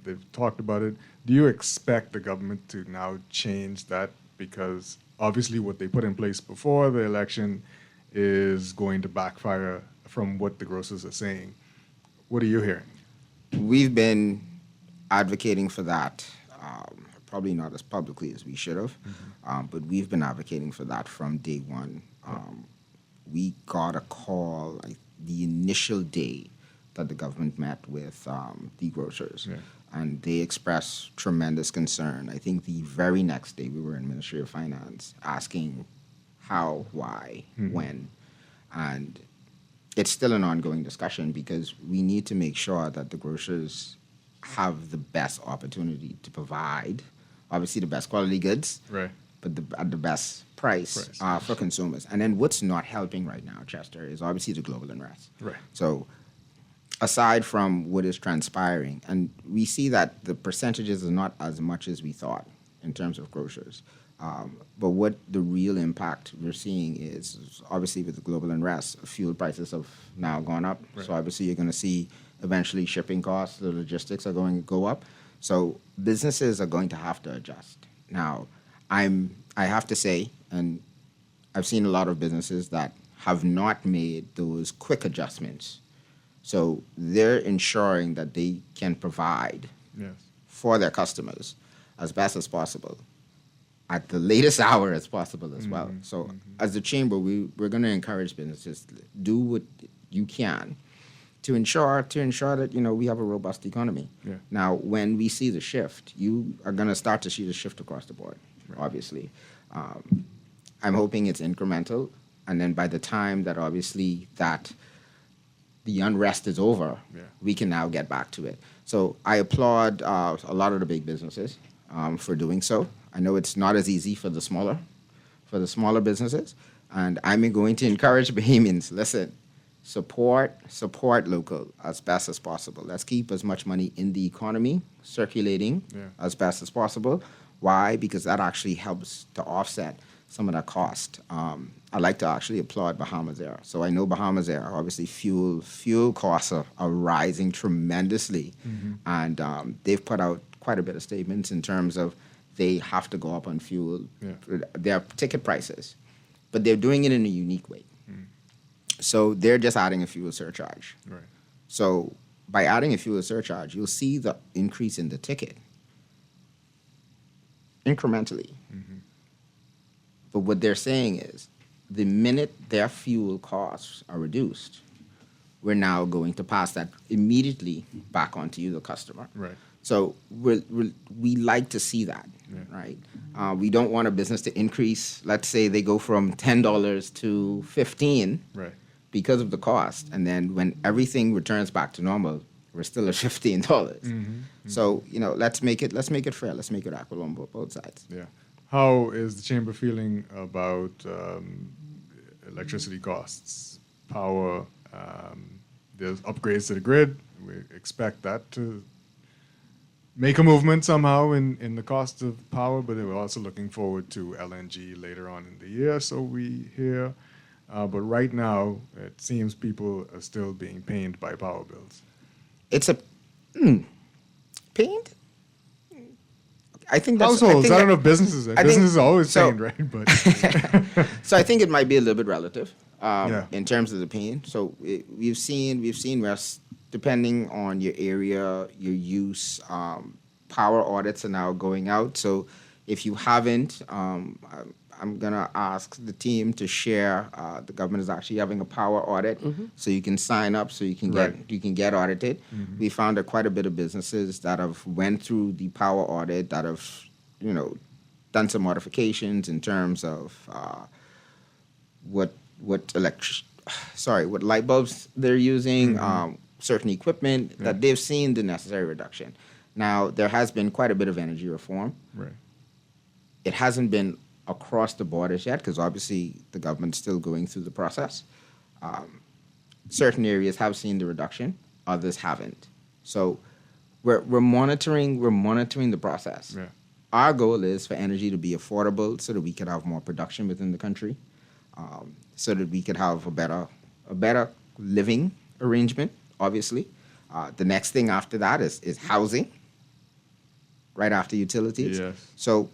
They've talked about it. Do you expect the government to now change that? Because obviously what they put in place before the election is going to backfire from what the grocers are saying. What are you hearing? We've been advocating for that, probably not as publicly as we should have, but we've been advocating for that from day one. We got a call the initial day that the government met with the grocers, and they expressed tremendous concern. I think the very next day we were in Ministry of Finance asking how, why, when, and it's still an ongoing discussion, because we need to make sure that the grocers have the best opportunity to provide, obviously, the best quality goods, but at the best price for consumers. And then what's not helping right now, Chester, is obviously the global unrest. So aside from what is transpiring, and we see that the percentages are not as much as we thought in terms of grocers. But what the real impact we're seeing is obviously with the global unrest, fuel prices have now gone up. So obviously you're going to see eventually shipping costs, the logistics are going to go up. So businesses are going to have to adjust. Now, I have to say, and I've seen a lot of businesses that have not made those quick adjustments. So they're ensuring that they can provide for their customers as best as possible at the latest hour as possible as well. So as the chamber, we're going to encourage businesses to do what you can to ensure that, we have a robust economy. Now, when we see the shift, you are going to start to see the shift across the board, obviously. I'm hoping it's incremental, and then by the time that obviously that the unrest is over, we can now get back to it. So I applaud a lot of the big businesses for doing so. I know it's not as easy for the smaller businesses, and I'm going to encourage Bahamians, listen, support local as best as possible. Let's keep as much money in the economy circulating as best as possible. Why? Because that actually helps to offset some of that cost. I like to actually applaud Bahamas Air. So I know Bahamas Air, obviously fuel costs are rising tremendously. And they've put out quite a bit of statements in terms of they have to go up on fuel, their ticket prices. But they're doing it in a unique way. So they're just adding a fuel surcharge. Right. So by adding a fuel surcharge, you'll see the increase in the ticket incrementally. But what they're saying is the minute their fuel costs are reduced, we're now going to pass that immediately back onto you, the customer. Right. So we like to see that, right? We don't want a business to increase. Let's say they go from $10 to $15 because of the cost, and then when everything returns back to normal, we're still at $15. So let's make it fair. Let's make it equitable on both sides. Yeah. How is the chamber feeling about electricity costs, power? There's upgrades to the grid. We expect that to make a movement somehow in the cost of power, but we're also looking forward to LNG later on in the year, so we hear. But right now, it seems people are still being pained by power bills. It's a pained? I think that's households. I don't know if businesses. Businesses are always pained, right? But so I think it might be a little bit relative in terms of the pain. So we've seen where, depending on your area, your use, power audits are now going out. So if you haven't, I'm gonna ask the team to share. The government is actually having a power audit, so you can sign up, so you can get audited. We found that quite a bit of businesses that have went through the power audit that have, done some modifications in terms of what light bulbs they're using, certain equipment that they've seen the necessary reduction. Now there has been quite a bit of energy reform. Right. It hasn't been across the borders yet, because obviously the government's still going through the process. Certain areas have seen the reduction, others haven't. So we're monitoring the process. Yeah. Our goal is for energy to be affordable so that we could have more production within the country, so that we could have a better living arrangement, obviously. The next thing after that is housing, right after utilities. Yes. So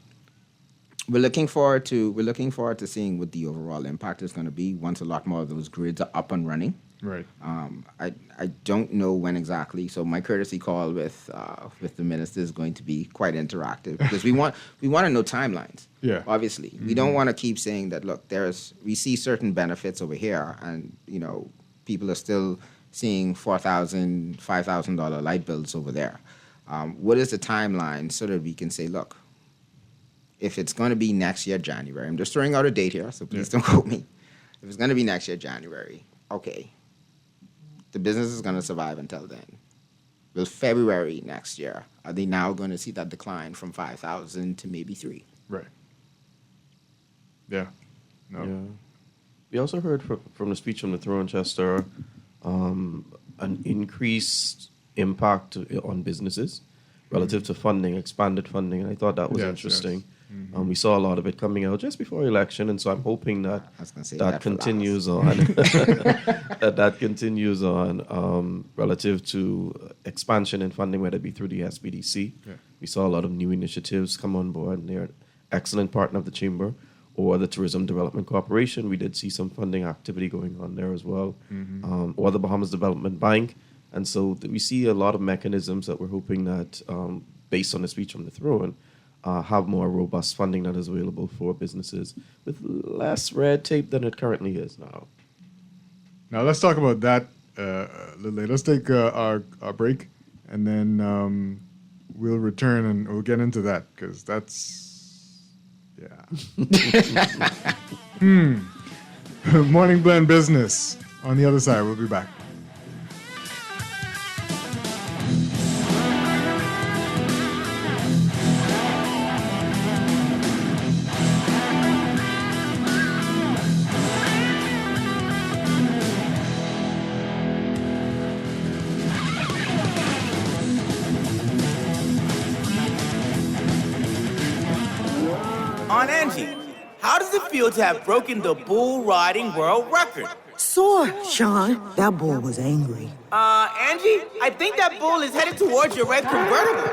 we're looking forward to seeing what the overall impact is going to be once a lot more of those grids are up and running. Right. I don't know when exactly. So my courtesy call with the minister is going to be quite interactive, because we want to know timelines. Yeah. Obviously, we don't want to keep saying that. Look, we see certain benefits over here, and people are still seeing $4,000, $5,000 light bills over there. What is the timeline so that we can say, look, if it's going to be next year, January, I'm just throwing out a date here, so please don't quote me. If it's going to be next year, January, okay, the business is going to survive until then. Well, February next year, are they now going to see that decline from 5,000 to maybe 3? Right. Yeah. No. Yeah. We also heard from the speech from the throne, Chester, an increased impact on businesses relative to funding, expanded funding, and I thought that was interesting. Yes. We saw a lot of it coming out just before election, and so I'm hoping that continues on. that continues on relative to expansion and funding, whether it be through the SBDC. Yeah. We saw a lot of new initiatives come on board, and they're an excellent partner of the Chamber. Or the Tourism Development Corporation, we did see some funding activity going on there as well. Or the Bahamas Development Bank. And so we see a lot of mechanisms that we're hoping that, based on the speech from the throne, have more robust funding that is available for businesses with less red tape than it currently is now. Now let's talk about that a little later. Let's take our break, and then we'll return and we'll get into that, because that's... Yeah. Morning Blend Business. On the other side, we'll be back. Angie, how does it feel to have broken the bull riding world record? Sore, Sean. That bull was angry. Angie, I think that bull is headed towards your red convertible.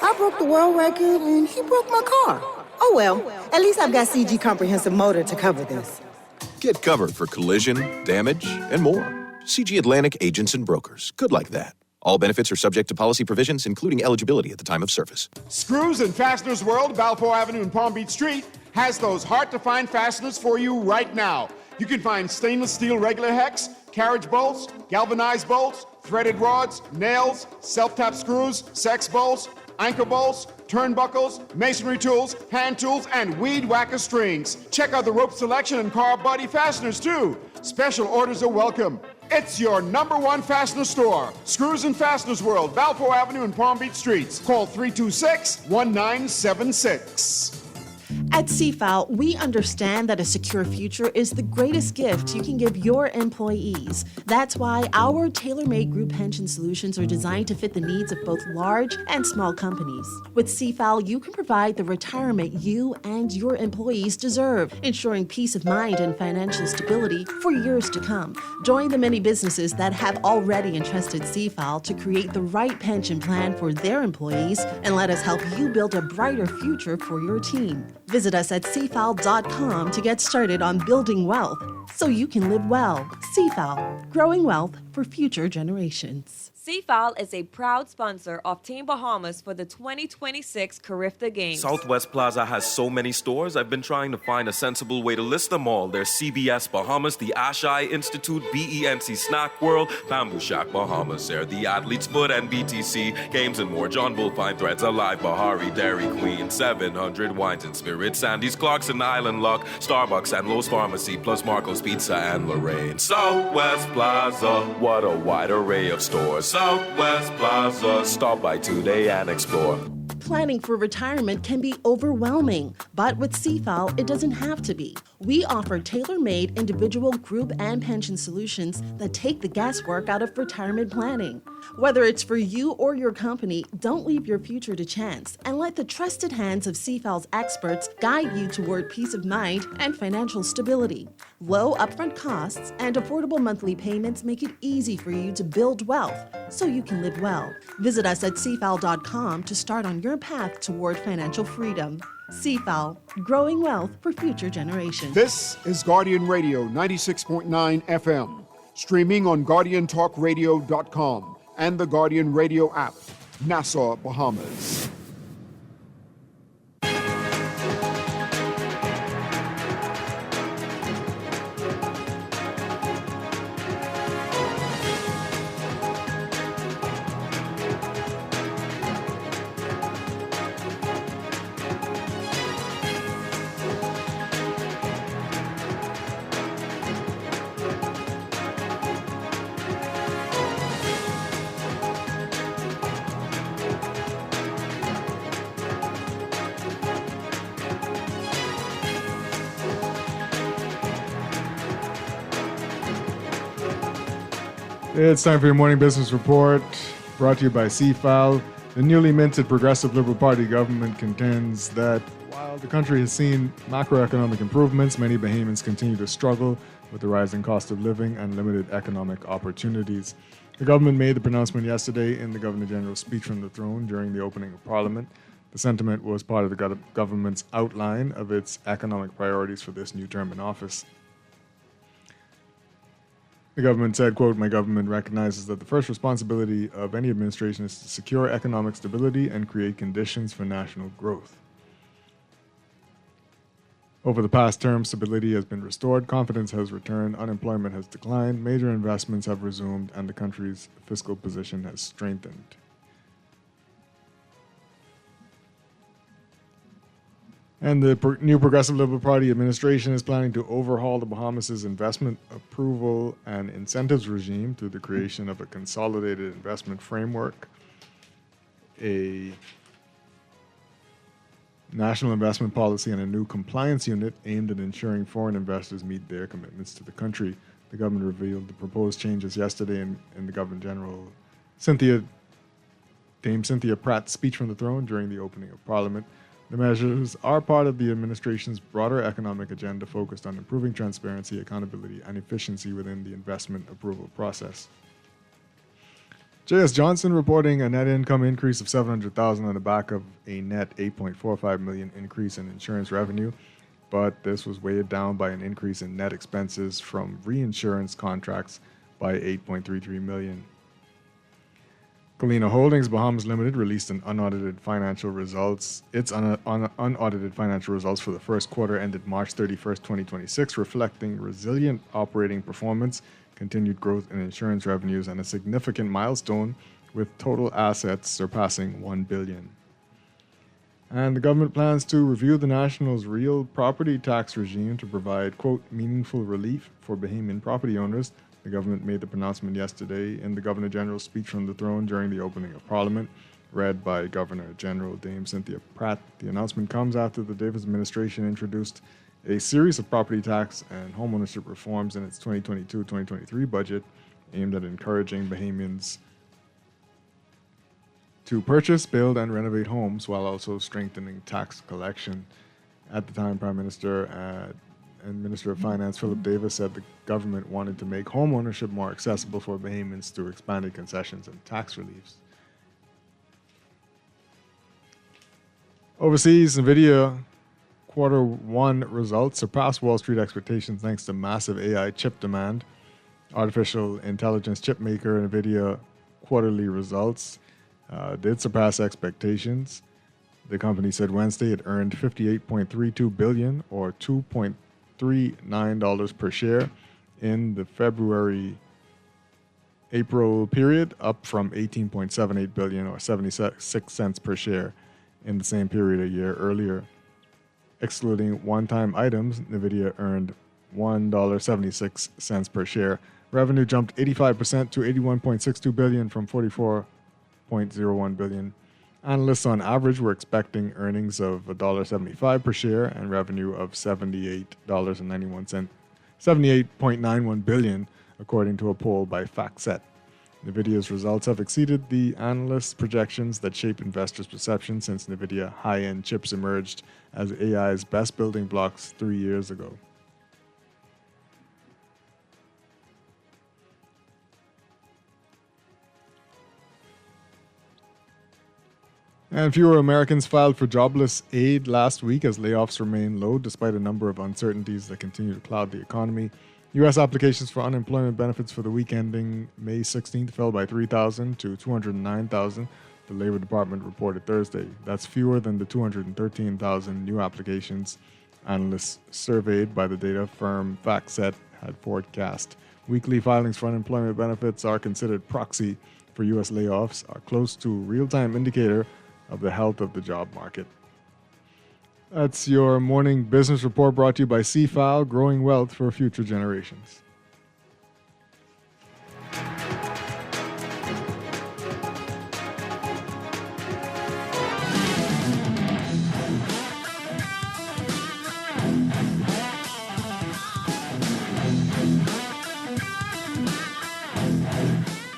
I broke the world record and he broke my car. Oh well, at least I've got CG Comprehensive Motor to cover this. Get covered for collision, damage, and more. CG Atlantic Agents and Brokers. Good like that. All benefits are subject to policy provisions, including eligibility at the time of service. Screws and Fasteners World, Balfour Avenue and Palm Beach Street, has those hard-to-find fasteners for you right now. You can find stainless steel regular hex, carriage bolts, galvanized bolts, threaded rods, nails, self-tap screws, sex bolts, anchor bolts, turnbuckles, masonry tools, hand tools, and weed whacker strings. Check out the rope selection and car body fasteners, too. Special orders are welcome. It's your #1 fastener store. Screws and Fasteners World, Balfour Avenue and Palm Beach Streets. Call 326-1976. At CFAL, we understand that a secure future is the greatest gift you can give your employees. That's why our tailor-made group pension solutions are designed to fit the needs of both large and small companies. With CFAL, you can provide the retirement you and your employees deserve, ensuring peace of mind and financial stability for years to come. Join the many businesses that have already entrusted CFAL to create the right pension plan for their employees, and let us help you build a brighter future for your team. Visit us at cfal.com to get started on building wealth so you can live well. CFAL, growing wealth for future generations. CFAL is a proud sponsor of Team Bahamas for the 2026 Carifta Games. Southwest Plaza has so many stores, I've been trying to find a sensible way to list them all. There's CBS Bahamas, the Ashai Institute, BENC Snack World, Bamboo Shack Bahamas, there, the Athlete's Foot and BTC, Games and more, John Bull Fine Threads, Alive, Bahari, Dairy Queen, 700 Wines and Spirits, Sandy's, Clarkson, Island Luck, Starbucks and Lowe's Pharmacy, plus Marco's Pizza and Lorraine. Southwest Plaza, what a wide array of stores. Southwest Plaza, stop by today and explore. Planning for retirement can be overwhelming, but with CFAL, it doesn't have to be. We offer tailor-made individual, group, and pension solutions that take the guesswork out of retirement planning. Whether it's for you or your company, don't leave your future to chance and let the trusted hands of CFAL's experts guide you toward peace of mind and financial stability. Low upfront costs and affordable monthly payments make it easy for you to build wealth so you can live well. Visit us at cfal.com to start on your path toward financial freedom. CFAL, growing wealth for future generations. This is Guardian Radio 96.9 FM, streaming on GuardianTalkRadio.com and the Guardian Radio app, Nassau, Bahamas. It's time for your morning business report, brought to you by CFAL. The newly minted Progressive Liberal Party government contends that while the country has seen macroeconomic improvements, many Bahamians continue to struggle with the rising cost of living and limited economic opportunities. The government made the pronouncement yesterday in the Governor General's speech from the throne during the opening of Parliament. The sentiment was part of the government's outline of its economic priorities for this new term in office. The government said, quote, "My government recognizes that the first responsibility of any administration is to secure economic stability and create conditions for national growth. Over the past term, stability has been restored, confidence has returned, unemployment has declined, major investments have resumed, and the country's fiscal position has strengthened." And the new Progressive Liberal Party administration is planning to overhaul the Bahamas' investment approval and incentives regime through the creation of a consolidated investment framework, a national investment policy, and a new compliance unit aimed at ensuring foreign investors meet their commitments to the country. The government revealed the proposed changes yesterday in the Governor General Dame Cynthia Pratt's speech from the throne during the opening of Parliament. The measures are part of the administration's broader economic agenda focused on improving transparency, accountability, and efficiency within the investment approval process. J.S. Johnson reporting a net income increase of $700,000 on the back of a net $8.45 million increase in insurance revenue, but this was weighed down by an increase in net expenses from reinsurance contracts by $8.33 million. Colina Holdings Bahamas Limited released an unaudited financial results. Its unaudited financial results for the first quarter ended March 31st, 2026, reflecting resilient operating performance, continued growth in insurance revenues, and a significant milestone with total assets surpassing $1 billion. And the government plans to review the national's real property tax regime to provide, quote, meaningful relief for Bahamian property owners. The government made the pronouncement yesterday in the Governor General's speech from the throne during the opening of Parliament, read by Governor General Dame Cynthia Pratt. The announcement comes after the Davis administration introduced a series of property tax and homeownership reforms in its 2022-2023 budget aimed at encouraging Bahamians to purchase, build, and renovate homes while also strengthening tax collection. At the time, Prime Minister and Minister of Finance Philip Davis said the government wanted to make home ownership more accessible for Bahamians through expanded concessions and tax reliefs. Overseas, NVIDIA quarter one results surpassed Wall Street expectations thanks to massive AI chip demand. Artificial intelligence chip maker NVIDIA quarterly results did surpass expectations. The company said Wednesday it earned $58.32 billion or $2.39 per share in the February-April period, up from $18.78 billion or 76 cents per share in the same period a year earlier. Excluding one-time items, NVIDIA earned $1.76 per share. Revenue jumped 85% to $81.62 billion from $44.01 billion. Analysts on average were expecting earnings of $1.75 per share and revenue of $78.91 billion, according to a poll by FactSet. NVIDIA's results have exceeded the analysts' projections that shape investors' perception since NVIDIA high-end chips emerged as AI's best building blocks 3 years ago. And fewer Americans filed for jobless aid last week as layoffs remain low despite a number of uncertainties that continue to cloud the economy. U.S. applications for unemployment benefits for the week ending May 16th fell by 3,000 to 209,000, the Labor Department reported Thursday. That's fewer than the 213,000 new applications analysts surveyed by the data firm FactSet had forecast. Weekly filings for unemployment benefits are considered proxy for U.S. layoffs, are close to a real-time indicator of the health of the job market. That's your morning business report brought to you by CFAL, growing wealth for future generations.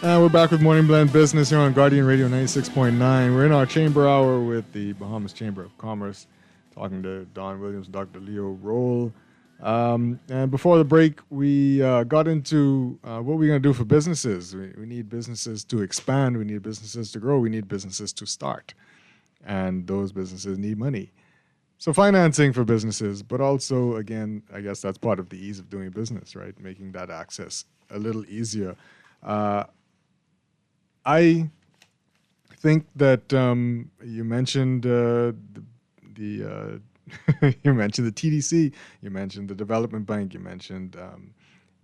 And we're back with Morning Blend Business here on Guardian Radio 96.9. We're in our chamber hour with the Bahamas Chamber of Commerce, talking to Don Williams and Dr. Leo Roll. And before the break, we got into what we're going to do for businesses. We need businesses to expand. We need businesses to grow. We need businesses to start. And those businesses need money. So financing for businesses, but also, again, I guess that's part of the ease of doing business, right? Making that access a little easier. I think that you mentioned you mentioned the TDC, you mentioned the Development Bank, you mentioned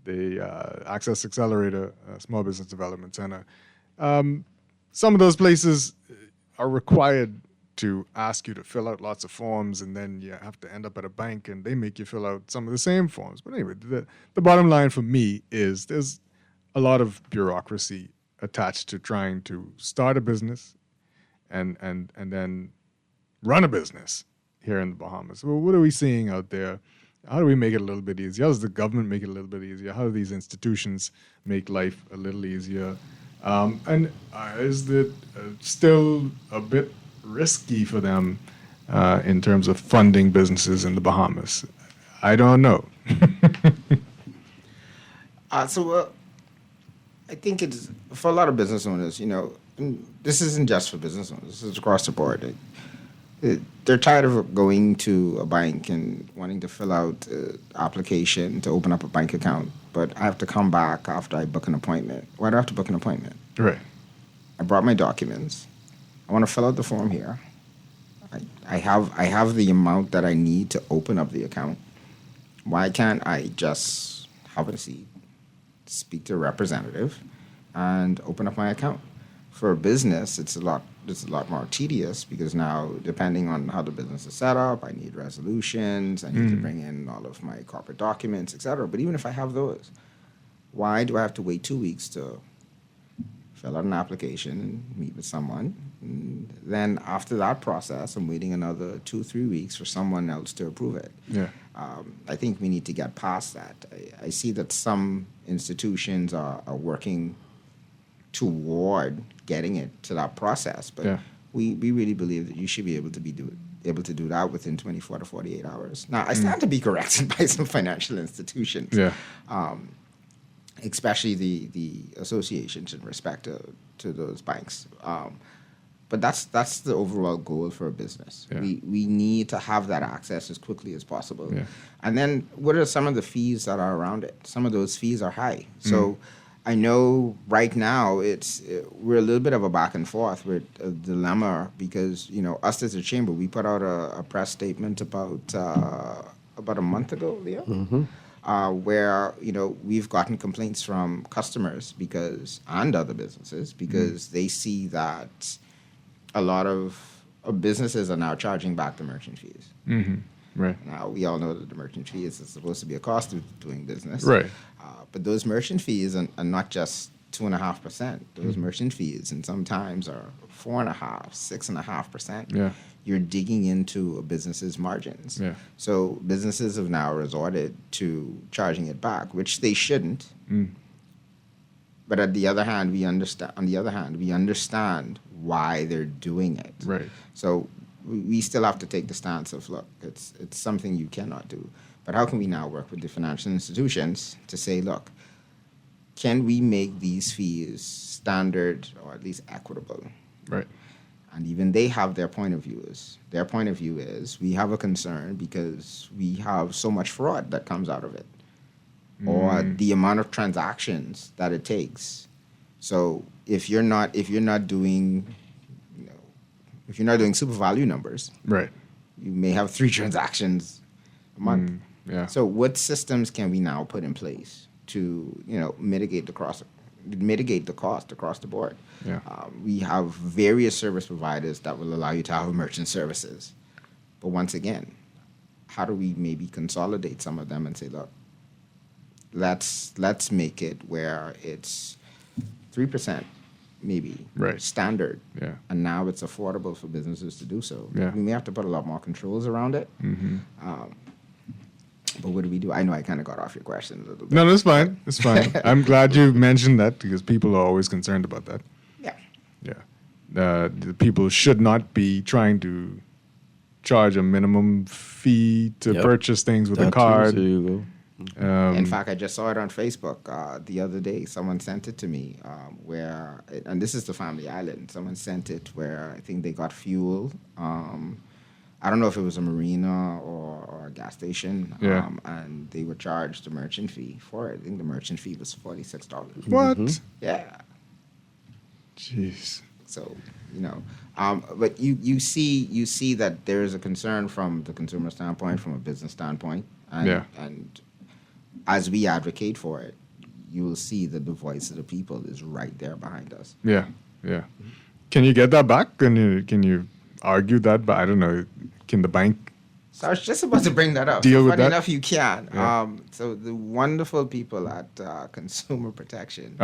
the Access Accelerator, Small Business Development Center. Some of those places are required to ask you to fill out lots of forms, and then you have to end up at a bank and they make you fill out some of the same forms. But anyway, the bottom line for me is there's a lot of bureaucracy attached to trying to start a business and then run a business here in the Bahamas. Well, what are we seeing out there? How do we make it a little bit easier? How does the government make it a little bit easier? How do these institutions make life a little easier? And is it still a bit risky for them in terms of funding businesses in the Bahamas? I don't know. I think it's for a lot of business owners, and this isn't just for business owners, this is across the board. They're tired of going to a bank and wanting to fill out an application to open up a bank account, but I have to come back after I book an appointment. Why do I have to book an appointment? Right. I brought my documents. I want to fill out the form here. I have the amount that I need to open up the account. Why can't I just have a seat, speak to a representative, and open up my account? For a business, it's a lot more tedious because now, depending on how the business is set up, I need resolutions, I need to bring in all of my corporate documents, etc. But even if I have those, why do I have to wait 2 weeks to fill out an application and meet with someone? And then after that process, I'm waiting another 2-3 weeks for someone else to approve it. Yeah. I think we need to get past that. I see that some institutions are working toward getting it to that process, but we really believe that you should be able to do that within 24 to 48 hours. Now, I stand to be corrected by some financial institutions, especially the associations in respect to those banks. But that's the overall goal for a business. Yeah. We need to have that access as quickly as possible. Yeah. And then what are some of the fees that are around it? Some of those fees are high. So I know right now we're a little bit of a back and forth with a dilemma because, us as a chamber, we put out a press statement about a month ago, Leo, where, we've gotten complaints from customers and other businesses because they see that a lot of businesses are now charging back the merchant fees. Right. Now, we all know that the merchant fees is supposed to be a cost of doing business. Right. But those merchant fees are not just 2.5%. Those merchant fees, and sometimes are 4.5%, 6.5%. Yeah. You're digging into a business's margins. Yeah. So businesses have now resorted to charging it back, which they shouldn't. But on the other hand, we understand why they're doing it. Right. So we still have to take the stance of, look, it's something you cannot do. But how can we now work with the financial institutions to say, look, can we make these fees standard or at least equitable? Right. And even they have their point of view. Their point of view is we have a concern because we have so much fraud that comes out of it, or the amount of transactions that it takes. So if you're not doing super value numbers, right, you may have 3 transactions a month. Yeah. So what systems can we now put in place to mitigate the cost across the board? Yeah. We have various service providers that will allow you to have merchant services, but once again, how do we maybe consolidate some of them and say, look, let's make it where it's 3% maybe standard, and now it's affordable for businesses to do so. Yeah. We may have to put a lot more controls around it. But what do we do? I know I kind of got off your question a little bit. No, that's fine. It's fine. I'm glad you mentioned that because people are always concerned about that. Yeah. Yeah. The people should not be trying to charge a minimum fee to purchase things with a card. There you go. In fact, I just saw it on Facebook the other day. Someone sent it to me and this is the Family Island. Someone sent it where I think they got fuel. I don't know if it was a marina or a gas station. Yeah. And they were charged a merchant fee for it. I think the merchant fee was $46. What? Yeah. Jeez. So, but you see that there is a concern from the consumer standpoint, from a business standpoint. And as we advocate for it, you will see that the voice of the people is right there behind us. Yeah, yeah. Can you get that back? Can you argue that? But I don't know. Can the bank? So I was just about to bring that up. Deal with Funny that? enough, you can. Yeah. So the wonderful people at Consumer Protection,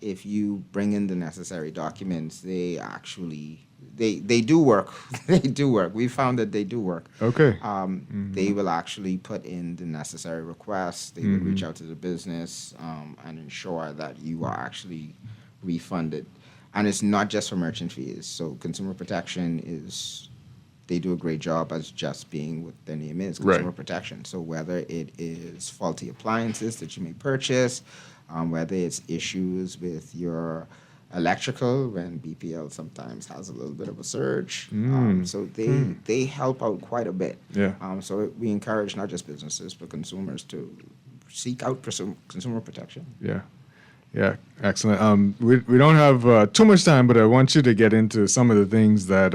if you bring in the necessary documents, they actually they do work. They do work. We found that they do work. Okay. They will actually put in the necessary requests. They will reach out to the business and ensure that you are actually refunded. And it's not just for merchant fees. So Consumer Protection is they do a great job as just being what their name is, consumer protection. So whether it is faulty appliances that you may purchase, whether it's issues with your electrical, when BPL sometimes has a little bit of a surge. So they help out quite a bit. So we encourage not just businesses, but consumers to seek out consumer protection. Yeah, excellent. We don't have too much time, but I want you to get into some of the things that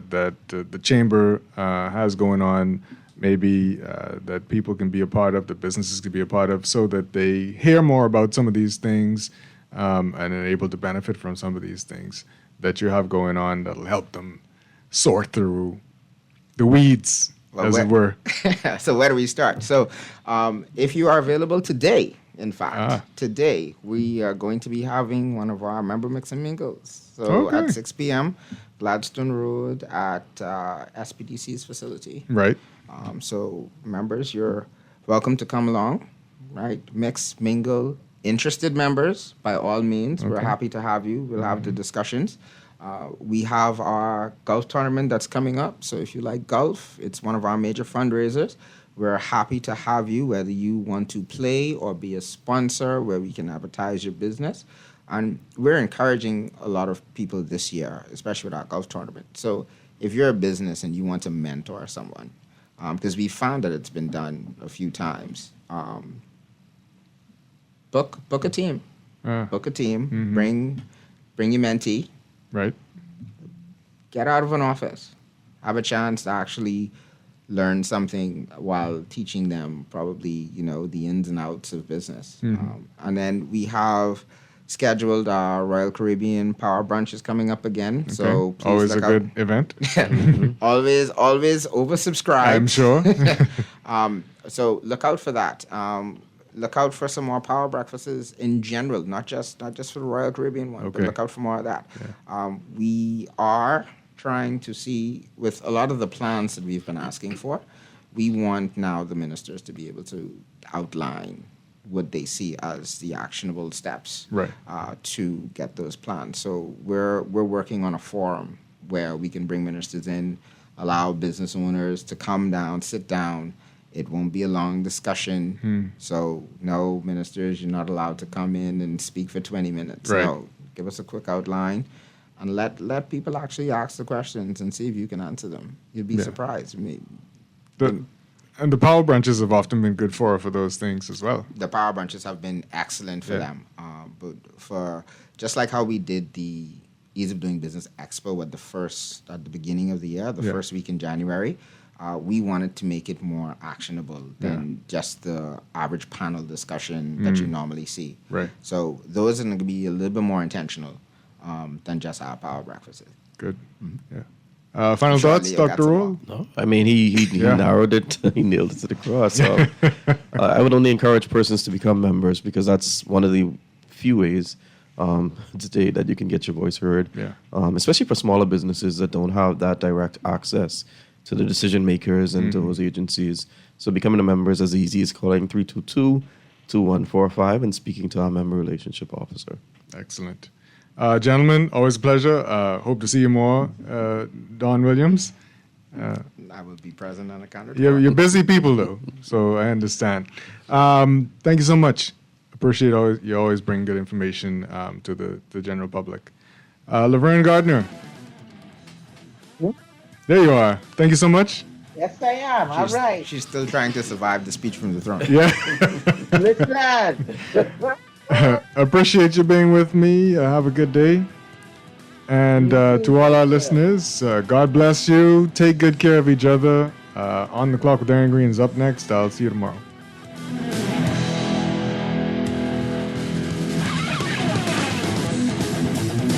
the chamber has going on, maybe that people can be a part of, that businesses can be a part of, so that they hear more about some of these things and are able to benefit from some of these things that you have going on that'll help them sort through the weeds, as it were. So where do we start? So if you are available today, in fact, today we are going to be having one of our member mix and mingles. So at 6 p.m., Gladstone Road at SPDC's facility. Right. So members, you're welcome to come along, right? Mix, mingle. Interested members, by all means, we're happy to have you. We'll have the discussions. We have our golf tournament that's coming up. So if you like golf, it's one of our major fundraisers. We're happy to have you, whether you want to play or be a sponsor where we can advertise your business. And we're encouraging a lot of people this year, especially with our golf tournament. So if you're a business and you want to mentor someone, because we found that it's been done a few times, book a team. Book a team. Bring your mentee. Right. Get out of an office. Have a chance to actually learn something while teaching them probably, the ins and outs of business. And then we have scheduled our Royal Caribbean Power Brunches coming up again. Okay. So please always a good event. Always oversubscribed. I'm sure. So look out for that. Look out for some more power breakfasts in general, not just for the Royal Caribbean one, but look out for more of that. We are trying to see, with a lot of the plans that we've been asking for, we want now the ministers to be able to outline what they see as the actionable steps to get those plans. So we're working on a forum where we can bring ministers in, allow business owners to come down, sit down. It won't be a long discussion. So no, ministers, you're not allowed to come in and speak for 20 minutes. No, give us a quick outline. And let people actually ask the questions and see if you can answer them. You'd be surprised. And the power branches have often been good for those things as well. The power branches have been excellent for them. But for just like how we did the Ease of Doing Business Expo at the beginning of the year, the first week in January, we wanted to make it more actionable than just the average panel discussion that you normally see. Right. So those are going to be a little bit more intentional than just our power breakfast. Good. Yeah. Final thoughts, Dr. Rule? No, I mean, he narrowed it. He nailed it to the cross. I would only encourage persons to become members because that's one of the few ways today that you can get your voice heard, especially for smaller businesses that don't have that direct access to the decision makers and to those agencies. So becoming a member is as easy as calling 322-2145 and speaking to our member relationship officer. Excellent. Gentlemen, always a pleasure. Hope to see you more. Don Williams. I will be present on account of You're busy people, though, so I understand. Thank you so much. Appreciate you always bring good information to the general public. Laverne Gardner. There you are. Thank you so much. Yes, I am. All right. She's still trying to survive the speech from the throne. Yeah. Listen. Appreciate you being with me. Have a good day. And to all our listeners, God bless you. Take good care of each other. On the Clock with Aaron Green is up next. I'll see you tomorrow.